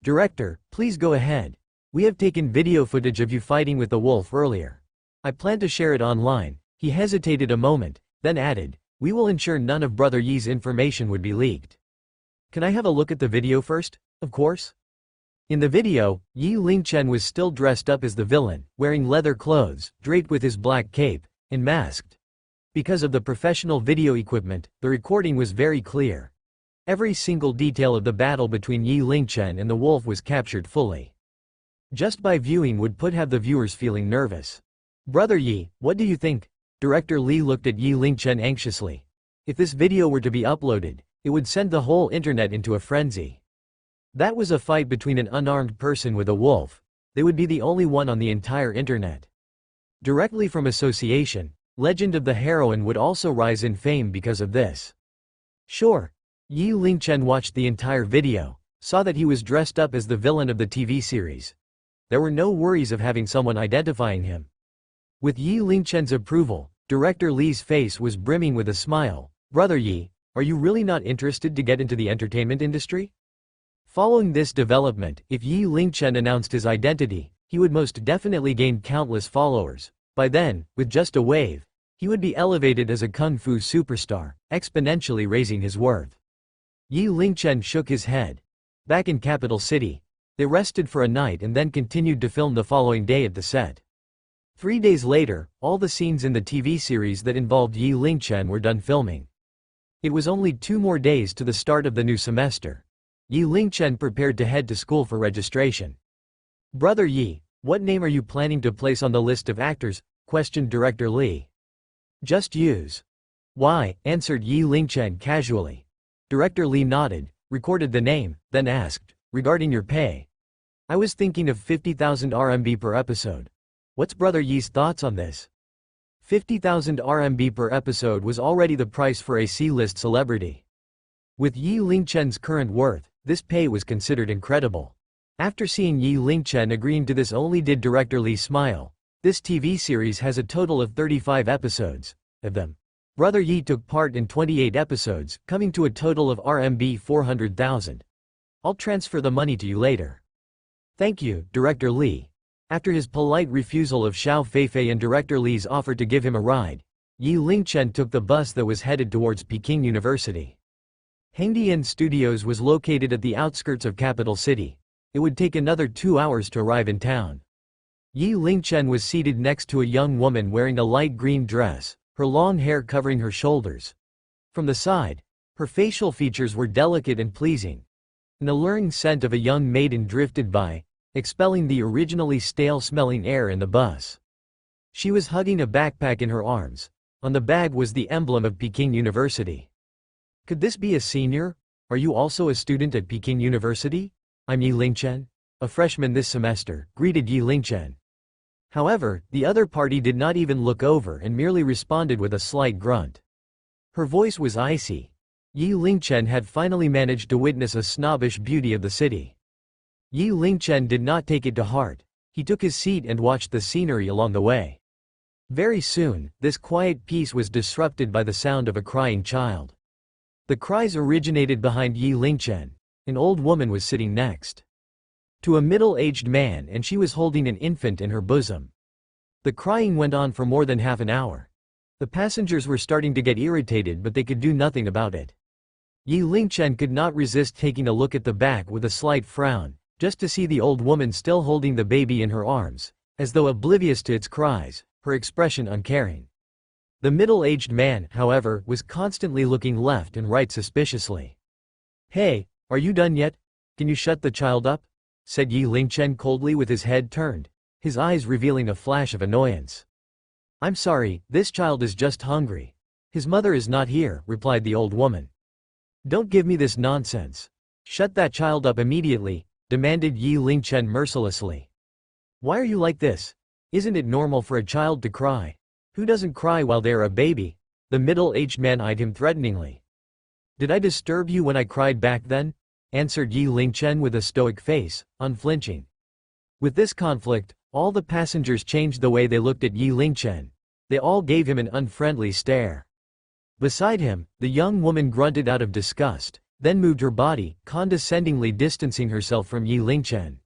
Director, please go ahead. We have taken video footage of you fighting with the wolf earlier. I plan to share it online. He hesitated a moment, then added, we will ensure none of Brother Yi's information would be leaked. Can I have a look at the video first? Of course. In the video, Yi Lingchen was still dressed up as the villain, wearing leather clothes, draped with his black cape, and masked. Because of the professional video equipment, the recording was very clear. Every single detail of the battle between Yi Lingchen and the wolf was captured fully. Just by viewing would have the viewers feeling nervous. Brother Yi, what do you think? Director Li looked at Yi Lingchen anxiously. If this video were to be uploaded, it would send the whole internet into a frenzy. That was a fight between an unarmed person with a wolf. They would be the only one on the entire internet. Directly from association, legend of the heroine would also rise in fame because of this. Sure. Yi Lingchen watched the entire video, saw that he was dressed up as the villain of the TV series. There were no worries of having someone identifying him. With Yi Lingchen's approval, Director Li's face was brimming with a smile. Brother Yi, are you really not interested to get into the entertainment industry? Following this development, if Yi Lingchen announced his identity, he would most definitely gain countless followers. By then, with just a wave, he would be elevated as a kung fu superstar, exponentially raising his worth. Yi Lingchen shook his head. Back in capital city, they rested for a night and then continued to film the following day at the set. 3 days later, all the scenes in the TV series that involved Yi Lingchen were done filming. It was only 2 more days to the start of the new semester. Yi Lingchen prepared to head to school for registration. Brother Yi, what name are you planning to place on the list of actors? Questioned Director Li. Just use. Why? Answered Yi Lingchen casually. Director Li nodded, recorded the name, then asked, regarding your pay. I was thinking of 50,000 RMB per episode. What's Brother Yi's thoughts on this? 50,000 RMB per episode was already the price for a C-list celebrity. With Yi Lingchen's current worth, this pay was considered incredible. After seeing Yi Lingchen agreeing to this only did Director Li smile. This TV series has a total of 35 episodes. Of them, Brother Yi took part in 28 episodes, coming to a total of RMB 400,000. I'll transfer the money to you later. Thank you, Director Li. After his polite refusal of Xiao Feifei and Director Li's offer to give him a ride, Yi Lingchen took the bus that was headed towards Peking University. Hengdian Studios was located at the outskirts of capital city. It would take another 2 hours to arrive in town. Yi Lingchen was seated next to a young woman wearing a light green dress, her long hair covering her shoulders. From the side, her facial features were delicate and pleasing. An alluring scent of a young maiden drifted by, expelling the originally stale-smelling air in the bus. She was hugging a backpack in her arms. On the bag was the emblem of Peking University. Could this be a senior? Are you also a student at Peking University? I'm Yi Lingchen, a freshman this semester, greeted Yi Lingchen. However, the other party did not even look over and merely responded with a slight grunt. Her voice was icy. Yi Lingchen had finally managed to witness a snobbish beauty of the city. Yi Lingchen did not take it to heart. He took his seat and watched the scenery along the way. Very soon, this quiet peace was disrupted by the sound of a crying child. The cries originated behind Yi Lingchen. An old woman was sitting next. to a middle-aged man, and she was holding an infant in her bosom. The crying went on for more than half an hour. The passengers were starting to get irritated, but they could do nothing about it. Yi Lingchen could not resist taking a look at the back with a slight frown, just to see the old woman still holding the baby in her arms, as though oblivious to its cries, her expression uncaring. The middle-aged man, however, was constantly looking left and right suspiciously. "Hey, are you done yet? Can you shut the child up?" said Yi Lingchen coldly with his head turned, his eyes revealing a flash of annoyance. "I'm sorry, this child is just hungry. His mother is not here," replied the old woman. "Don't give me this nonsense. Shut that child up immediately," demanded Yi Lingchen mercilessly. "Why are you like this? Isn't it normal for a child to cry? Who doesn't cry while they are a baby?" The middle-aged man eyed him threateningly. "Did I disturb you when I cried back then?" answered Yi Lingchen with a stoic face, unflinching. With this conflict, all the passengers changed the way they looked at Yi Lingchen. They all gave him an unfriendly stare. Beside him, the young woman grunted out of disgust, then moved her body, condescendingly distancing herself from Yi Lingchen.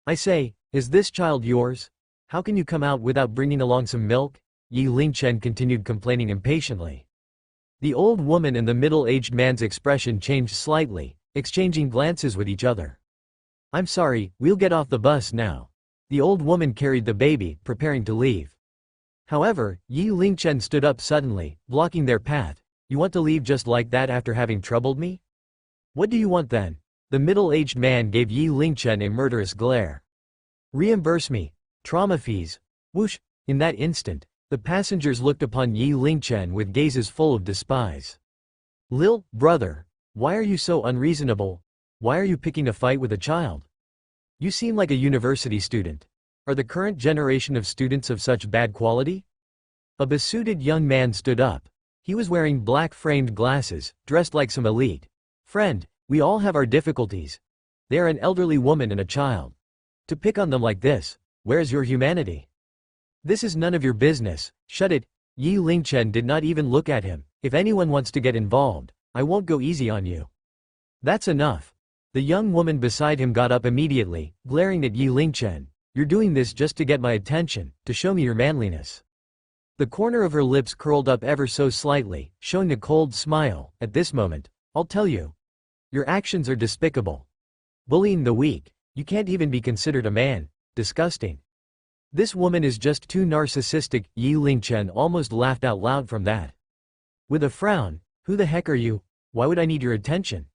"I say, is this child yours? How can you come out without bringing along some milk?" Yi Lingchen continued complaining impatiently. The old woman and the middle-aged man's expression changed slightly, exchanging glances with each other. "I'm sorry, we'll get off the bus now." The old woman carried the baby, preparing to leave. However, Yi Lingchen stood up suddenly, blocking their path. "You want to leave just like that after having troubled me? What do you want then?" The middle-aged man gave Yi Lingchen a murderous glare. "Reimburse me. Trauma fees." Whoosh! In that instant, the passengers looked upon Yi Lingchen with gazes full of despise. "Lil, brother, why are you so unreasonable? Why are you picking a fight with a child? You seem like a university student. Are the current generation of students of such bad quality?" A besuited young man stood up. He was wearing black framed glasses, dressed like some elite. "Friend, we all have our difficulties. They are an elderly woman and a child. To pick on them like this, where's your humanity? This is none of your business, shut it." Yi Lingchen did not even look at him. "If anyone wants to get involved, I won't go easy on you." "That's enough." The young woman beside him got up immediately, glaring at Yi Lingchen. "You're doing this just to get my attention, to show me your manliness." The corner of her lips curled up ever so slightly, showing a cold smile. "At this moment, I'll tell you. Your actions are despicable. Bullying the weak. You can't even be considered a man. Disgusting. This woman is just too narcissistic." Yi Lingchen almost laughed out loud from that. With a frown, "Who the heck are you? Why would I need your attention?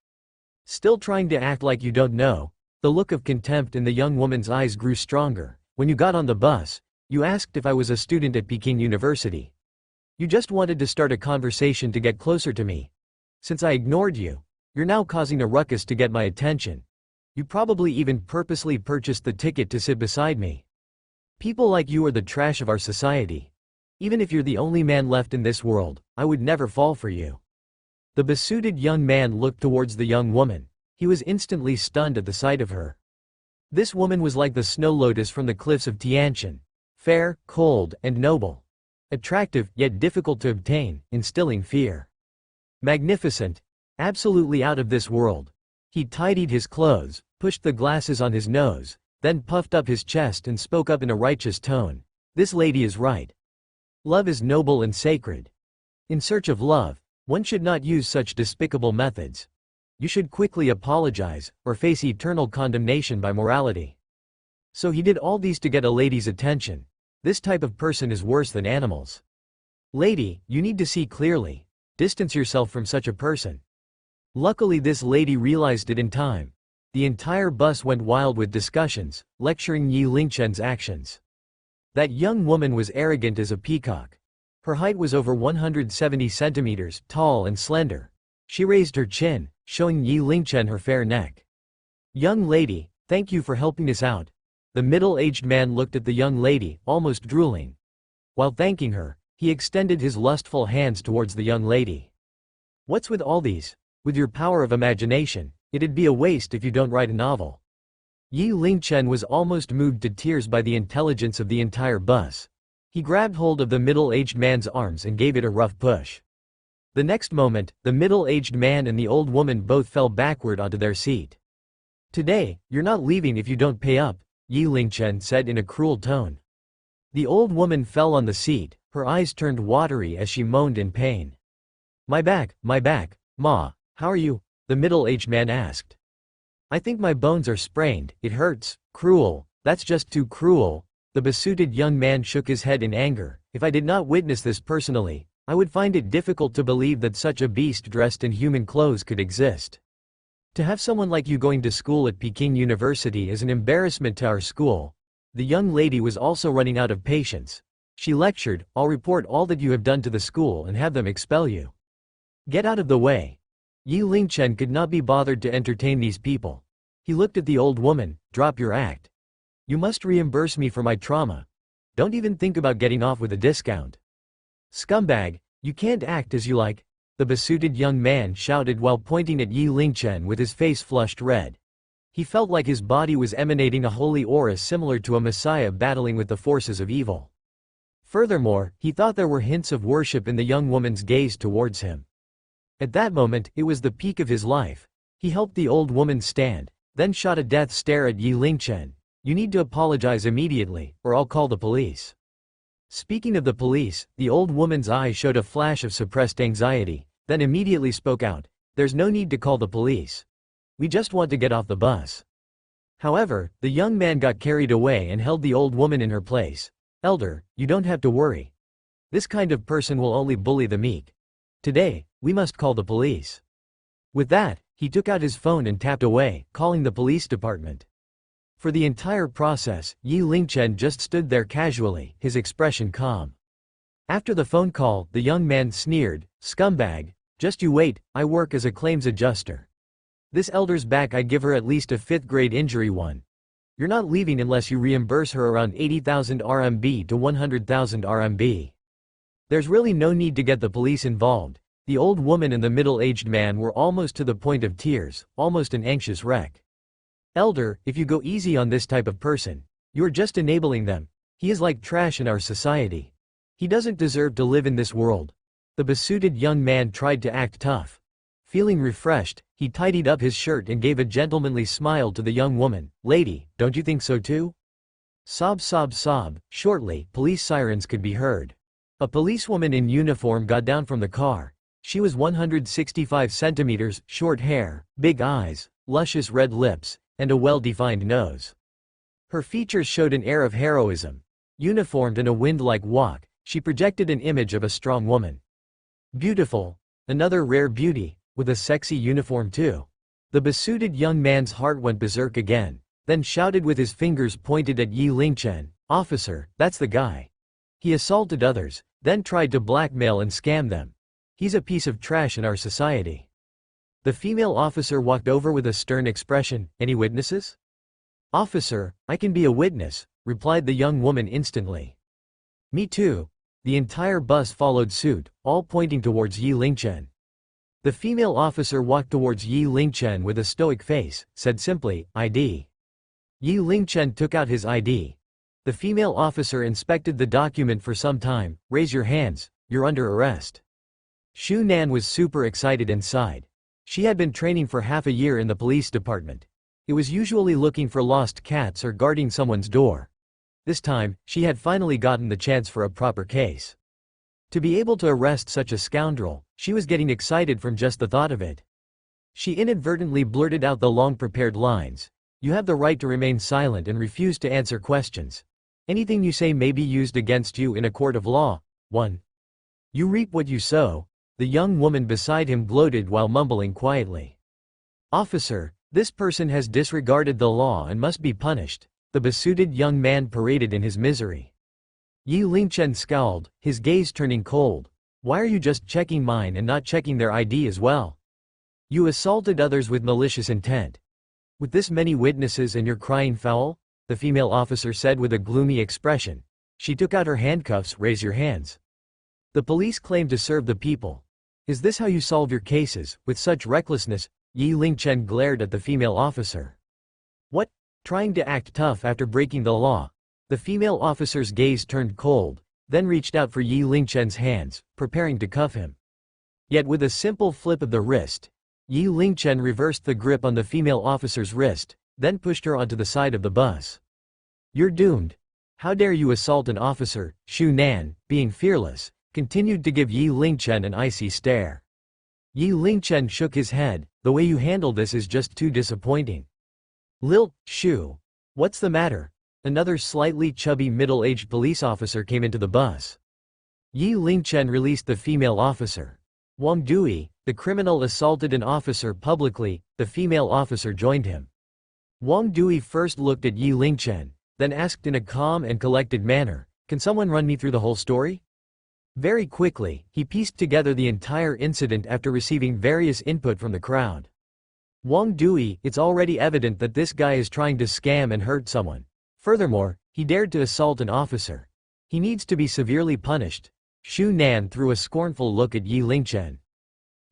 Still trying to act like you don't know?" The look of contempt in the young woman's eyes grew stronger. "When you got on the bus, you asked if I was a student at Peking University. You just wanted to start a conversation to get closer to me. Since I ignored you, you're now causing a ruckus to get my attention. You probably even purposely purchased the ticket to sit beside me. People like you are the trash of our society. Even if you're the only man left in this world, I would never fall for you." The besuited young man looked towards the young woman. He was instantly stunned at the sight of her. This woman was like the snow lotus from the cliffs of Tianshan. Fair, cold, and noble. Attractive, yet difficult to obtain, instilling fear. Magnificent. Absolutely out of this world. He tidied his clothes, pushed the glasses on his nose, then puffed up his chest and spoke up in a righteous tone. "This lady is right. Love is noble and sacred. In search of love, one should not use such despicable methods. You should quickly apologize, or face eternal condemnation by morality." So he did all these to get a lady's attention. This type of person is worse than animals. "Lady, you need to see clearly. Distance yourself from such a person." Luckily this lady realized it in time. The entire bus went wild with discussions, lecturing Yi Lingchen's actions. That young woman was arrogant as a peacock. Her height was over 170 centimeters, tall and slender. She raised her chin, showing Yi Lingchen her fair neck. "Young lady, thank you for helping us out." The middle-aged man looked at the young lady, almost drooling. While thanking her, he extended his lustful hands towards the young lady. "What's with all these? With your power of imagination, it'd be a waste if you don't write a novel." Yi Lingchen was almost moved to tears by the intelligence of the entire bus. He grabbed hold of the middle-aged man's arms and gave it a rough push. The next moment, the middle-aged man and the old woman both fell backward onto their seat. Today, you're not leaving if you don't pay up, Yi Lingchen said in a cruel tone. The old woman fell on the seat, her eyes turned watery as she moaned in pain. My back, ma, how are you? The middle-aged man asked. I think my bones are sprained, it hurts, cruel, that's just too cruel. The besooted young man shook his head in anger. If I did not witness this personally, I would find it difficult to believe that such a beast dressed in human clothes could exist. To have someone like you going to school at Peking University is an embarrassment to our school. The young lady was also running out of patience. She lectured, I'll report all that you have done to the school and have them expel you. Get out of the way. Yi Lingchen could not be bothered to entertain these people. He looked at the old woman, drop your act. You must reimburse me for my trauma. Don't even think about getting off with a discount. Scumbag, you can't act as you like, the besooted young man shouted while pointing at Yi Lingchen with his face flushed red. He felt like his body was emanating a holy aura similar to a messiah battling with the forces of evil. Furthermore, he thought there were hints of worship in the young woman's gaze towards him. At that moment, it was the peak of his life. He helped the old woman stand, then shot a death stare at Yi Lingchen. You need to apologize immediately, or I'll call the police. Speaking of the police, the old woman's eyes showed a flash of suppressed anxiety, then immediately spoke out, there's no need to call the police. We just want to get off the bus. However, the young man got carried away and held the old woman in her place. Elder, you don't have to worry. This kind of person will only bully the meek. Today, we must call the police. With that, he took out his phone and tapped away, calling the police department. For the entire process, Yi Lingchen just stood there casually, his expression calm. After the phone call, the young man sneered, scumbag, just you wait, I work as a claims adjuster. This elder's back I give her at least a 5th grade injury one. You're not leaving unless you reimburse her around 80,000 RMB to 100,000 RMB. There's really no need to get the police involved. The old woman and the middle-aged man were almost to the point of tears, almost an anxious wreck. Elder, if you go easy on this type of person, you're just enabling them. He is like trash in our society. He doesn't deserve to live in this world. The besooted young man tried to act tough. Feeling refreshed, he tidied up his shirt and gave a gentlemanly smile to the young woman. Lady, don't you think so too? Sob sob sob. Shortly, police sirens could be heard. A policewoman in uniform got down from the car. She was 165 centimeters, short hair, big eyes, luscious red lips, and a well-defined nose. Her features showed an air of heroism. Uniformed in a wind-like walk, she projected an image of a strong woman. Beautiful. Another rare beauty, with a sexy uniform too. The besooted young man's heart went berserk again, then shouted with his fingers pointed at Yi Lingchen, Officer, that's the guy. He assaulted others, then tried to blackmail and scam them. He's a piece of trash in our society. The female officer walked over with a stern expression. Any witnesses? Officer, I can be a witness, replied the young woman instantly. Me too. The entire bus followed suit, all pointing towards Yi Lingchen. The female officer walked towards Yi Lingchen with a stoic face, said simply, ID. Yi Lingchen took out his ID. The female officer inspected the document for some time. Raise your hands, you're under arrest. Shu Nan was super excited inside. She had been training for half a year in the police department. It was usually looking for lost cats or guarding someone's door. This time, she had finally gotten the chance for a proper case. To be able to arrest such a scoundrel, she was getting excited from just the thought of it. She inadvertently blurted out the long-prepared lines. You have the right to remain silent and refuse to answer questions. Anything you say may be used against you in a court of law. 1. You reap what you sow. The young woman beside him gloated while mumbling quietly. Officer, this person has disregarded the law and must be punished. The besooted young man paraded in his misery. Yi Lingchen scowled, his gaze turning cold. Why are you just checking mine and not checking their ID as well? You assaulted others with malicious intent. With this many witnesses and you're crying foul? The female officer said with a gloomy expression. She took out her handcuffs. Raise your hands. The police claimed to serve the people. Is this how you solve your cases, with such recklessness? Yi Lingchen glared at the female officer. What? Trying to act tough after breaking the law? The female officer's gaze turned cold, then reached out for Yi Lingchen's hands, preparing to cuff him. Yet with a simple flip of the wrist, Yi Lingchen reversed the grip on the female officer's wrist, then pushed her onto the side of the bus. "You're doomed. How dare you assault an officer?" Shu Nan, being fearless, continued to give Yi Lingchen an icy stare. Yi Lingchen shook his head. "The way you handle this is just too disappointing." "Lil, Shu. What's the matter?" Another slightly chubby middle-aged police officer came into the bus. Yi Lingchen released the female officer. Wang Dui, the criminal, assaulted an officer publicly. The female officer joined him. Wang Dui first looked at Yi Lingchen, then asked in a calm and collected manner, "Can someone run me through the whole story?" Very quickly, he pieced together the entire incident after receiving various input from the crowd. "Wang Dui, it's already evident that this guy is trying to scam and hurt someone. Furthermore, he dared to assault an officer. He needs to be severely punished." Shu Nan threw a scornful look at Yi Lingchen.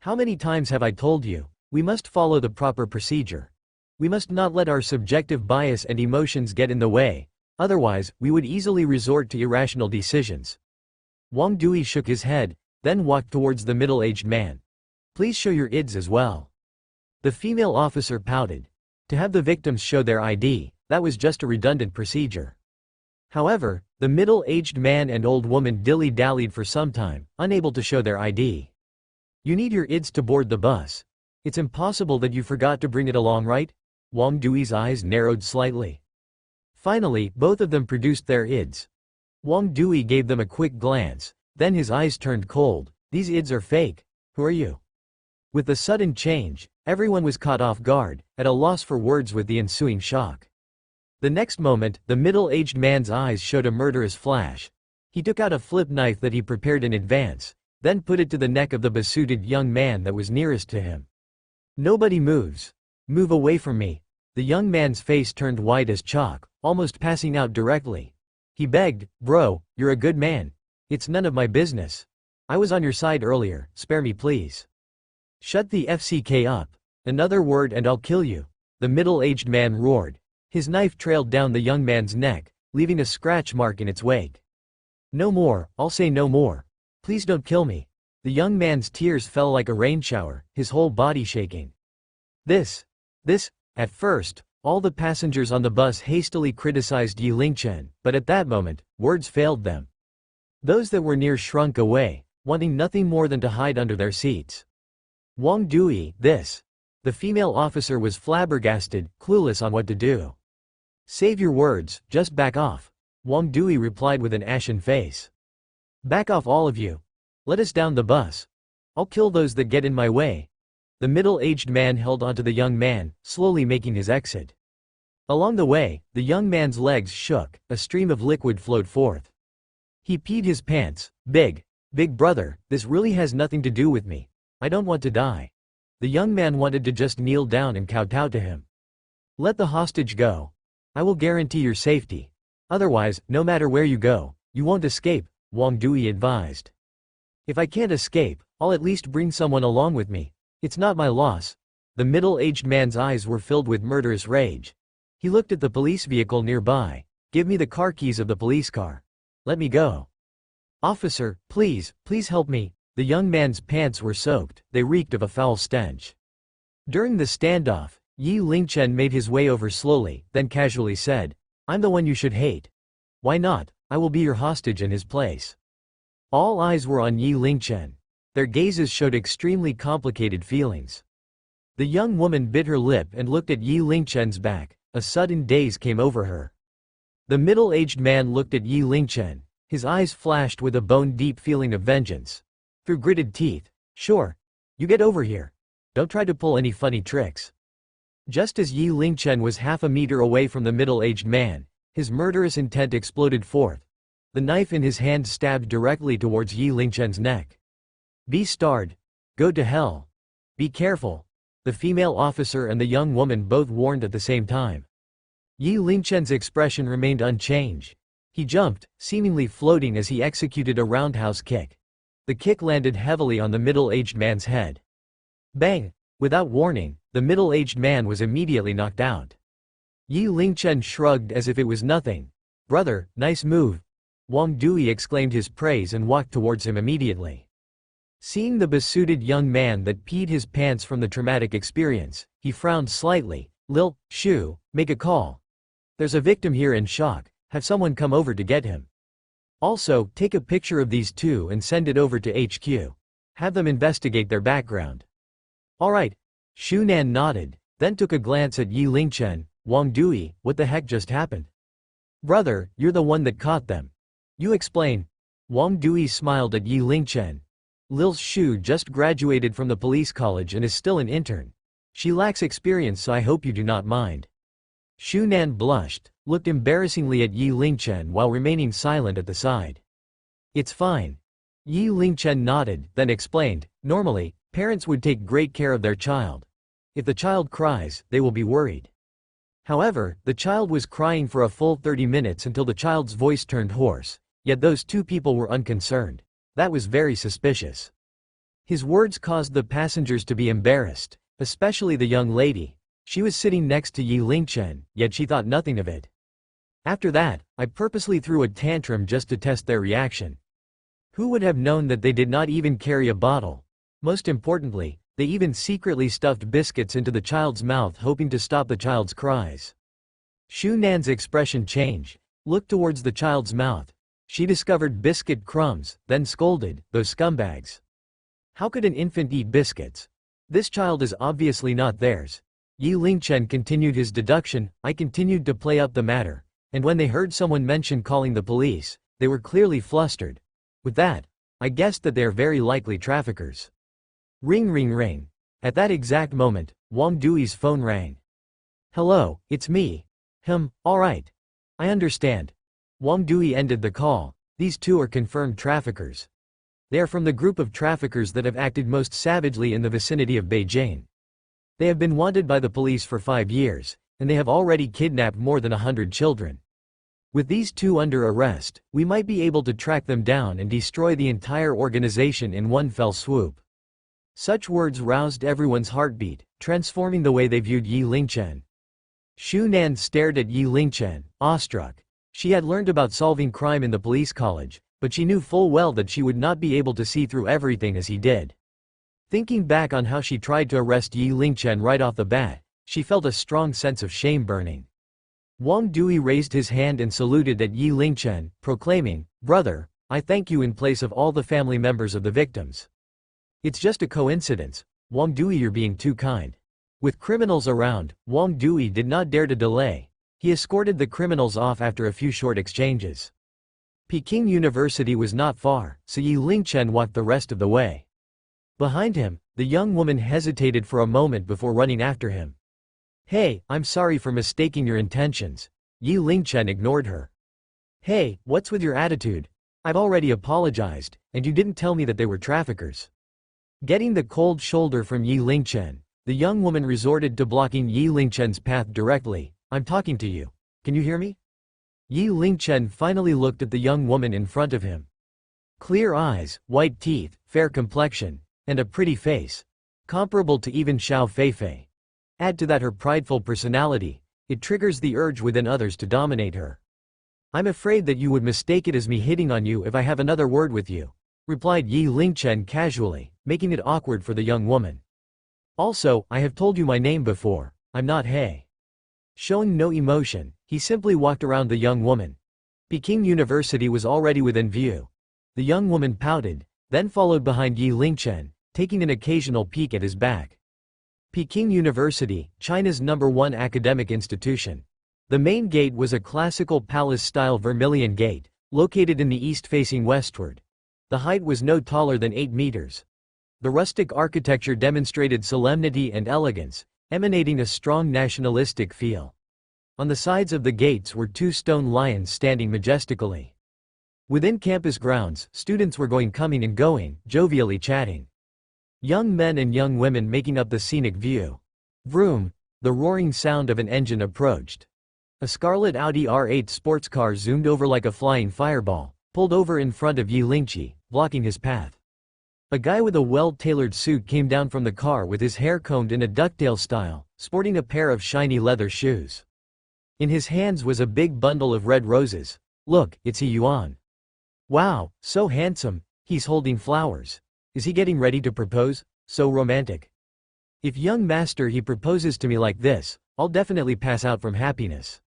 "How many times have I told you? We must follow the proper procedure. We must not let our subjective bias and emotions get in the way, otherwise, we would easily resort to irrational decisions." Wang Dui shook his head, then walked towards the middle-aged man. "Please show your IDs as well." The female officer pouted. To have the victims show their ID, that was just a redundant procedure. However, the middle-aged man and old woman dilly-dallied for some time, unable to show their ID. "You need your IDs to board the bus. It's impossible that you forgot to bring it along, right?" Wang Dui's eyes narrowed slightly. Finally, both of them produced their IDs. Wang Dui gave them a quick glance, then his eyes turned cold. "These IDs are fake. Who are you?" With the sudden change, everyone was caught off guard, at a loss for words with the ensuing shock. The next moment, the middle-aged man's eyes showed a murderous flash. He took out a flip knife that he prepared in advance, then put it to the neck of the besuited young man that was nearest to him. "Nobody moves. Move away from me." The young man's face turned white as chalk, almost passing out directly. He begged, "Bro, you're a good man. It's none of my business. I was on your side earlier, spare me please." "Shut the FCK up. Another word and I'll kill you," the middle-aged man roared. His knife trailed down the young man's neck, leaving a scratch mark in its wake. "No more, I'll say no more. Please don't kill me." The young man's tears fell like a rain shower, his whole body shaking. This. At first, all the passengers on the bus hastily criticized Yi Lingchen, but at that moment, words failed them. Those that were near shrunk away, wanting nothing more than to hide under their seats. Wang Dui, this. The female officer was flabbergasted, clueless on what to do. "Save your words, just back off," Wang Dui replied with an ashen face. "Back off all of you. Let us down the bus. I'll kill those that get in my way." The middle-aged man held onto the young man, slowly making his exit. Along the way, the young man's legs shook, a stream of liquid flowed forth. He peed his pants. Big brother, this really has nothing to do with me. I don't want to die." The young man wanted to just kneel down and kowtow to him. "Let the hostage go. I will guarantee your safety. Otherwise, no matter where you go, you won't escape," Wang Dui advised. "If I can't escape, I'll at least bring someone along with me. It's not my loss." The middle-aged man's eyes were filled with murderous rage. He looked at the police vehicle nearby. "Give me the car keys of the police car. Let me go." "Officer, please help me." The young man's pants were soaked, they reeked of a foul stench. During the standoff, Yi Lingchen made his way over slowly, then casually said, "I'm the one you should hate. Why not? I will be your hostage in his place." All eyes were on Yi Lingchen. Their gazes showed extremely complicated feelings. The young woman bit her lip and looked at Yi Lingchen's back. A sudden daze came over her. The middle-aged man looked at Yi Lingchen. His eyes flashed with a bone-deep feeling of vengeance. Through gritted teeth, "Sure. You get over here. Don't try to pull any funny tricks." Just as Yi Lingchen was half a meter away from the middle-aged man, his murderous intent exploded forth. The knife in his hand stabbed directly towards Yi Lingchen's neck. "Be starred. Go to hell. Be careful." The female officer and the young woman both warned at the same time. Yi Lingchen's expression remained unchanged. He jumped, seemingly floating as he executed a roundhouse kick. The kick landed heavily on the middle-aged man's head. Bang! Without warning, the middle-aged man was immediately knocked out. Yi Lingchen shrugged as if it was nothing. "Brother, nice move." Wang Dui exclaimed his praise and walked towards him immediately. Seeing the besuited young man that peed his pants from the traumatic experience, he frowned slightly. "Lil, Shu, Make a call. There's a victim here in shock, have someone come over to get him. Also, take a picture of these two and send it over to HQ. Have them investigate their background. Alright. Shu Nan nodded, then took a glance at Yi Lingchen. Wang Dui, what the heck just happened? Brother, you're the one that caught them. You explain. Wang Dui smiled at Yi Lingchen. Lil Shu just graduated from the police college and is still an intern. She lacks experience, so I hope you do not mind. Shu Nan blushed, looked embarrassingly at Yi Lingchen while remaining silent at the side. It's fine. Yi Lingchen nodded, then explained, normally, parents would take great care of their child. If the child cries, they will be worried. However, the child was crying for a full 30 minutes until the child's voice turned hoarse, yet those two people were unconcerned. That was very suspicious. His words caused the passengers to be embarrassed, especially the young lady. She was sitting next to Yi Lingchen, yet she thought nothing of it. After that, I purposely threw a tantrum just to test their reaction. Who would have known that they did not even carry a bottle? Most importantly, they even secretly stuffed biscuits into the child's mouth hoping to stop the child's cries. Shu Nan's expression changed, looked towards the child's mouth. She discovered biscuit crumbs, then scolded, those scumbags. How could an infant eat biscuits? This child is obviously not theirs. Yi Lingchen continued his deduction. I continued to play up the matter, and when they heard someone mention calling the police, they were clearly flustered. With that, I guessed that they are very likely traffickers. Ring ring ring. At that exact moment, Wang Dui's phone rang. Hello, it's me. Alright. I understand. Wang Dui ended the call. These two are confirmed traffickers. They are from the group of traffickers that have acted most savagely in the vicinity of Beijing. They have been wanted by the police for 5 years, and they have already kidnapped more than 100 children. With these two under arrest, we might be able to track them down and destroy the entire organization in one fell swoop. Such words roused everyone's heartbeat, transforming the way they viewed Yi Lingchen. Shu Nan stared at Yi Lingchen, awestruck. She had learned about solving crime in the police college, but she knew full well that she would not be able to see through everything as he did. Thinking back on how she tried to arrest Yi Lingchen right off the bat, she felt a strong sense of shame burning. Wang Dui raised his hand and saluted at Yi Lingchen, proclaiming, "Brother, I thank you in place of all the family members of the victims." It's just a coincidence. Wang Dui, you're being too kind. With criminals around, Wang Dui did not dare to delay. He escorted the criminals off after a few short exchanges. Peking University was not far, so Yi Lingchen walked the rest of the way. Behind him, the young woman hesitated for a moment before running after him. Hey, I'm sorry for mistaking your intentions. Yi Lingchen ignored her. Hey, what's with your attitude? I've already apologized, and you didn't tell me that they were traffickers. Getting the cold shoulder from Yi Lingchen, the young woman resorted to blocking Yi Lingchen's path directly. I'm talking to you. Can you hear me? Yi Lingchen finally looked at the young woman in front of him. Clear eyes, white teeth, fair complexion, and a pretty face. Comparable to even Xiao Feifei. Add to that her prideful personality, it triggers the urge within others to dominate her. I'm afraid that you would mistake it as me hitting on you if I have another word with you, replied Yi Lingchen casually, making it awkward for the young woman. Also, I have told you my name before, I'm not He. Showing no emotion, he simply walked around the young woman. Peking University was already within view. The young woman pouted, then followed behind Yi Lingchen, taking an occasional peek at his back. Peking University, China's #1 academic institution. The main gate was a classical palace-style vermilion gate, located in the east facing westward. The height was no taller than 8 meters. The rustic architecture demonstrated solemnity and elegance, emanating a strong nationalistic feel. On the sides of the gates were 2 stone lions standing majestically. Within campus grounds, students were coming and going, jovially chatting. Young men and young women making up the scenic view. Vroom! The roaring sound of an engine approached. A scarlet Audi R8 sports car zoomed over like a flying fireball, pulled over in front of Yi Lingchi, blocking his path. A guy with a well-tailored suit came down from the car with his hair combed in a ducktail style, sporting a pair of shiny leather shoes. In his hands was a big bundle of red roses. Look, it's He Yuan. Wow, so handsome, he's holding flowers. Is he getting ready to propose? So romantic. If young master he proposes to me like this, I'll definitely pass out from happiness."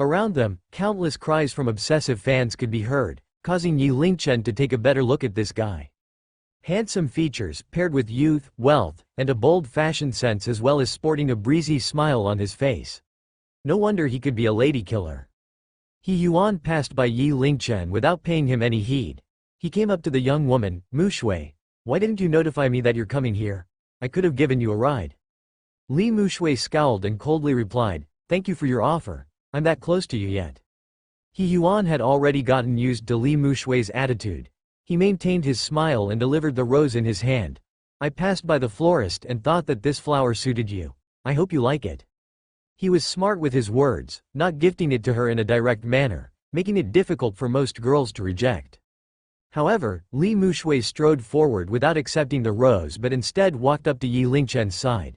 Around them, countless cries from obsessive fans could be heard, causing Yi Lingchen to take a better look at this guy. Handsome features, paired with youth, wealth, and a bold fashion sense as well as sporting a breezy smile on his face. No wonder he could be a lady killer. He Yuan passed by Yi Lingchen without paying him any heed. He came up to the young woman, Mu Shui. "Why didn't you notify me that you're coming here? I could have given you a ride." Li Mu Shui scowled and coldly replied, "Thank you for your offer. I'm that close to you yet." He Yuan had already gotten used to Li Mu Shui's attitude. He maintained his smile and delivered the rose in his hand. "I passed by the florist and thought that this flower suited you. I hope you like it." He was smart with his words, not gifting it to her in a direct manner, making it difficult for most girls to reject. However, Li Mu Shui strode forward without accepting the rose but instead walked up to Yi Lingchen's side.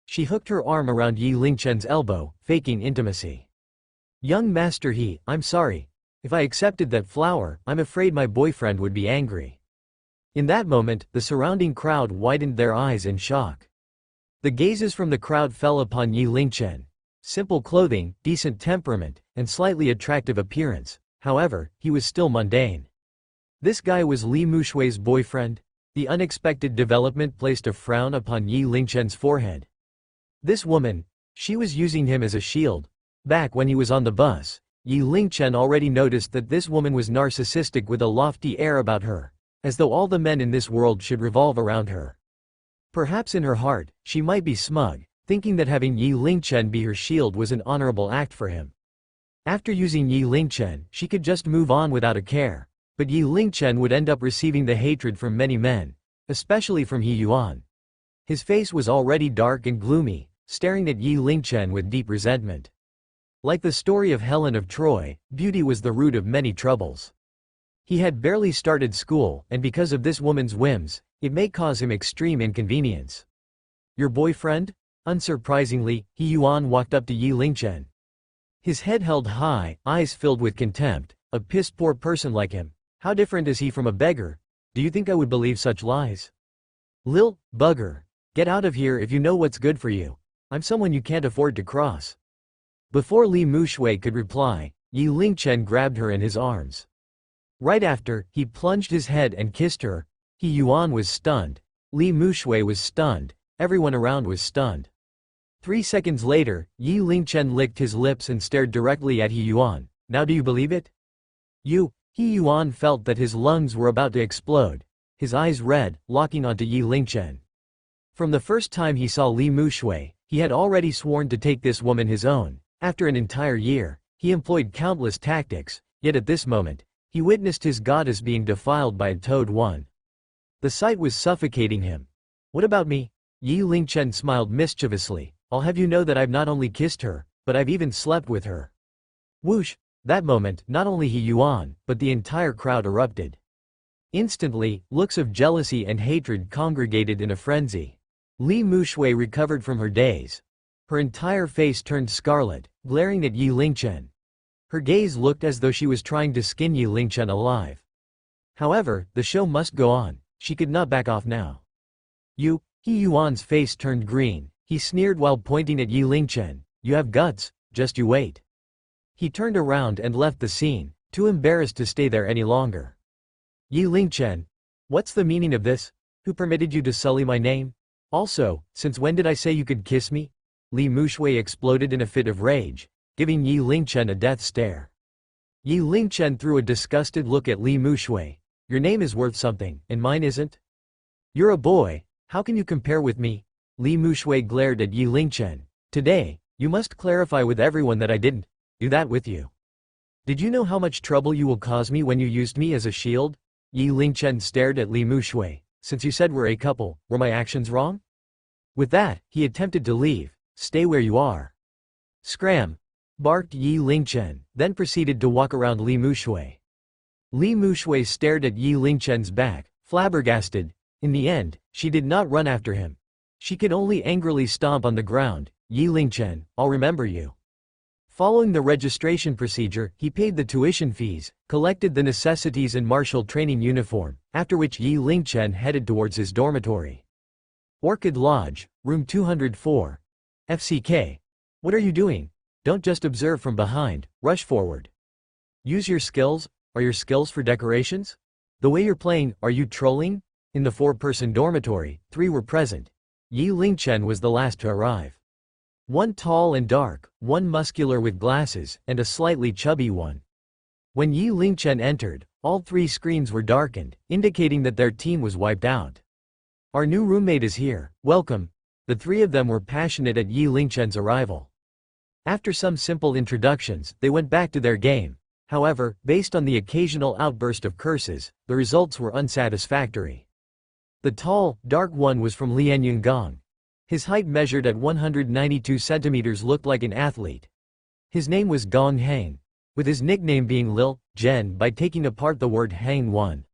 She hooked her arm around Yi Lingchen's elbow, faking intimacy. "Young Master He, I'm sorry. If I accepted that flower, I'm afraid my boyfriend would be angry." In that moment, the surrounding crowd widened their eyes in shock. The gazes from the crowd fell upon Yi Lingchen. Simple clothing, decent temperament, and slightly attractive appearance. However, he was still mundane. This guy was Li Mu Shui's boyfriend? The unexpected development placed a frown upon Yi Lingchen's forehead. This woman, she was using him as a shield. Back when he was on the bus, Yi Lingchen already noticed that this woman was narcissistic with a lofty air about her, as though all the men in this world should revolve around her. Perhaps in her heart, she might be smug, thinking that having Yi Lingchen be her shield was an honorable act for him. After using Yi Lingchen, she could just move on without a care, but Yi Lingchen would end up receiving the hatred from many men, especially from He Yuan. His face was already dark and gloomy, staring at Yi Lingchen with deep resentment. Like the story of Helen of Troy, beauty was the root of many troubles. He had barely started school, and because of this woman's whims, it may cause him extreme inconvenience. "Your boyfriend?" Unsurprisingly, He Yuan walked up to Yi Lingchen. His head held high, eyes filled with contempt. "A piss-poor person like him. How different is he from a beggar? Do you think I would believe such lies? Lil, bugger. Get out of here if you know what's good for you. I'm someone you can't afford to cross." Before Li Mu Shui could reply, Yi Lingchen grabbed her in his arms. Right after, he plunged his head and kissed her. He Yuan was stunned. Li Mu Shui was stunned. Everyone around was stunned. 3 seconds later, Yi Lingchen licked his lips and stared directly at He Yuan. "Now do you believe it?" He Yuan felt that his lungs were about to explode. His eyes red, locking onto Yi Lingchen. From the first time he saw Li Mu Shui, he had already sworn to take this woman his own. After an entire year, he employed countless tactics, yet at this moment, he witnessed his goddess being defiled by a toad one. The sight was suffocating him. "What about me?" Yi Lingchen smiled mischievously. "I'll have you know that I've not only kissed her, but I've even slept with her." Whoosh! That moment, not only He Yuan, but the entire crowd erupted. Instantly, looks of jealousy and hatred congregated in a frenzy. Li Mu Shui recovered from her daze. Her entire face turned scarlet, glaring at Yi Lingchen. Her gaze looked as though she was trying to skin Yi Lingchen alive. However, the show must go on. She could not back off now. He Yuan's face turned green. He sneered while pointing at Yi Lingchen. "You have guts, just you wait." He turned around and left the scene, too embarrassed to stay there any longer. "Yi Lingchen, what's the meaning of this? Who permitted you to sully my name? Also, since when did I say you could kiss me?" Li Mu Shui exploded in a fit of rage, giving Yi Lingchen a death stare. Yi Lingchen threw a disgusted look at Li Mu Shui. "Your name is worth something, and mine isn't? You're a boy, how can you compare with me?" Li Mu Shui glared at Yi Lingchen. "Today, you must clarify with everyone that I didn't do that with you. Did you know how much trouble you will cause me when you used me as a shield?" Yi Lingchen stared at Li Mu Shui. "Since you said we're a couple, were my actions wrong?" With that, he attempted to leave. "Stay where you are." "Scram!" barked Yi Lingchen, then proceeded to walk around Li Mu Shui. Li Mu Shui stared at Yi Lingchen's back, flabbergasted. In the end, she did not run after him. She could only angrily stomp on the ground. "Yi Lingchen, I'll remember you." Following the registration procedure, he paid the tuition fees, collected the necessities and martial training uniform, after which Yi Lingchen headed towards his dormitory. Orchid Lodge, room 204. FCK. What are you doing? Don't just observe from behind, rush forward. Use your skills. Are your skills for decorations? The way you're playing, are you trolling? In the 4-person dormitory, 3 were present. Yi Lingchen was the last to arrive. One tall and dark, one muscular with glasses, and a slightly chubby one. When Yi Lingchen entered, all 3 screens were darkened, indicating that their team was wiped out. Our new roommate is here, welcome. The 3 of them were passionate at Yi Lingchen's arrival. After some simple introductions, they went back to their game. However, based on the occasional outburst of curses, the results were unsatisfactory. The tall, dark one was from Lianyungang. His height measured at 192 centimeters looked like an athlete. His name was Gong Hang, with his nickname being Lil Zhen by taking apart the word Hang One.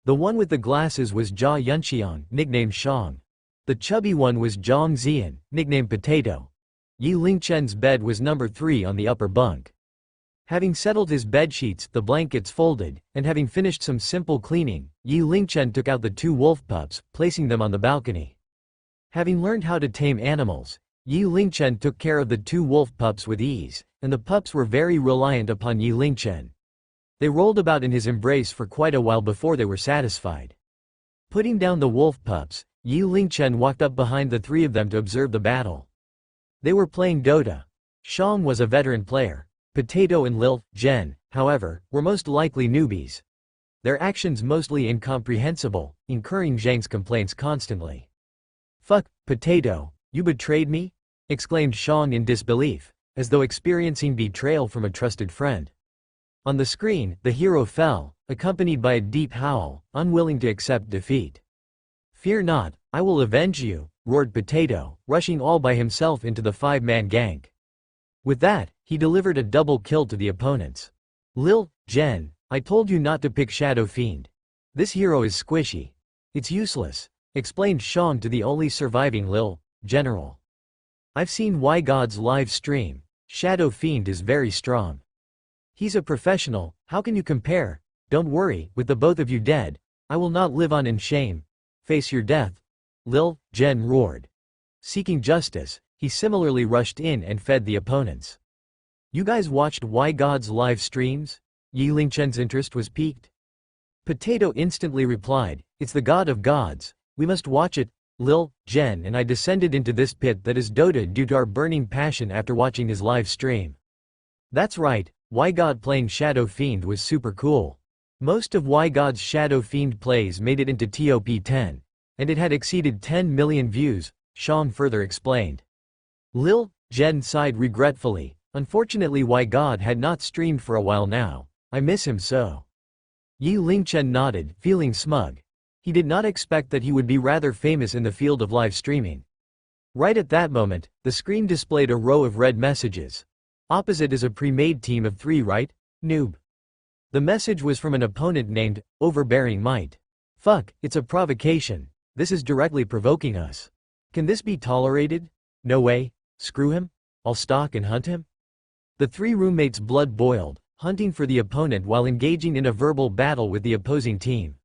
The one with the glasses was Jia Yunxiang, nicknamed Shang. The chubby one was Zhang Zian, nicknamed Potato. Yi Lingchen's bed was number 3 on the upper bunk. Having settled his bedsheets, the blankets folded, and having finished some simple cleaning, Yi Lingchen took out the 2 wolf pups, placing them on the balcony. Having learned how to tame animals, Yi Lingchen took care of the 2 wolf pups with ease, and the pups were very reliant upon Yi Lingchen. They rolled about in his embrace for quite a while before they were satisfied. Putting down the wolf pups, Yi Lingchen walked up behind the 3 of them to observe the battle. They were playing Dota. Shang was a veteran player. Potato and Lil Zhen, however, were most likely newbies. Their actions mostly incomprehensible, incurring Zhang's complaints constantly. "Fuck, Potato, you betrayed me?" exclaimed Shang in disbelief, as though experiencing betrayal from a trusted friend. On the screen, the hero fell, accompanied by a deep howl, unwilling to accept defeat. "Fear not, I will avenge you," roared Potato, rushing all by himself into the 5-man gank. With that, he delivered a double kill to the opponents. "Lil Zhen, I told you not to pick Shadow Fiend. This hero is squishy. It's useless," explained Shang to the only surviving Lil General. "I've seen Y God's live stream. Shadow Fiend is very strong. He's a professional, how can you compare? Don't worry, with the both of you dead, I will not live on in shame. Face your death," Lil Zhen roared. Seeking justice, he similarly rushed in and fed the opponents. "You guys watched Y God's live streams?" Yi Lingchen's interest was piqued. Potato instantly replied, "It's the God of Gods, we must watch it." Lil Zhen and I descended into this pit that is Dota due to our burning passion after watching his live stream. That's right, Y God playing Shadow Fiend was super cool. Most of Y God's Shadow Fiend plays made it into top 10. And it had exceeded 10 million views, Shang further explained. Lil Zhen sighed regretfully, "Unfortunately Y God had not streamed for a while now, I miss him so." Yi Lingchen nodded, feeling smug. He did not expect that he would be rather famous in the field of live streaming. Right at that moment, the screen displayed a row of red messages. Opposite is a pre-made team of 3, right, noob? The message was from an opponent named Overbearing Might. "Fuck, it's a provocation. This is directly provoking us. Can this be tolerated? No way, screw him, I'll stalk and hunt him." The 3 roommates' blood boiled, hunting for the opponent while engaging in a verbal battle with the opposing team.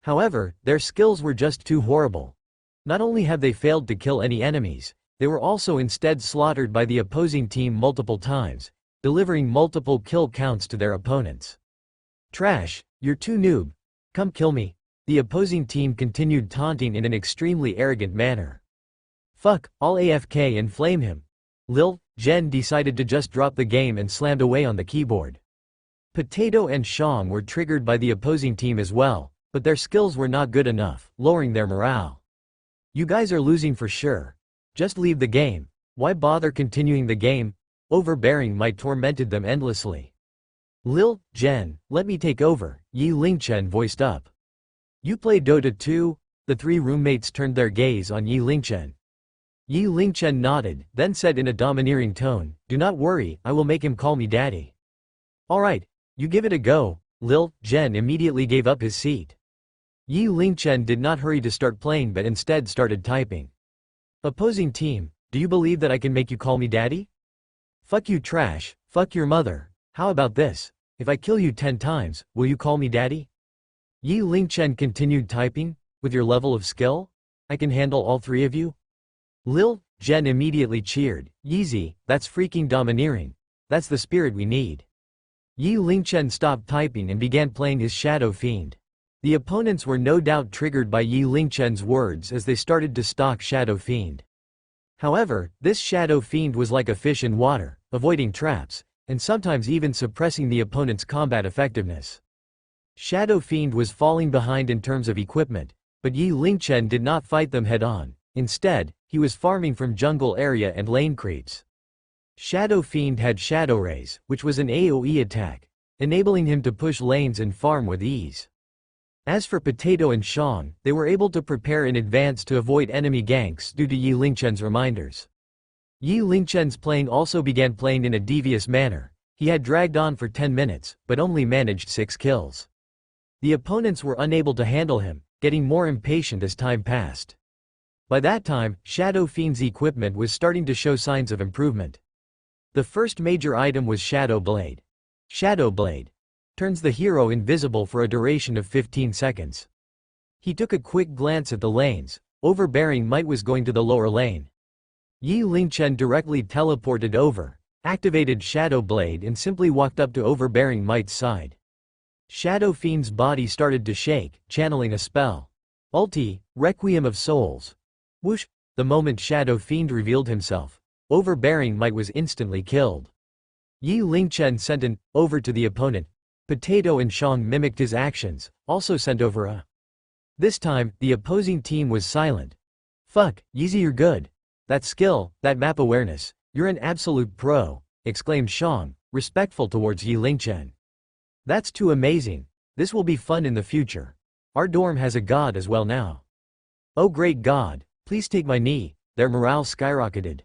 However, their skills were just too horrible. Not only have they failed to kill any enemies, they were also instead slaughtered by the opposing team multiple times, delivering multiple kill counts to their opponents. "Trash, you're too noob. Come kill me." The opposing team continued taunting in an extremely arrogant manner. "Fuck, I'll AFK and flame him." Lil Zhen decided to just drop the game and slammed away on the keyboard. Potato and Shang were triggered by the opposing team as well, but their skills were not good enough, lowering their morale. "You guys are losing for sure. Just leave the game. Why bother continuing the game?" Overbearing Might tormented them endlessly. "Lil Zhen, let me take over," Yi Lingchen voiced up. "You play Dota too?" The 3 roommates turned their gaze on Yi Lingchen. Yi Lingchen nodded, then said in a domineering tone, "Do not worry, I will make him call me daddy." "Alright, you give it a go." Lil Zhen immediately gave up his seat. Yi Lingchen did not hurry to start playing but instead started typing. "Opposing team, do you believe that I can make you call me daddy? Fuck you trash, fuck your mother. How about this? If I kill you 10 times, will you call me daddy?" Yi Lingchen continued typing, "With your level of skill? I can handle all 3 of you?" Lil Jen immediately cheered. Yeezy, that's freaking domineering. That's the spirit we need. Yi Lingchen stopped typing and began playing his Shadow Fiend. The opponents were no doubt triggered by Yi Lingchen's words as they started to stalk Shadow Fiend. However, this Shadow Fiend was like a fish in water, avoiding traps, and sometimes even suppressing the opponent's combat effectiveness. Shadow Fiend was falling behind in terms of equipment, but Yi Lingchen did not fight them head-on. Instead, he was farming from jungle area and lane creeps. Shadow Fiend had Shadow Rays, which was an AoE attack, enabling him to push lanes and farm with ease. As for Potato and Chong, they were able to prepare in advance to avoid enemy ganks due to Yi Lingchen's reminders. Yi Lingchen's playing also began playing in a devious manner. He had dragged on for 10 minutes, but only managed 6 kills. The opponents were unable to handle him, getting more impatient as time passed. By that time, Shadow Fiend's equipment was starting to show signs of improvement. The first major item was Shadow Blade. Shadow Blade turns the hero invisible for a duration of 15 seconds. He took a quick glance at the lanes. Overbearing Might was going to the lower lane. Yi Lingchen directly teleported over, activated Shadow Blade and simply walked up to Overbearing Might's side. Shadow Fiend's body started to shake, channeling a spell. Ulti, Requiem of Souls. Whoosh! The moment Shadow Fiend revealed himself, Overbearing Might was instantly killed. Yi Lingchen sent an over to the opponent. Potato and Chong mimicked his actions, also sent over a. This time, the opposing team was silent. Fuck, Yeezy, you're good. That skill, that map awareness, you're an absolute pro, exclaimed Chong, respectful towards Yi Lingchen. That's too amazing. This will be fun in the future. Our dorm has a god as well now. Oh great god, please take my knee. Their morale skyrocketed.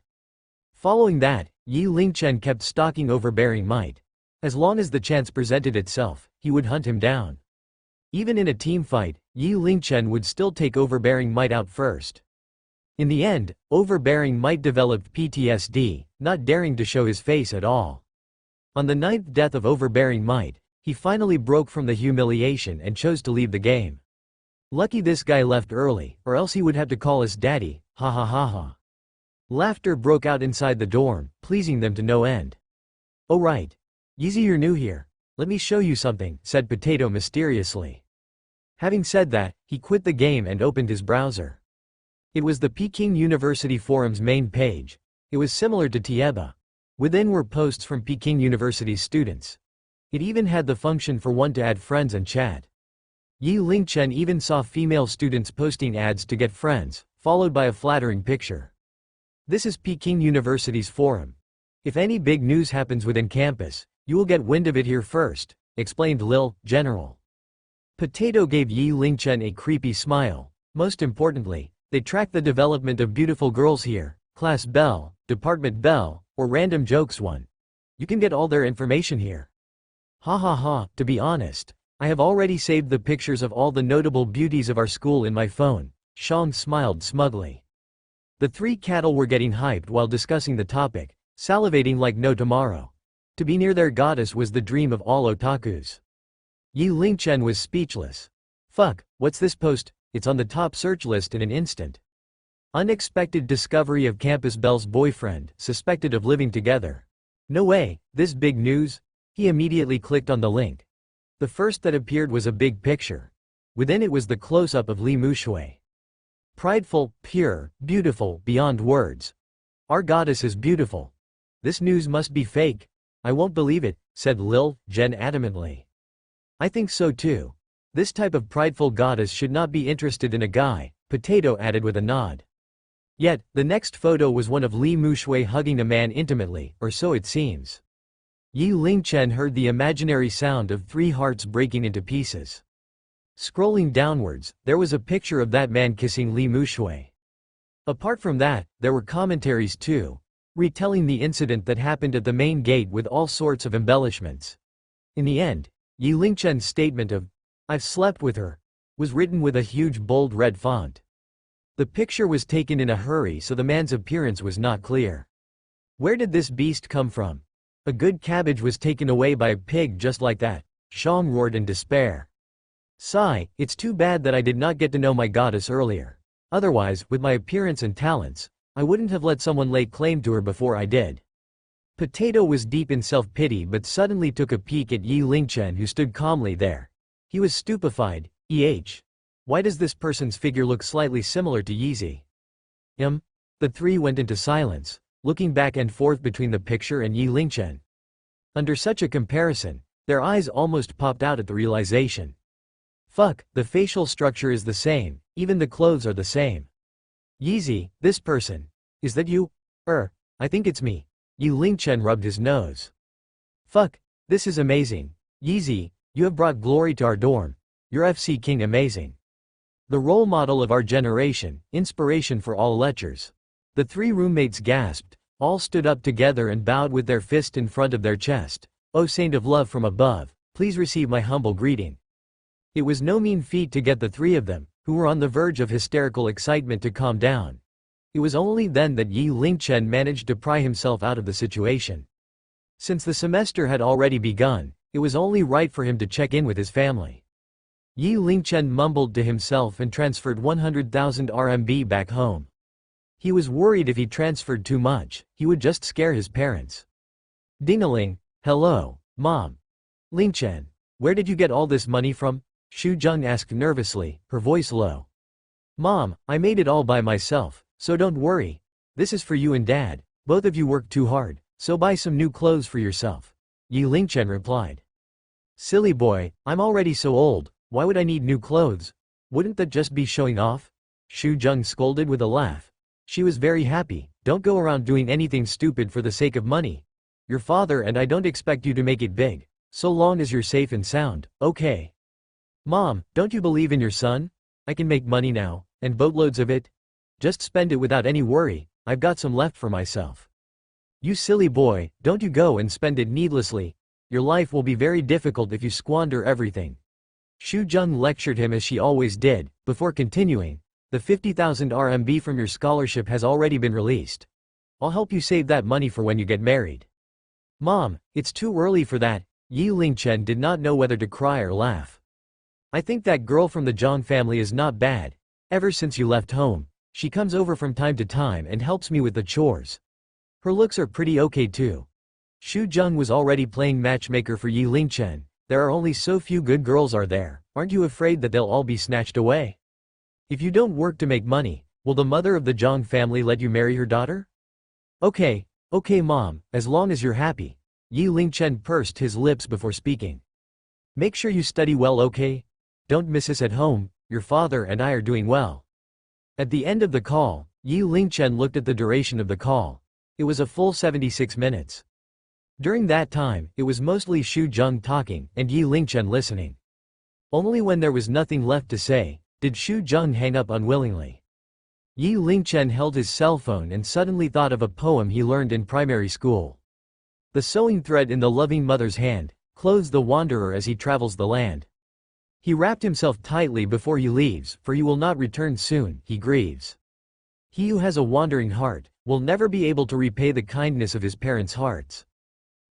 Following that, Yi Lingchen kept stalking Overbearing Might. As long as the chance presented itself, he would hunt him down. Even in a team fight, Yi Lingchen would still take Overbearing Might out first. In the end, Overbearing Might developed PTSD, not daring to show his face at all. On the 9th death of Overbearing Might, he finally broke from the humiliation and chose to leave the game. Lucky this guy left early, or else he would have to call us daddy, ha ha ha ha. Laughter broke out inside the dorm, pleasing them to no end. Oh right. Yeezy, you're new here. Let me show you something, said Potato mysteriously. Having said that, he quit the game and opened his browser. It was the Peking University Forum's main page. It was similar to Tieba. Within were posts from Peking University's students. It even had the function for one to add friends and chat. Yi Lingchen even saw female students posting ads to get friends, followed by a flattering picture. This is Peking University's forum. If any big news happens within campus, you will get wind of it here first, explained Lil, General. Potato gave Yi Lingchen a creepy smile. Most importantly, they track the development of beautiful girls here, Class Bell, Department Bell, or Random Jokes One. You can get all their information here. Ha ha ha, to be honest, I have already saved the pictures of all the notable beauties of our school in my phone. Chong smiled smugly. The three cattle were getting hyped while discussing the topic, salivating like no tomorrow. To be near their goddess was the dream of all otakus. Yi Lingchen was speechless. Fuck, what's this post? It's on the top search list in an instant. Unexpected discovery of Campus Belle's boyfriend, suspected of living together. No way, this big news? He immediately clicked on the link. The first that appeared was a big picture. Within it was the close-up of Li Mushui. Prideful, pure, beautiful, beyond words. Our goddess is beautiful. This news must be fake. I won't believe it, said Lil, Jen adamantly. I think so too. This type of prideful goddess should not be interested in a guy, Potato added with a nod. Yet, the next photo was one of Li Mushui hugging a man intimately, or so it seems. Yi Lingchen heard the imaginary sound of 3 hearts breaking into pieces. Scrolling downwards, there was a picture of that man kissing Li Mushui. Apart from that, there were commentaries too, retelling the incident that happened at the main gate with all sorts of embellishments. In the end, Yi Lingchen's statement of, "I've slept with her," was written with a huge bold red font. The picture was taken in a hurry so the man's appearance was not clear. Where did this beast come from? A good cabbage was taken away by a pig just like that, Chong roared in despair. Sigh, it's too bad that I did not get to know my goddess earlier. Otherwise, with my appearance and talents, I wouldn't have let someone lay claim to her before I did. Potato was deep in self-pity but suddenly took a peek at Yi Lingchen who stood calmly there. He was stupefied. Why does this person's figure look slightly similar to Yeezy? The three went into silence, looking back and forth between the picture and Yi Lingchen. Under such a comparison, their eyes almost popped out at the realization. Fuck, the facial structure is the same, even the clothes are the same. Yeezy, this person. Is that you? I think it's me. Yi Lingchen rubbed his nose. Fuck, this is amazing. Yeezy, you have brought glory to our dorm. You're FC King amazing. The role model of our generation, inspiration for all lechers. The three roommates gasped, all stood up together and bowed with their fist in front of their chest. O saint of love from above, please receive my humble greeting. It was no mean feat to get the three of them, who were on the verge of hysterical excitement, to calm down. It was only then that Yi Lingchen managed to pry himself out of the situation. Since the semester had already begun, it was only right for him to check in with his family. Yi Lingchen mumbled to himself and transferred 100,000 RMB back home. He was worried if he transferred too much, he would just scare his parents. Ding-a-ling, hello, Mom. Lingchen, where did you get all this money from? Xu Zheng asked nervously, her voice low. Mom, I made it all by myself, so don't worry. This is for you and Dad, both of you worked too hard, so buy some new clothes for yourself. Yi Lingchen replied. Silly boy, I'm already so old, why would I need new clothes? Wouldn't that just be showing off? Xu Zheng scolded with a laugh. She was very happy. Don't go around doing anything stupid for the sake of money. Your father and I don't expect you to make it big, so long as you're safe and sound, okay? Mom, don't you believe in your son? I can make money now, and boatloads of it. Just spend it without any worry, I've got some left for myself. You silly boy, don't you go and spend it needlessly. Your life will be very difficult if you squander everything. Xu Zheng lectured him as she always did, before continuing. The 50,000 RMB from your scholarship has already been released. I'll help you save that money for when you get married. Mom, it's too early for that. Yi Lingchen did not know whether to cry or laugh. I think that girl from the Zhang family is not bad. Ever since you left home, she comes over from time to time and helps me with the chores. Her looks are pretty okay too. Xu Zheng was already playing matchmaker for Yi Lingchen. There are only so few good girls are there, aren't you afraid that they'll all be snatched away? If you don't work to make money, will the mother of the Zhang family let you marry her daughter? Okay, Mom, as long as you're happy. Yi Lingchen pursed his lips before speaking. Make sure you study well, okay? Don't miss us at home, your father and I are doing well. At the end of the call, Yi Lingchen looked at the duration of the call. It was a full 76 minutes. During that time, it was mostly Xu Zheng talking and Yi Lingchen listening. Only when there was nothing left to say, did Xu Zheng hang up unwillingly. Yi Lingchen held his cell phone and suddenly thought of a poem he learned in primary school. The sewing thread in the loving mother's hand clothes the wanderer as he travels the land. He wrapped himself tightly before he leaves, for he will not return soon, he grieves. He who has a wandering heart will never be able to repay the kindness of his parents' hearts.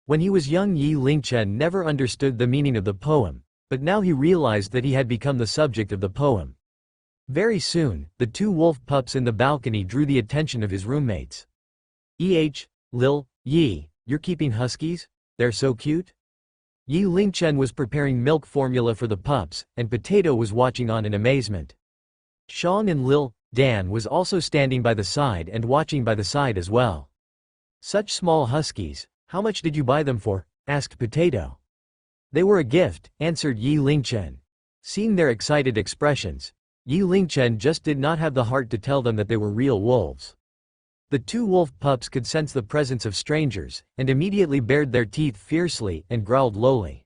When he was young, Yi Lingchen never understood the meaning of the poem, but now he realized that he had become the subject of the poem. Very soon, the two wolf pups in the balcony drew the attention of his roommates. Lil, Yi, you're keeping huskies? They're so cute? Yi Lingchen was preparing milk formula for the pups, and Potato was watching on in amazement. Shang and Lil, Dan was also standing by the side and watching by the side as well. Such small huskies, how much did you buy them for? Asked Potato. They were a gift, answered Yi Lingchen. Seeing their excited expressions, Yi Lingchen just did not have the heart to tell them that they were real wolves. The two wolf pups could sense the presence of strangers, and immediately bared their teeth fiercely and growled lowly.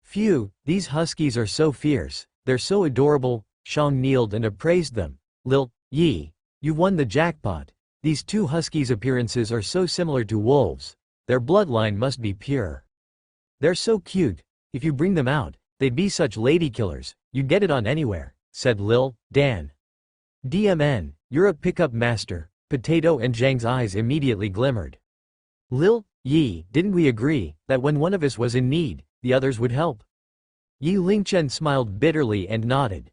Phew, these huskies are so fierce, they're so adorable. Shang kneeled and appraised them. Lil, Yi, you've won the jackpot. These two huskies' appearances are so similar to wolves. Their bloodline must be pure. They're so cute. If you bring them out, they'd be such lady killers, you'd get it on anywhere, said Lil, Dan. DMN, you're a pickup master. Potato and Zhang's eyes immediately glimmered. Lil, Yi, didn't we agree that when one of us was in need, the others would help? Yi Lingchen smiled bitterly and nodded.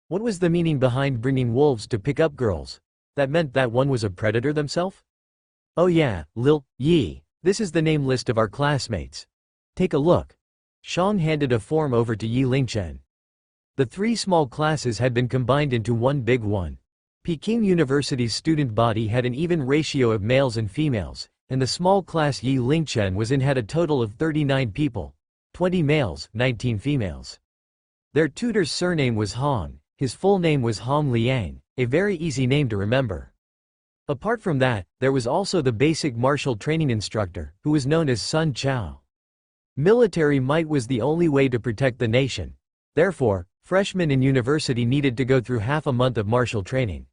What was the meaning behind bringing wolves to pick up girls? That meant that one was a predator themselves? Oh yeah, Lil Yi, this is the name list of our classmates. Take a look. Shang handed a form over to Yi Lingchen. The three small classes had been combined into one big one. Peking University's student body had an even ratio of males and females, and the small class Yi Lingchen was in had a total of 39 people, 20 males, 19 females. Their tutor's surname was Hong, his full name was Hong Liang, a very easy name to remember. Apart from that, there was also the basic martial training instructor, who was known as Sun Chao. Military might was the only way to protect the nation. Therefore, freshmen in university needed to go through half a month of martial training.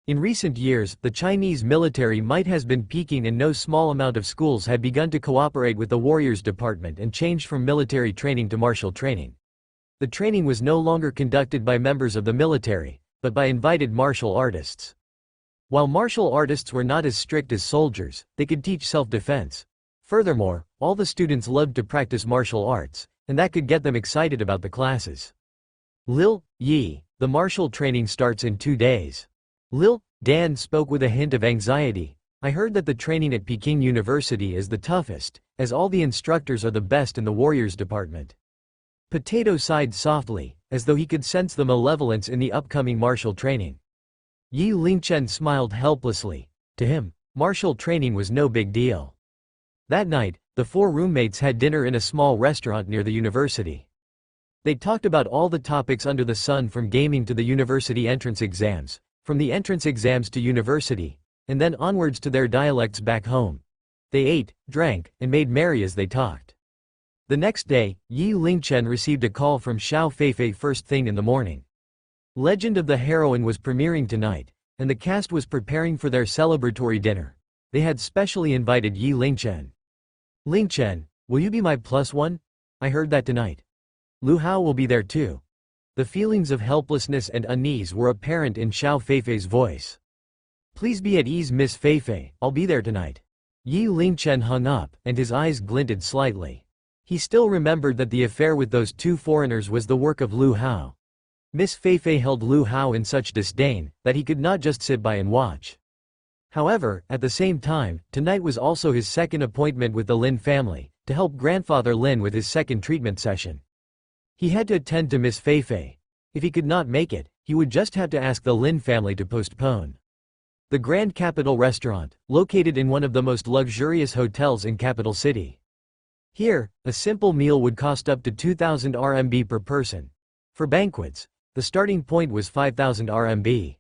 In recent years, the Chinese military might has been peaking and no small amount of schools had begun to cooperate with the warriors department and changed from military training to martial training. The training was no longer conducted by members of the military, but by invited martial artists. While martial artists were not as strict as soldiers, they could teach self-defense. Furthermore, all the students loved to practice martial arts, and that could get them excited about the classes. Lil Yi, the martial training starts in 2 days. Lil Dan spoke with a hint of anxiety. I heard that the training at Peking University is the toughest, as all the instructors are the best in the warriors department. Potato sighed softly, as though he could sense the malevolence in the upcoming martial training. Yi Lingchen smiled helplessly. To him, martial training was no big deal. That night, the four roommates had dinner in a small restaurant near the university. They talked about all the topics under the sun, from gaming to the university entrance exams, from the entrance exams to university, and then onwards to their dialects back home. They ate, drank, and made merry as they talked. The next day, Yi Lingchen received a call from Xiao Feifei first thing in the morning. Legend of the Heroine was premiering tonight, and the cast was preparing for their celebratory dinner. They had specially invited Yi Lingchen. Lingchen, will you be my +1? I heard that tonight. Lu Hao will be there too. The feelings of helplessness and unease were apparent in Xiao Feifei's voice. Please be at ease, Miss Feifei, I'll be there tonight. Yi Lingchen hung up, and his eyes glinted slightly. He still remembered that the affair with those two foreigners was the work of Lu Hao. Miss Feifei held Lu Hao in such disdain, that he could not just sit by and watch. However, at the same time, tonight was also his second appointment with the Lynn family, to help grandfather Lynn with his second treatment session. He had to attend to Miss Feifei. If he could not make it, he would just have to ask the Lynn family to postpone. The Grand Capital Restaurant, located in one of the most luxurious hotels in Capital City. Here, a simple meal would cost up to 2,000 RMB per person. For banquets, the starting point was 5,000 RMB.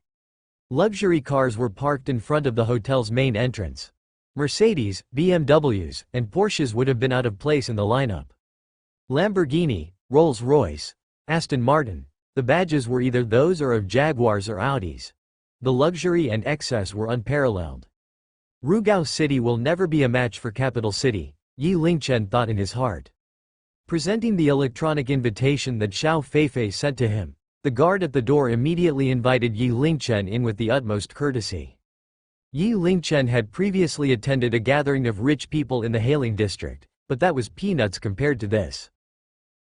Luxury cars were parked in front of the hotel's main entrance. Mercedes, BMWs, and Porsches would have been out of place in the lineup. Lamborghini, Rolls-Royce, Aston Martin. The badges were either those or of Jaguars or Audis. The luxury and excess were unparalleled. Rugao City will never be a match for Capital City, Yi Lingchen thought in his heart. Presenting the electronic invitation that Xiao Feifei sent to him, the guard at the door immediately invited Yi Lingchen in with the utmost courtesy. Yi Lingchen had previously attended a gathering of rich people in the Hailing district, but that was peanuts compared to this.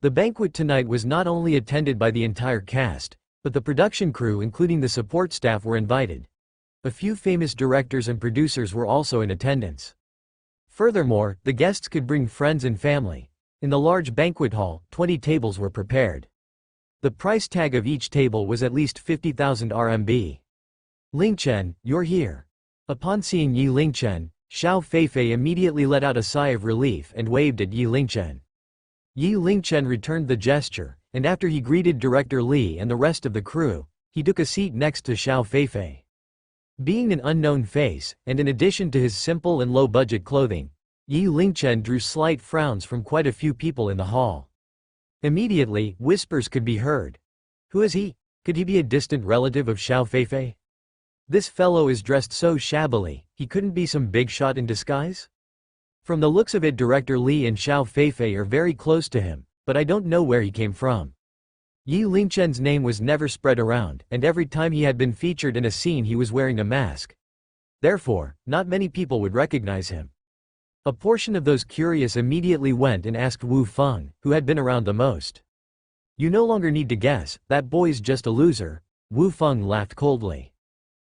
The banquet tonight was not only attended by the entire cast, but the production crew, including the support staff, were invited. A few famous directors and producers were also in attendance. Furthermore, the guests could bring friends and family. In the large banquet hall, 20 tables were prepared. The price tag of each table was at least 50,000 RMB. Lingchen, you're here. Upon seeing Yi Lingchen, Xiao Feifei immediately let out a sigh of relief and waved at Yi Lingchen. Yi Lingchen returned the gesture, and after he greeted Director Li and the rest of the crew, he took a seat next to Xiao Feifei. Being an unknown face, and in addition to his simple and low-budget clothing, Yi Lingchen drew slight frowns from quite a few people in the hall. Immediately, whispers could be heard. Who is he? Could he be a distant relative of Xiao Feifei? This fellow is dressed so shabbily, he couldn't be some big shot in disguise? From the looks of it, Director Li and Xiao Feifei are very close to him, but I don't know where he came from. Yi Lingchen's name was never spread around, and every time he had been featured in a scene he was wearing a mask. Therefore, not many people would recognize him. A portion of those curious immediately went and asked Wu Feng, who had been around the most. You no longer need to guess, that boy's just a loser. Wu Feng laughed coldly.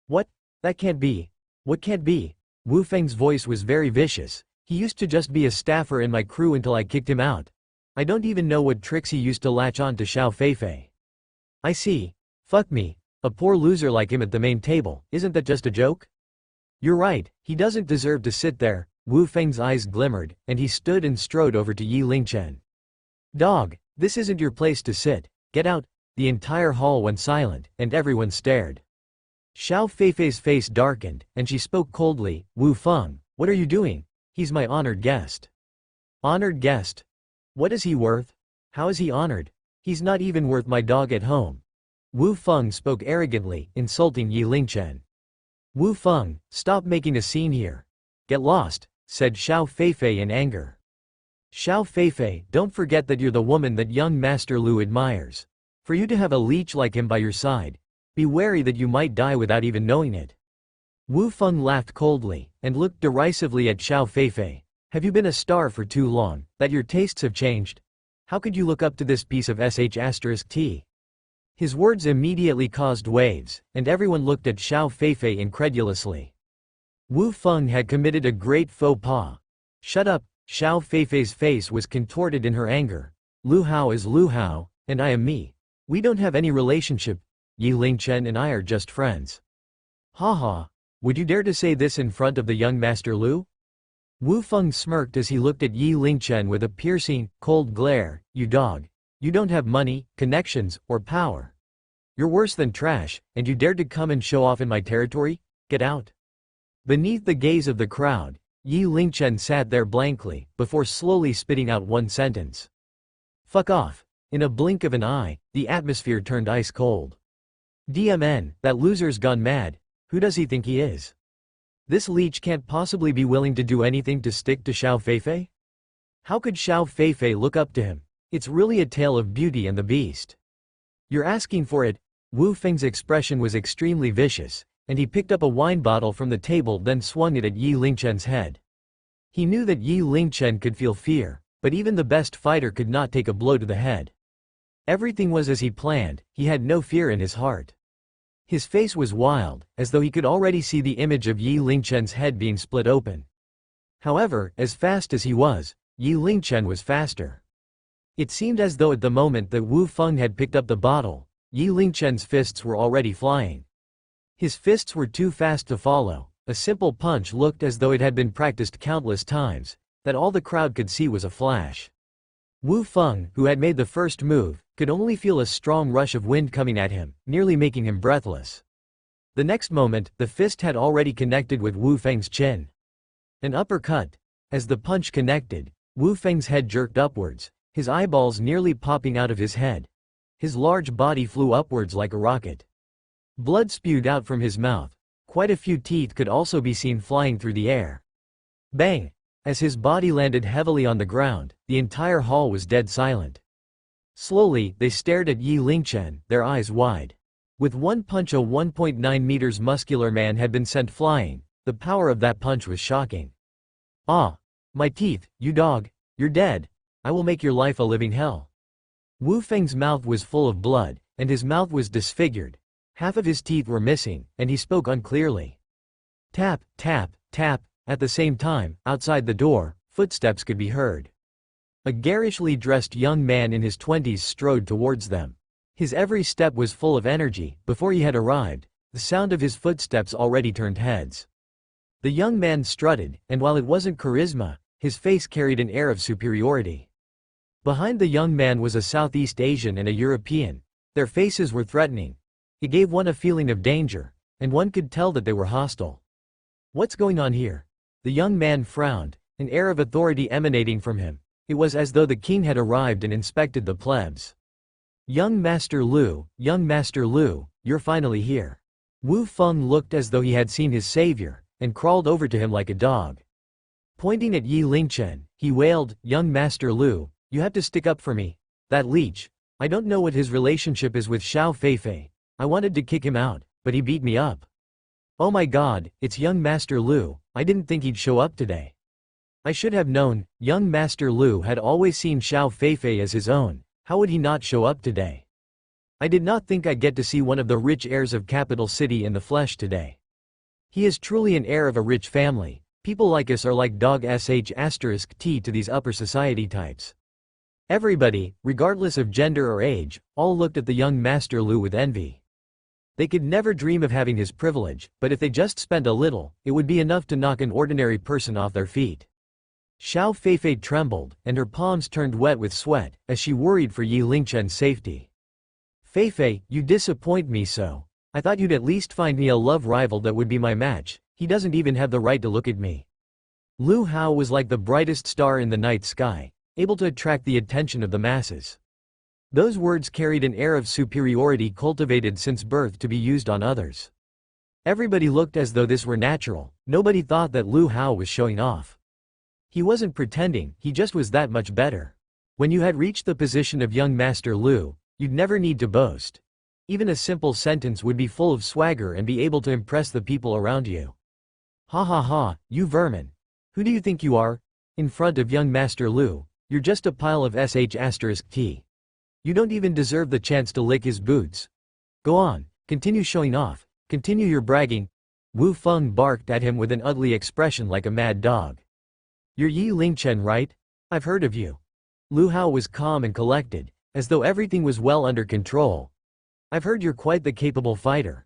What? That can't be. What can't be? Wu Feng's voice was very vicious. He used to just be a staffer in my crew until I kicked him out. I don't even know what tricks he used to latch on to Xiao Feifei. I see. Fuck me. A poor loser like him at the main table, isn't that just a joke? You're right, he doesn't deserve to sit there. Wu Feng's eyes glimmered, and he stood and strode over to Yi Lingchen. Dog, this isn't your place to sit. Get out. The entire hall went silent, and everyone stared. Xiao Feifei's face darkened, and she spoke coldly. Wu Feng, what are you doing? He's my honored guest. Honored guest? What is he worth? How is he honored? He's not even worth my dog at home. Wu Feng spoke arrogantly, insulting Yi Lingchen. Wu Feng, stop making a scene here. Get lost, said Xiao Feifei in anger. Xiao Feifei, don't forget that you're the woman that young Master Lu admires. For you to have a leech like him by your side, be wary that you might die without even knowing it. Wu Feng laughed coldly, and looked derisively at Xiao Feifei. Have you been a star for too long, that your tastes have changed? How could you look up to this piece of sh*t? His words immediately caused waves, and everyone looked at Xiao Feifei incredulously. Wu Feng had committed a great faux pas. Shut up, Xiao Feifei's face was contorted in her anger. Lu Hao is Lu Hao, and I am me. We don't have any relationship. Yi Lingchen and I are just friends. Haha, would you dare to say this in front of the young Master Lu? Wu Feng smirked as he looked at Yi Lingchen with a piercing, cold glare. You dog. You don't have money, connections, or power. You're worse than trash, and you dared to come and show off in my territory? Get out. Beneath the gaze of the crowd, Yi Lingchen sat there blankly, before slowly spitting out one sentence. Fuck off. In a blink of an eye, the atmosphere turned ice cold. DMN, that loser's gone mad. Who does he think he is? This leech can't possibly be willing to do anything to stick to Xiao Feifei? How could Xiao Feifei look up to him? It's really a tale of Beauty and the Beast. You're asking for it. Wu Feng's expression was extremely vicious, and he picked up a wine bottle from the table then swung it at Yi Lingchen's head. He knew that Yi Lingchen could feel fear, but even the best fighter could not take a blow to the head. Everything was as he planned, he had no fear in his heart. His face was wild, as though he could already see the image of Yi Lingchen's head being split open. However, as fast as he was, Yi Lingchen was faster. It seemed as though at the moment that Wu Feng had picked up the bottle, Yi Lingchen's fists were already flying. His fists were too fast to follow. A simple punch looked as though it had been practiced countless times, that all the crowd could see was a flash. Wu Feng, who had made the first move, could only feel a strong rush of wind coming at him, nearly making him breathless. The next moment, the fist had already connected with Wu Feng's chin. An uppercut. As the punch connected, Wu Feng's head jerked upwards, his eyeballs nearly popping out of his head. His large body flew upwards like a rocket. Blood spewed out from his mouth. Quite a few teeth could also be seen flying through the air. Bang! As his body landed heavily on the ground, the entire hall was dead silent. Slowly, they stared at Yi Lingchen, their eyes wide. With one punch a 1.9 meters muscular man had been sent flying. The power of that punch was shocking. Ah! My teeth, you dog! You're dead! I will make your life a living hell. Wu Feng's mouth was full of blood, and his mouth was disfigured. Half of his teeth were missing, and he spoke unclearly. Tap, tap, tap. At the same time, outside the door, footsteps could be heard. A garishly dressed young man in his 20s strode towards them. His every step was full of energy. Before he had arrived, the sound of his footsteps already turned heads. The young man strutted, and while it wasn't charisma, his face carried an air of superiority. Behind the young man was a Southeast Asian and a European. Their faces were threatening. It gave one a feeling of danger, and one could tell that they were hostile. What's going on here? The young man frowned, an air of authority emanating from him. It was as though the king had arrived and inspected the plebs. Young Master Lu, you're finally here. Wu Feng looked as though he had seen his savior, and crawled over to him like a dog. Pointing at Yi Lingchen, he wailed, Young Master Lu, you have to stick up for me. That leech. I don't know what his relationship is with Xiao Feifei. I wanted to kick him out, but he beat me up. Oh my god, it's young Master Lu, I didn't think he'd show up today. I should have known. Young Master Lu had always seen Xiao Feifei as his own. How would he not show up today? I did not think I'd get to see one of the rich heirs of Capital City in the flesh today. He is truly an heir of a rich family. People like us are like dog sh*t to these upper society types. Everybody, regardless of gender or age, all looked at the young Master Lu with envy. They could never dream of having his privilege, but if they just spent a little, it would be enough to knock an ordinary person off their feet. Xiao Feifei trembled, and her palms turned wet with sweat, as she worried for Yi Lingchen's safety. Feifei, you disappoint me so. I thought you'd at least find me a love rival that would be my match. He doesn't even have the right to look at me. Lu Hao was like the brightest star in the night sky, able to attract the attention of the masses. Those words carried an air of superiority cultivated since birth to be used on others. Everybody looked as though this were natural. Nobody thought that Lu Hao was showing off. He wasn't pretending, he just was that much better. When you had reached the position of young Master Lu, you'd never need to boast. Even a simple sentence would be full of swagger and be able to impress the people around you. Ha ha ha, you vermin. Who do you think you are? In front of young Master Lu, you're just a pile of sh*t. You don't even deserve the chance to lick his boots. Go on, continue showing off, continue your bragging. Wu Feng barked at him with an ugly expression like a mad dog. You're Yi Lingchen, right? I've heard of you. Lu Hao was calm and collected, as though everything was well under control. I've heard you're quite the capable fighter.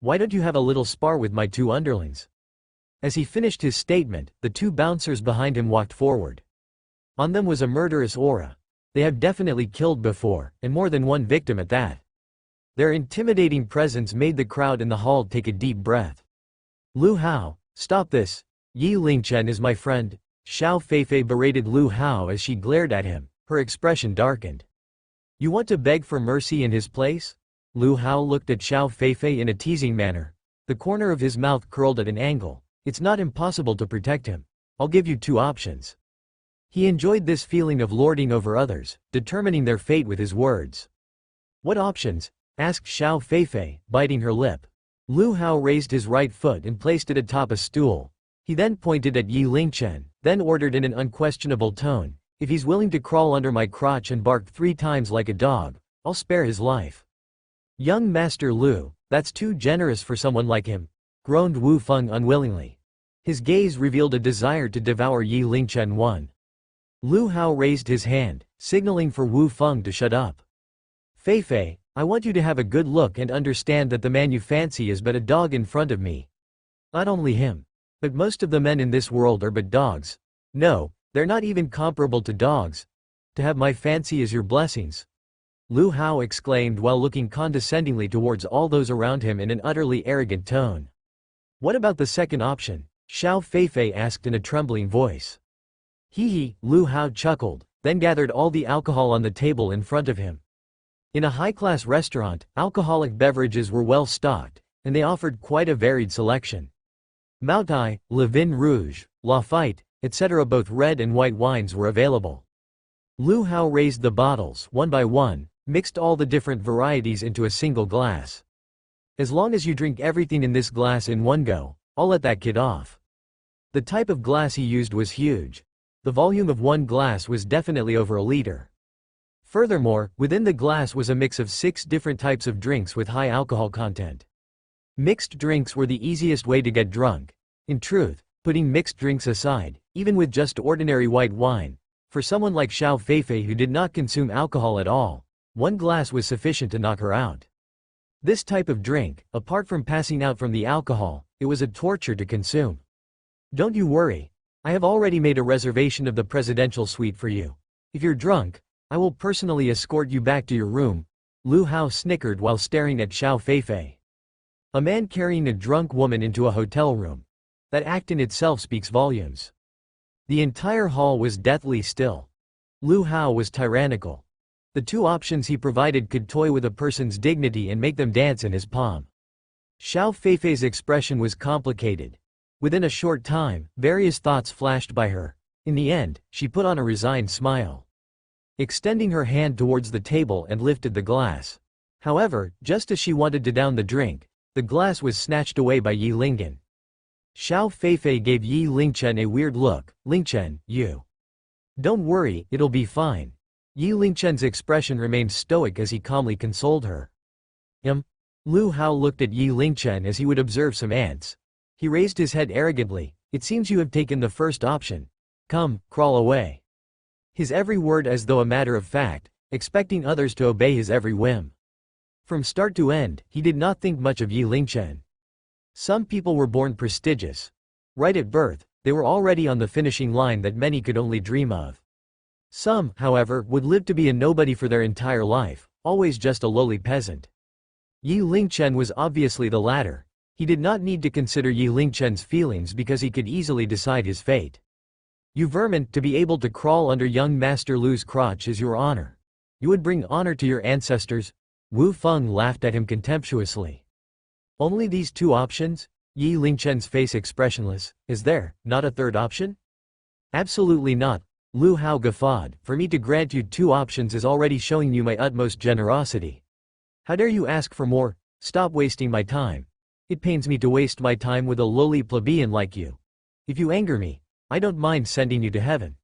Why don't you have a little spar with my two underlings? As he finished his statement, the two bouncers behind him walked forward. On them was a murderous aura. They have definitely killed before, and more than one victim at that. Their intimidating presence made the crowd in the hall take a deep breath. Lu Hao, stop this. Yi Lingchen is my friend. Xiao Feifei berated Lu Hao as she glared at him, her expression darkened. You want to beg for mercy in his place? Lu Hao looked at Xiao Feifei in a teasing manner. The corner of his mouth curled at an angle. It's not impossible to protect him. I'll give you two options. He enjoyed this feeling of lording over others, determining their fate with his words. What options? Asked Xiao Feifei, biting her lip. Lu Hao raised his right foot and placed it atop a stool. He then pointed at Yi Lingchen, then ordered in an unquestionable tone, if he's willing to crawl under my crotch and bark 3 times like a dog, I'll spare his life. Young Master Lu, that's too generous for someone like him, groaned Wu Feng unwillingly. His gaze revealed a desire to devour Yi Lingchen one. Lu Hao raised his hand, signaling for Wu Feng to shut up. Feifei, I want you to have a good look and understand that the man you fancy is but a dog in front of me. Not only him, but most of the men in this world are but dogs. No, they're not even comparable to dogs. To have my fancy is your blessings. Lu Hao exclaimed while looking condescendingly towards all those around him in an utterly arrogant tone. What about the second option? Xiao Feifei asked in a trembling voice. Hee, Lu Hao chuckled, then gathered all the alcohol on the table in front of him. In a high-class restaurant, alcoholic beverages were well stocked, and they offered quite a varied selection. Maotai, Le Vin Rouge, Lafite, etc. Both red and white wines were available. Lu Hao raised the bottles one by one, mixed all the different varieties into a single glass. As long as you drink everything in this glass in one go, I'll let that kid off. The type of glass he used was huge. The volume of one glass was definitely over a liter. Furthermore, within the glass was a mix of 6 different types of drinks with high alcohol content. Mixed drinks were the easiest way to get drunk. In truth, putting mixed drinks aside, even with just ordinary white wine, for someone like Xiao Feifei who did not consume alcohol at all, one glass was sufficient to knock her out. This type of drink, apart from passing out from the alcohol, it was a torture to consume. Don't you worry. I have already made a reservation of the presidential suite for you. If you're drunk, I will personally escort you back to your room. Lu Hao snickered while staring at Xiao Feifei. A man carrying a drunk woman into a hotel room. That act in itself speaks volumes. The entire hall was deathly still. Lu Hao was tyrannical. The two options he provided could toy with a person's dignity and make them dance in his palm. Xiao Feifei's expression was complicated. Within a short time, various thoughts flashed by her. In the end, she put on a resigned smile. Extending her hand towards the table and lifted the glass. However, just as she wanted to down the drink, the glass was snatched away by Yi Lingchen. Xiao Feifei gave Yi Lingchen a weird look. Lingchen, you. Don't worry, it'll be fine. Yi Lingchen's expression remained stoic as he calmly consoled her. Lu Hao looked at Yi Lingchen as he would observe some ants. He raised his head arrogantly. It seems you have taken the first option. Come, crawl away. His every word as though a matter of fact, expecting others to obey his every whim. From start to end, he did not think much of Yi Lingchen. Some people were born prestigious. Right at birth, they were already on the finishing line that many could only dream of. Some, however, would live to be a nobody for their entire life, always just a lowly peasant. Yi Lingchen was obviously the latter. He did not need to consider Yi Lingchen's feelings because he could easily decide his fate. You vermin, to be able to crawl under young Master Lu's crotch is your honor. You would bring honor to your ancestors? Wu Feng laughed at him contemptuously. Only these two options? Yi Lingchen's face expressionless. Is there not a third option? Absolutely not. Lu Hao guffawed. For me to grant you two options is already showing you my utmost generosity. How dare you ask for more? Stop wasting my time. It pains me to waste my time with a lowly plebeian like you. If you anger me, I don't mind sending you to heaven.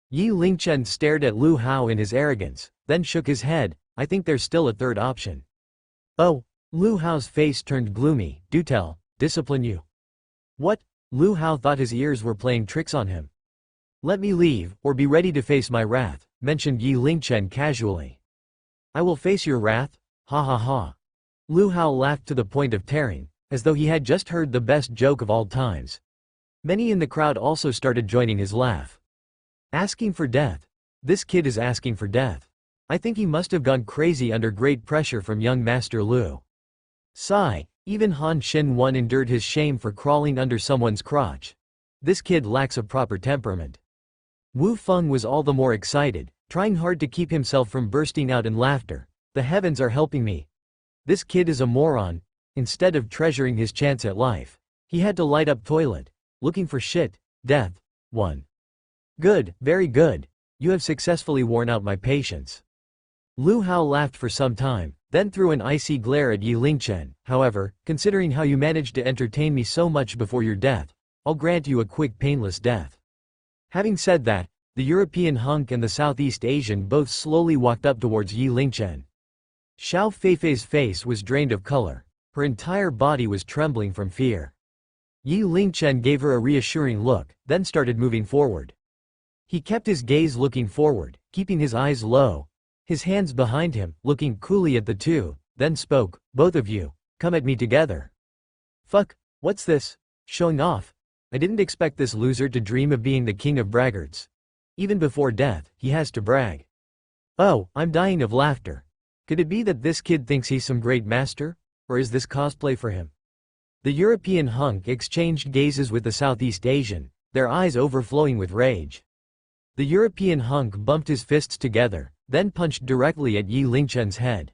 Yi Lingchen stared at Lu Hao in his arrogance, then shook his head. I think there's still a third option. Oh, Lu Hao's face turned gloomy. Do tell, discipline you. What? Lu Hao thought his ears were playing tricks on him. Let me leave, or be ready to face my wrath, mentioned Yi Lingchen casually. I will face your wrath? Ha ha ha. Lu Hao laughed to the point of tearing, as though he had just heard the best joke of all times. Many in the crowd also started joining his laugh. Asking for death. This kid is asking for death. I think he must have gone crazy under great pressure from young Master Lu. Sigh, even Han Xin-1 endured his shame for crawling under someone's crotch. This kid lacks a proper temperament. Wu Feng was all the more excited, trying hard to keep himself from bursting out in laughter. The heavens are helping me. This kid is a moron. Instead of treasuring his chance at life, he had to light up toilet, looking for shit, death. 1. Good, very good. You have successfully worn out my patience. Lu Hao laughed for some time, then threw an icy glare at Yi Lingchen. However, considering how you managed to entertain me so much before your death, I'll grant you a quick painless death. Having said that, the European hunk and the Southeast Asian both slowly walked up towards Yi Lingchen. Xiao Feifei's face was drained of color. Her entire body was trembling from fear. Yi Lingchen gave her a reassuring look, then started moving forward. He kept his gaze looking forward, keeping his eyes low, his hands behind him, looking coolly at the two, then spoke, both of you, come at me together. Fuck, what's this? Showing off? I didn't expect this loser to dream of being the king of braggarts. Even before death, he has to brag. Oh, I'm dying of laughter. Could it be that this kid thinks he's some great master? Or is this cosplay for him? The European hunk exchanged gazes with the Southeast Asian, their eyes overflowing with rage. The European hunk bumped his fists together, then punched directly at Yi Lingchen's head.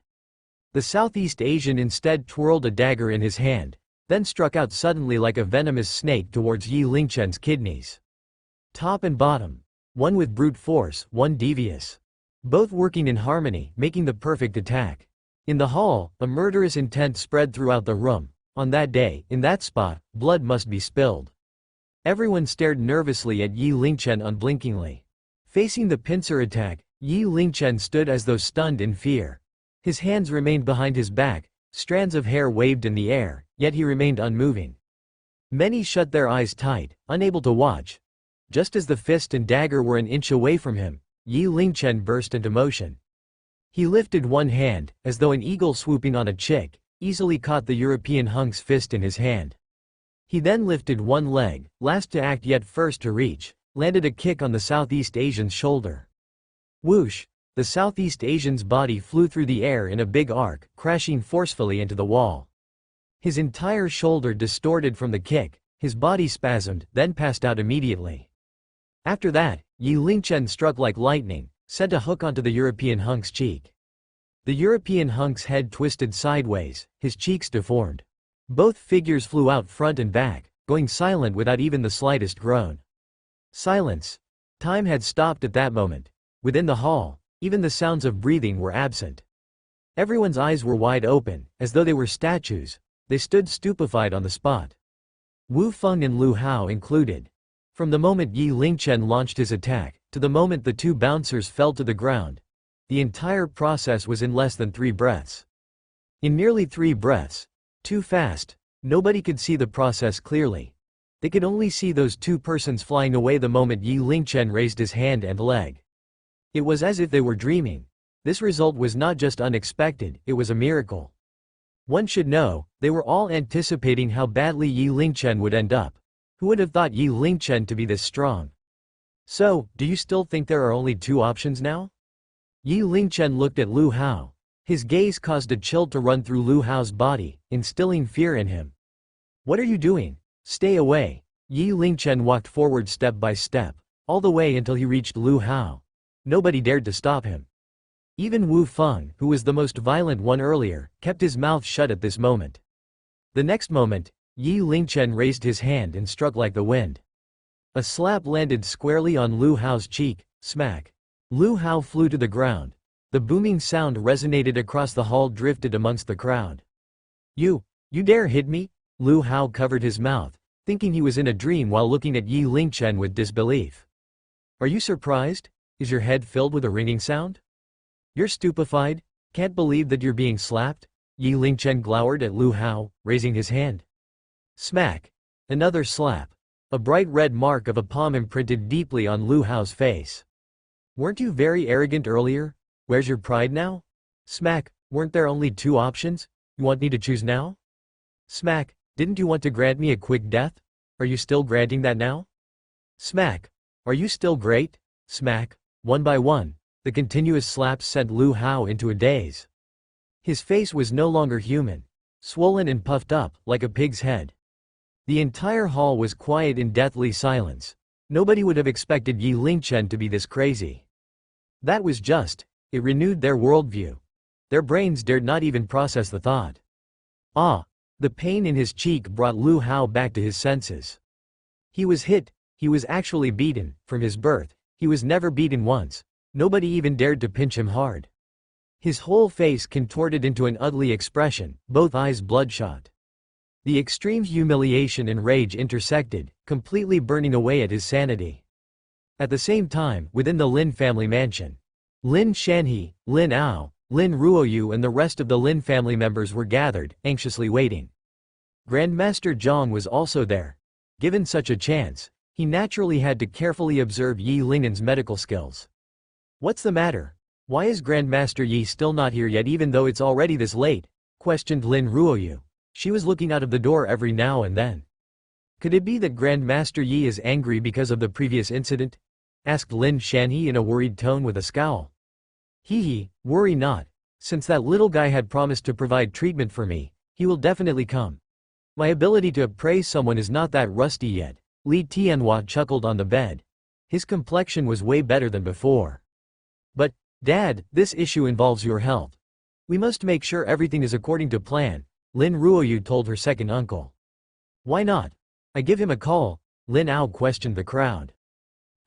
The Southeast Asian instead twirled a dagger in his hand, then struck out suddenly like a venomous snake towards Yi Lingchen's kidneys. Top and bottom. One with brute force, one devious. Both working in harmony, making the perfect attack. In the hall, a murderous intent spread throughout the room. On that day, in that spot, blood must be spilled. Everyone stared nervously at Yi Lingchen unblinkingly. Facing the pincer attack, Yi Lingchen stood as though stunned in fear. His hands remained behind his back, strands of hair waved in the air, yet he remained unmoving. Many shut their eyes tight, unable to watch. Just as the fist and dagger were an inch away from him, Yi Lingchen burst into motion. He lifted one hand, as though an eagle swooping on a chick, easily caught the European hunk's fist in his hand. He then lifted one leg, last to act yet first to reach, landed a kick on the Southeast Asian's shoulder. Whoosh! The Southeast Asian's body flew through the air in a big arc, crashing forcefully into the wall. His entire shoulder distorted from the kick, his body spasmed, then passed out immediately. After that, Yi Lingchen struck like lightning, sent a hook onto the European hunk's cheek. The European hunk's head twisted sideways, his cheeks deformed. Both figures flew out front and back, going silent without even the slightest groan. Silence. Time had stopped at that moment. Within the hall, even the sounds of breathing were absent. Everyone's eyes were wide open, as though they were statues. They stood stupefied on the spot. Wu Feng and Lu Hao included. From the moment Yi Lingchen launched his attack, to the moment the two bouncers fell to the ground, the entire process was in less than 3 breaths. In nearly 3 breaths. Too fast. Nobody could see the process clearly. They could only see those two persons flying away the moment Yi Lingchen raised his hand and leg. It was as if they were dreaming. This result was not just unexpected, it was a miracle. One should know, they were all anticipating how badly Yi Lingchen would end up. Who would have thought Yi Lingchen to be this strong? So, do you still think there are only two options now? Yi Lingchen looked at Lu Hao. His gaze caused a chill to run through Lu Hao's body, instilling fear in him. What are you doing? Stay away. Yi Lingchen walked forward step by step, all the way until he reached Lu Hao. Nobody dared to stop him. Even Wu Feng, who was the most violent one earlier, kept his mouth shut at this moment. The next moment, Yi Lingchen raised his hand and struck like the wind. A slap landed squarely on Lu Hao's cheek, smack. Lu Hao flew to the ground. The booming sound resonated across the hall, drifted amongst the crowd. You dare hit me? Lu Hao covered his mouth, thinking he was in a dream while looking at Yi Lingchen with disbelief. Are you surprised? Is your head filled with a ringing sound? You're stupefied? Can't believe that you're being slapped? Yi Lingchen glowered at Lu Hao, raising his hand. Smack. Another slap. A bright red mark of a palm imprinted deeply on Lu Hao's face. Weren't you very arrogant earlier? Where's your pride now? Smack. Weren't there only two options? You want me to choose now? Smack. Didn't you want to grant me a quick death? Are you still granting that now? Smack. Are you still great? Smack. One by one, the continuous slaps sent Lu Hao into a daze. His face was no longer human, swollen and puffed up, like a pig's head. The entire hall was quiet in deathly silence. Nobody would have expected Yi Lingchen to be this crazy. That was just. It renewed their worldview. Their brains dared not even process the thought. Ah! The pain in his cheek brought Lu Hao back to his senses. He was hit, he was actually beaten, from his birth. He was never beaten once. Nobody even dared to pinch him hard. His whole face contorted into an ugly expression, both eyes bloodshot. The extreme humiliation and rage intersected, completely burning away at his sanity. At the same time, within the Lin family mansion, Lin Shanhe, Lin Ao, Lin Ruoyu and the rest of the Lin family members were gathered, anxiously waiting. Grandmaster Jong was also there. Given such a chance, he naturally had to carefully observe Yi Lingen's medical skills. What's the matter? Why is Grandmaster Yi still not here yet even though it's already this late? Questioned Lin Ruoyu. She was looking out of the door every now and then. Could it be that Grandmaster Yi is angry because of the previous incident? Asked Lin Shanhe in a worried tone with a scowl. Hee, worry not. Since that little guy had promised to provide treatment for me, he will definitely come. My ability to appraise someone is not that rusty yet. Li Tianhua chuckled on the bed. His complexion was way better than before. But, Dad, this issue involves your health. We must make sure everything is according to plan, Lin Ruoyu told her second uncle. Why not? I give him a call, Lin Ao questioned the crowd.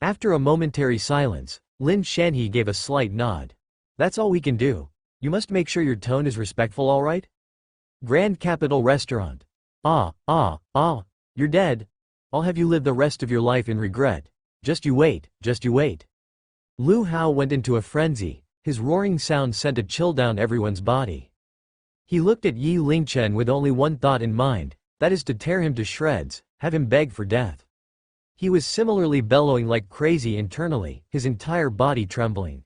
After a momentary silence, Lin Shanhe gave a slight nod. That's all we can do. You must make sure your tone is respectful, alright? Grand Capital Restaurant. You're dead. I'll have you live the rest of your life in regret. Just you wait, just you wait. Lu Hao went into a frenzy. His roaring sound sent a chill down everyone's body. He looked at Yi Lingchen with only one thought in mind, that is to tear him to shreds, have him beg for death. He was similarly bellowing like crazy internally, his entire body trembling.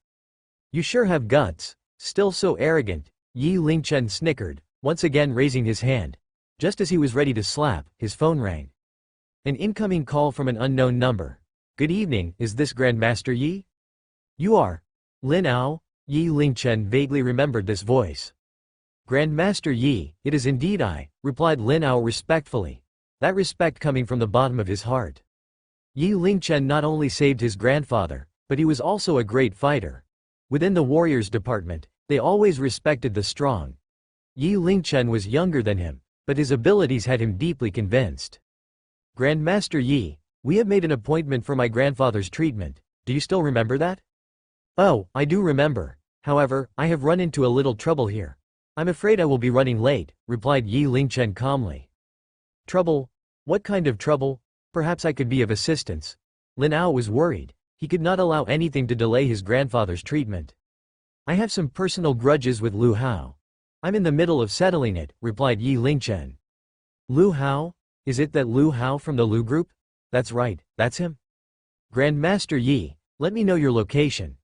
You sure have guts, still so arrogant, Yi Lingchen snickered, once again raising his hand. Just as he was ready to slap, his phone rang. An incoming call from an unknown number. Good evening, is this Grandmaster Yi? You are. Lin Ao? Yi Lingchen vaguely remembered this voice. Grandmaster Yi, it is indeed I, replied Lin Ao respectfully. That respect coming from the bottom of his heart. Yi Lingchen not only saved his grandfather, but he was also a great fighter. Within the warriors department, they always respected the strong. Yi Lingchen was younger than him, but his abilities had him deeply convinced. Grandmaster Yi, we have made an appointment for my grandfather's treatment. Do you still remember that? Oh, I do remember. However, I have run into a little trouble here. I'm afraid I will be running late, replied Yi Lingchen calmly. Trouble? What kind of trouble? Perhaps I could be of assistance. Lin Ao was worried. He could not allow anything to delay his grandfather's treatment. I have some personal grudges with Lu Hao. I'm in the middle of settling it, replied Yi Lingchen. Lu Hao? Is it that Lu Hao from the Lu group? That's right, that's him. Grandmaster Yi, let me know your location.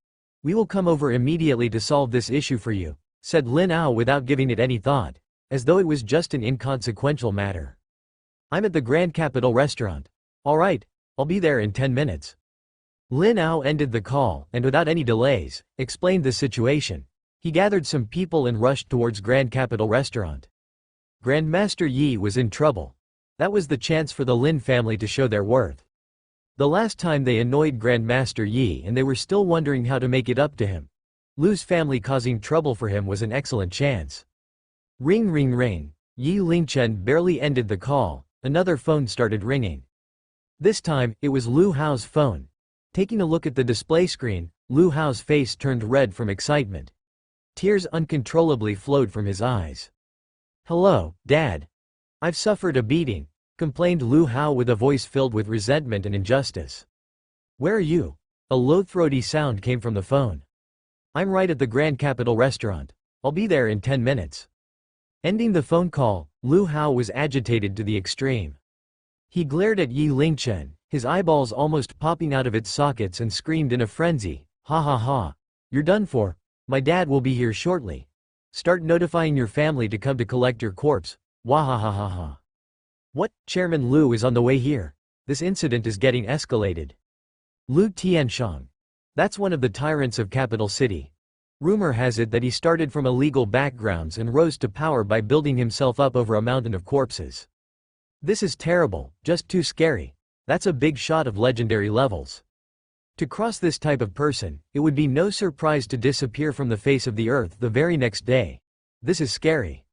We will come over immediately to solve this issue for you, said Lin Ao without giving it any thought, as though it was just an inconsequential matter. I'm at the Grand Capital restaurant. Alright, I'll be there in 10 minutes. Lin Ao ended the call, and without any delays, explained the situation. He gathered some people and rushed towards Grand Capital restaurant. Grandmaster Yi was in trouble. That was the chance for the Lin family to show their worth. The last time they annoyed Grandmaster Yi and they were still wondering how to make it up to him. Lu's family causing trouble for him was an excellent chance. Ring ring ring. Yi Lingchen barely ended the call, another phone started ringing. This time, it was Lu Hao's phone. Taking a look at the display screen, Lu Hao's face turned red from excitement. Tears uncontrollably flowed from his eyes. Hello, Dad. I've suffered a beating, complained Lu Hao with a voice filled with resentment and injustice. Where are you? A low throaty sound came from the phone. I'm right at the Grand Capital restaurant. I'll be there in 10 minutes. Ending the phone call, Lu Hao was agitated to the extreme. He glared at Yi Lingchen, his eyeballs almost popping out of its sockets, and screamed in a frenzy, "Ha ha ha. You're done for. My dad will be here shortly. Start notifying your family to come to collect your corpse. Wahahaha. What? Chairman Lu is on the way here. This incident is getting escalated. Lu Tian Chong. That's one of the tyrants of Capital City. Rumor has it that he started from illegal backgrounds and rose to power by building himself up over a mountain of corpses. This is terrible, just too scary. That's a big shot of legendary levels. To cross this type of person, it would be no surprise to disappear from the face of the earth the very next day. This is scary."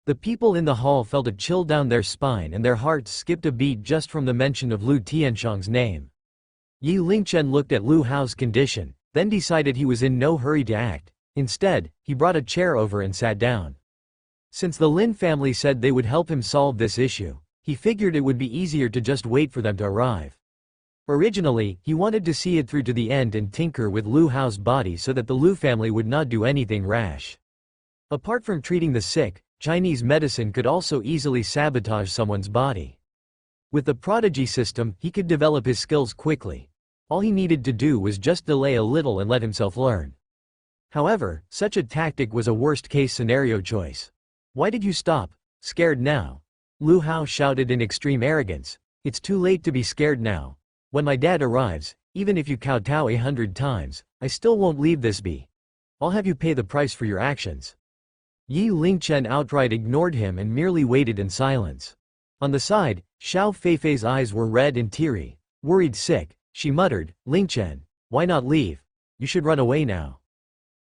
The people in the hall felt a chill down their spine and their hearts skipped a beat just from the mention of Lu Tianchong's name. Yi Lingchen looked at Lu Hao's condition, then decided he was in no hurry to act. Instead, he brought a chair over and sat down. Since the Lin family said they would help him solve this issue, he figured it would be easier to just wait for them to arrive. Originally, he wanted to see it through to the end and tinker with Lu Hao's body so that the Lu family would not do anything rash. Apart from treating the sick, Chinese medicine could also easily sabotage someone's body. With the Prodigy system, he could develop his skills quickly. All he needed to do was just delay a little and let himself learn. However, such a tactic was a worst-case scenario choice. "Why did you stop? Scared now?" Lu Hao shouted in extreme arrogance. "It's too late to be scared now. When my dad arrives, even if you kowtow 100 times, I still won't leave this be. I'll have you pay the price for your actions." Yi Lingchen outright ignored him and merely waited in silence. On the side, Xiao Feifei's eyes were red and teary. Worried sick, she muttered, "Lingchen, why not leave? You should run away now."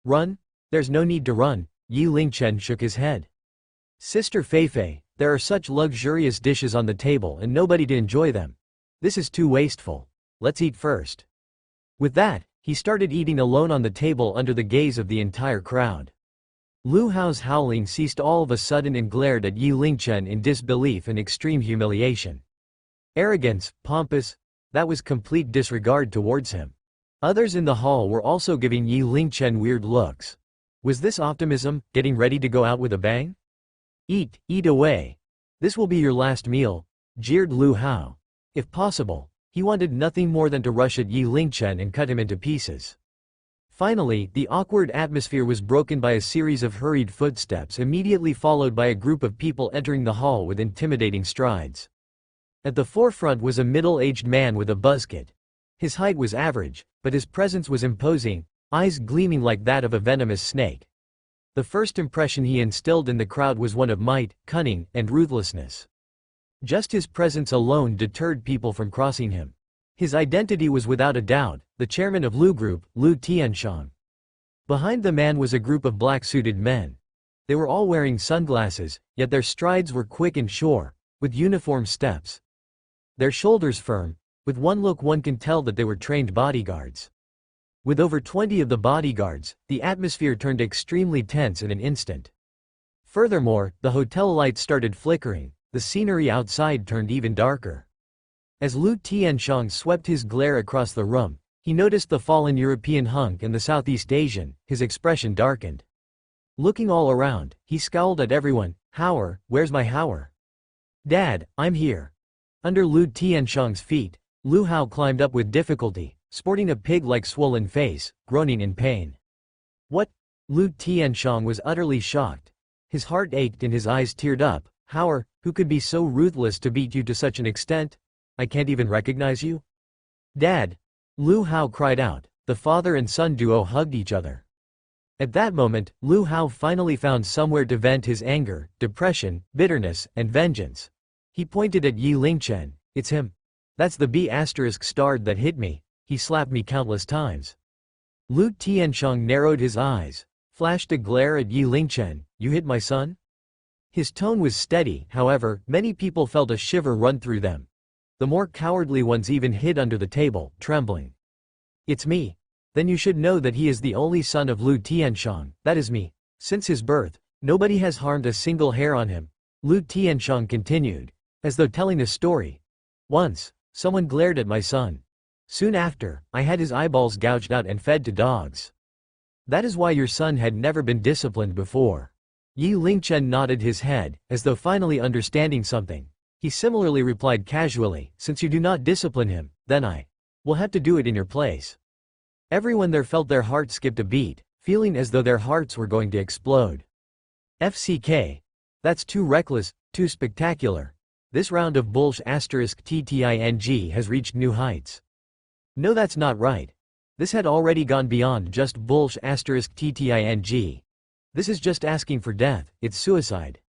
"Run? There's no need to run." Yi Lingchen shook his head. "Sister Feifei, there are such luxurious dishes on the table and nobody to enjoy them. This is too wasteful. Let's eat first." With that, he started eating alone on the table under the gaze of the entire crowd. Lu Hao's howling ceased all of a sudden and glared at Yi Lingchen in disbelief and extreme humiliation. Arrogance, pompous, that was complete disregard towards him. Others in the hall were also giving Yi Lingchen weird looks. Was this optimism, getting ready to go out with a bang? "Eat, eat away. This will be your last meal," jeered Lu Hao. If possible, he wanted nothing more than to rush at Yi Lingchen and cut him into pieces. Finally, the awkward atmosphere was broken by a series of hurried footsteps immediately followed by a group of people entering the hall with intimidating strides. At the forefront was a middle-aged man with a buzzcut. His height was average, but his presence was imposing, eyes gleaming like that of a venomous snake. The first impression he instilled in the crowd was one of might, cunning, and ruthlessness. Just his presence alone deterred people from crossing him. His identity was without a doubt, the chairman of Lu Group, Lu Tian Chong. Behind the man was a group of black-suited men. They were all wearing sunglasses, yet their strides were quick and sure, with uniform steps. Their shoulders firm, with one look one can tell that they were trained bodyguards. With over 20 of the bodyguards, the atmosphere turned extremely tense in an instant. Furthermore, the hotel lights started flickering, the scenery outside turned even darker. As Lu Tianchong swept his glare across the room, he noticed the fallen European hunk and the Southeast Asian, his expression darkened. Looking all around, he scowled at everyone. "Hauer, where's my Hauer? Dad, I'm here. Under Lu Tian Chong's feet, Lu Hao climbed up with difficulty, sporting a pig-like swollen face, groaning in pain. What? Lu Tian Chong was utterly shocked. His heart ached and his eyes teared up. Who could be so ruthless to beat you to such an extent? I can't even recognize you? Dad! Lu Hao cried out. The father and son duo hugged each other. At that moment, Lu Hao finally found somewhere to vent his anger, depression, bitterness, and vengeance. He pointed at Yi Lingchen. It's him. That's the B*** that hit me. He slapped me countless times. Lu Tianchong narrowed his eyes, flashed a glare at Yi Lingchen. You hit my son? His tone was steady, however, many people felt a shiver run through them. The more cowardly ones even hid under the table, trembling. It's me. Then you should know that he is the only son of Lu Tianchong, that is me. Since his birth, nobody has harmed a single hair on him. Lu Tianchong continued, as though telling a story. Once, someone glared at my son. Soon after, I had his eyeballs gouged out and fed to dogs. That is why your son had never been disciplined before. Yi Lingchen nodded his head, as though finally understanding something. He similarly replied casually, since you do not discipline him, then I will have to do it in your place. Everyone there felt their hearts skipped a beat, feeling as though their hearts were going to explode. FCK. That's too reckless, too spectacular. This round of **TTING has reached new heights. No, that's not right. This had already gone beyond just **TTING. This is just asking for death, it's suicide.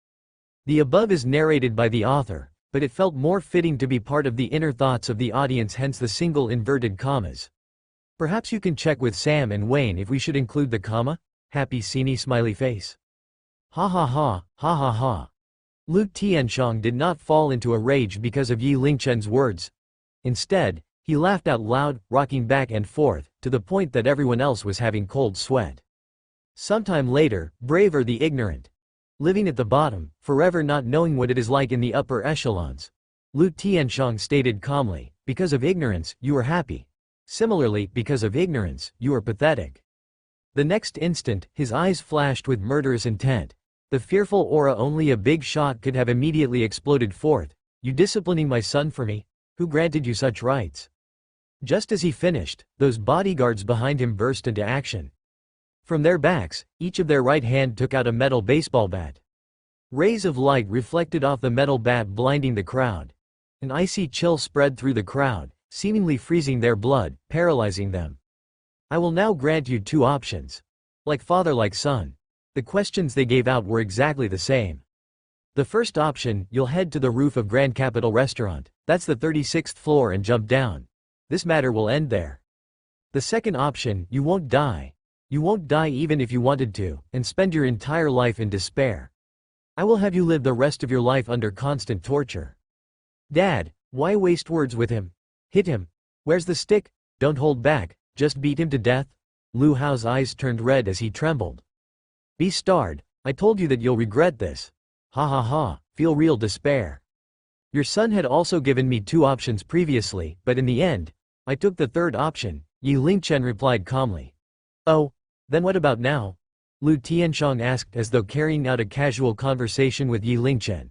The above is narrated by the author, but it felt more fitting to be part of the inner thoughts of the audience, hence the single inverted commas. Perhaps you can check with Sam and Wayne if we should include the comma? Happy Sini smiley face. Ha ha ha, ha ha ha. Lu Tianchong did not fall into a rage because of Yi Lingchen's words. Instead, he laughed out loud, rocking back and forth, to the point that everyone else was having cold sweat. Sometime later, brave are the ignorant. Living at the bottom, forever not knowing what it is like in the upper echelons. Lu Tianchong stated calmly, because of ignorance, you are happy. Similarly, because of ignorance, you are pathetic. The next instant, his eyes flashed with murderous intent. The fearful aura only a big shot could have immediately exploded forth. You disciplining my son for me? Who granted you such rights? Just as he finished, those bodyguards behind him burst into action. From their backs, each of their right hand took out a metal baseball bat. Rays of light reflected off the metal bat, blinding the crowd. An icy chill spread through the crowd, seemingly freezing their blood, paralyzing them. I will now grant you two options. Like father, like son. The questions they gave out were exactly the same. The first option, you'll head to the roof of Grand Capital Restaurant, that's the 36th floor, and jump down. This matter will end there. The second option, you won't die. You won't die even if you wanted to, and spend your entire life in despair. I will have you live the rest of your life under constant torture. Dad, why waste words with him? Hit him. Where's the stick? Don't hold back, just beat him to death. Lu Hao's eyes turned red as he trembled. Be starred, I told you that you'll regret this. Ha ha ha, feel real despair. Your son had also given me two options previously, but in the end, I took the third option, Yi Lingchen replied calmly. Oh, then what about now? Lu Tianchong asked, as though carrying out a casual conversation with Yi Lingchen.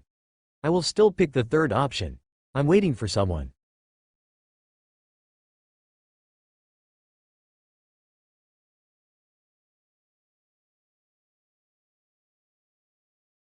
I will still pick the third option. I'm waiting for someone.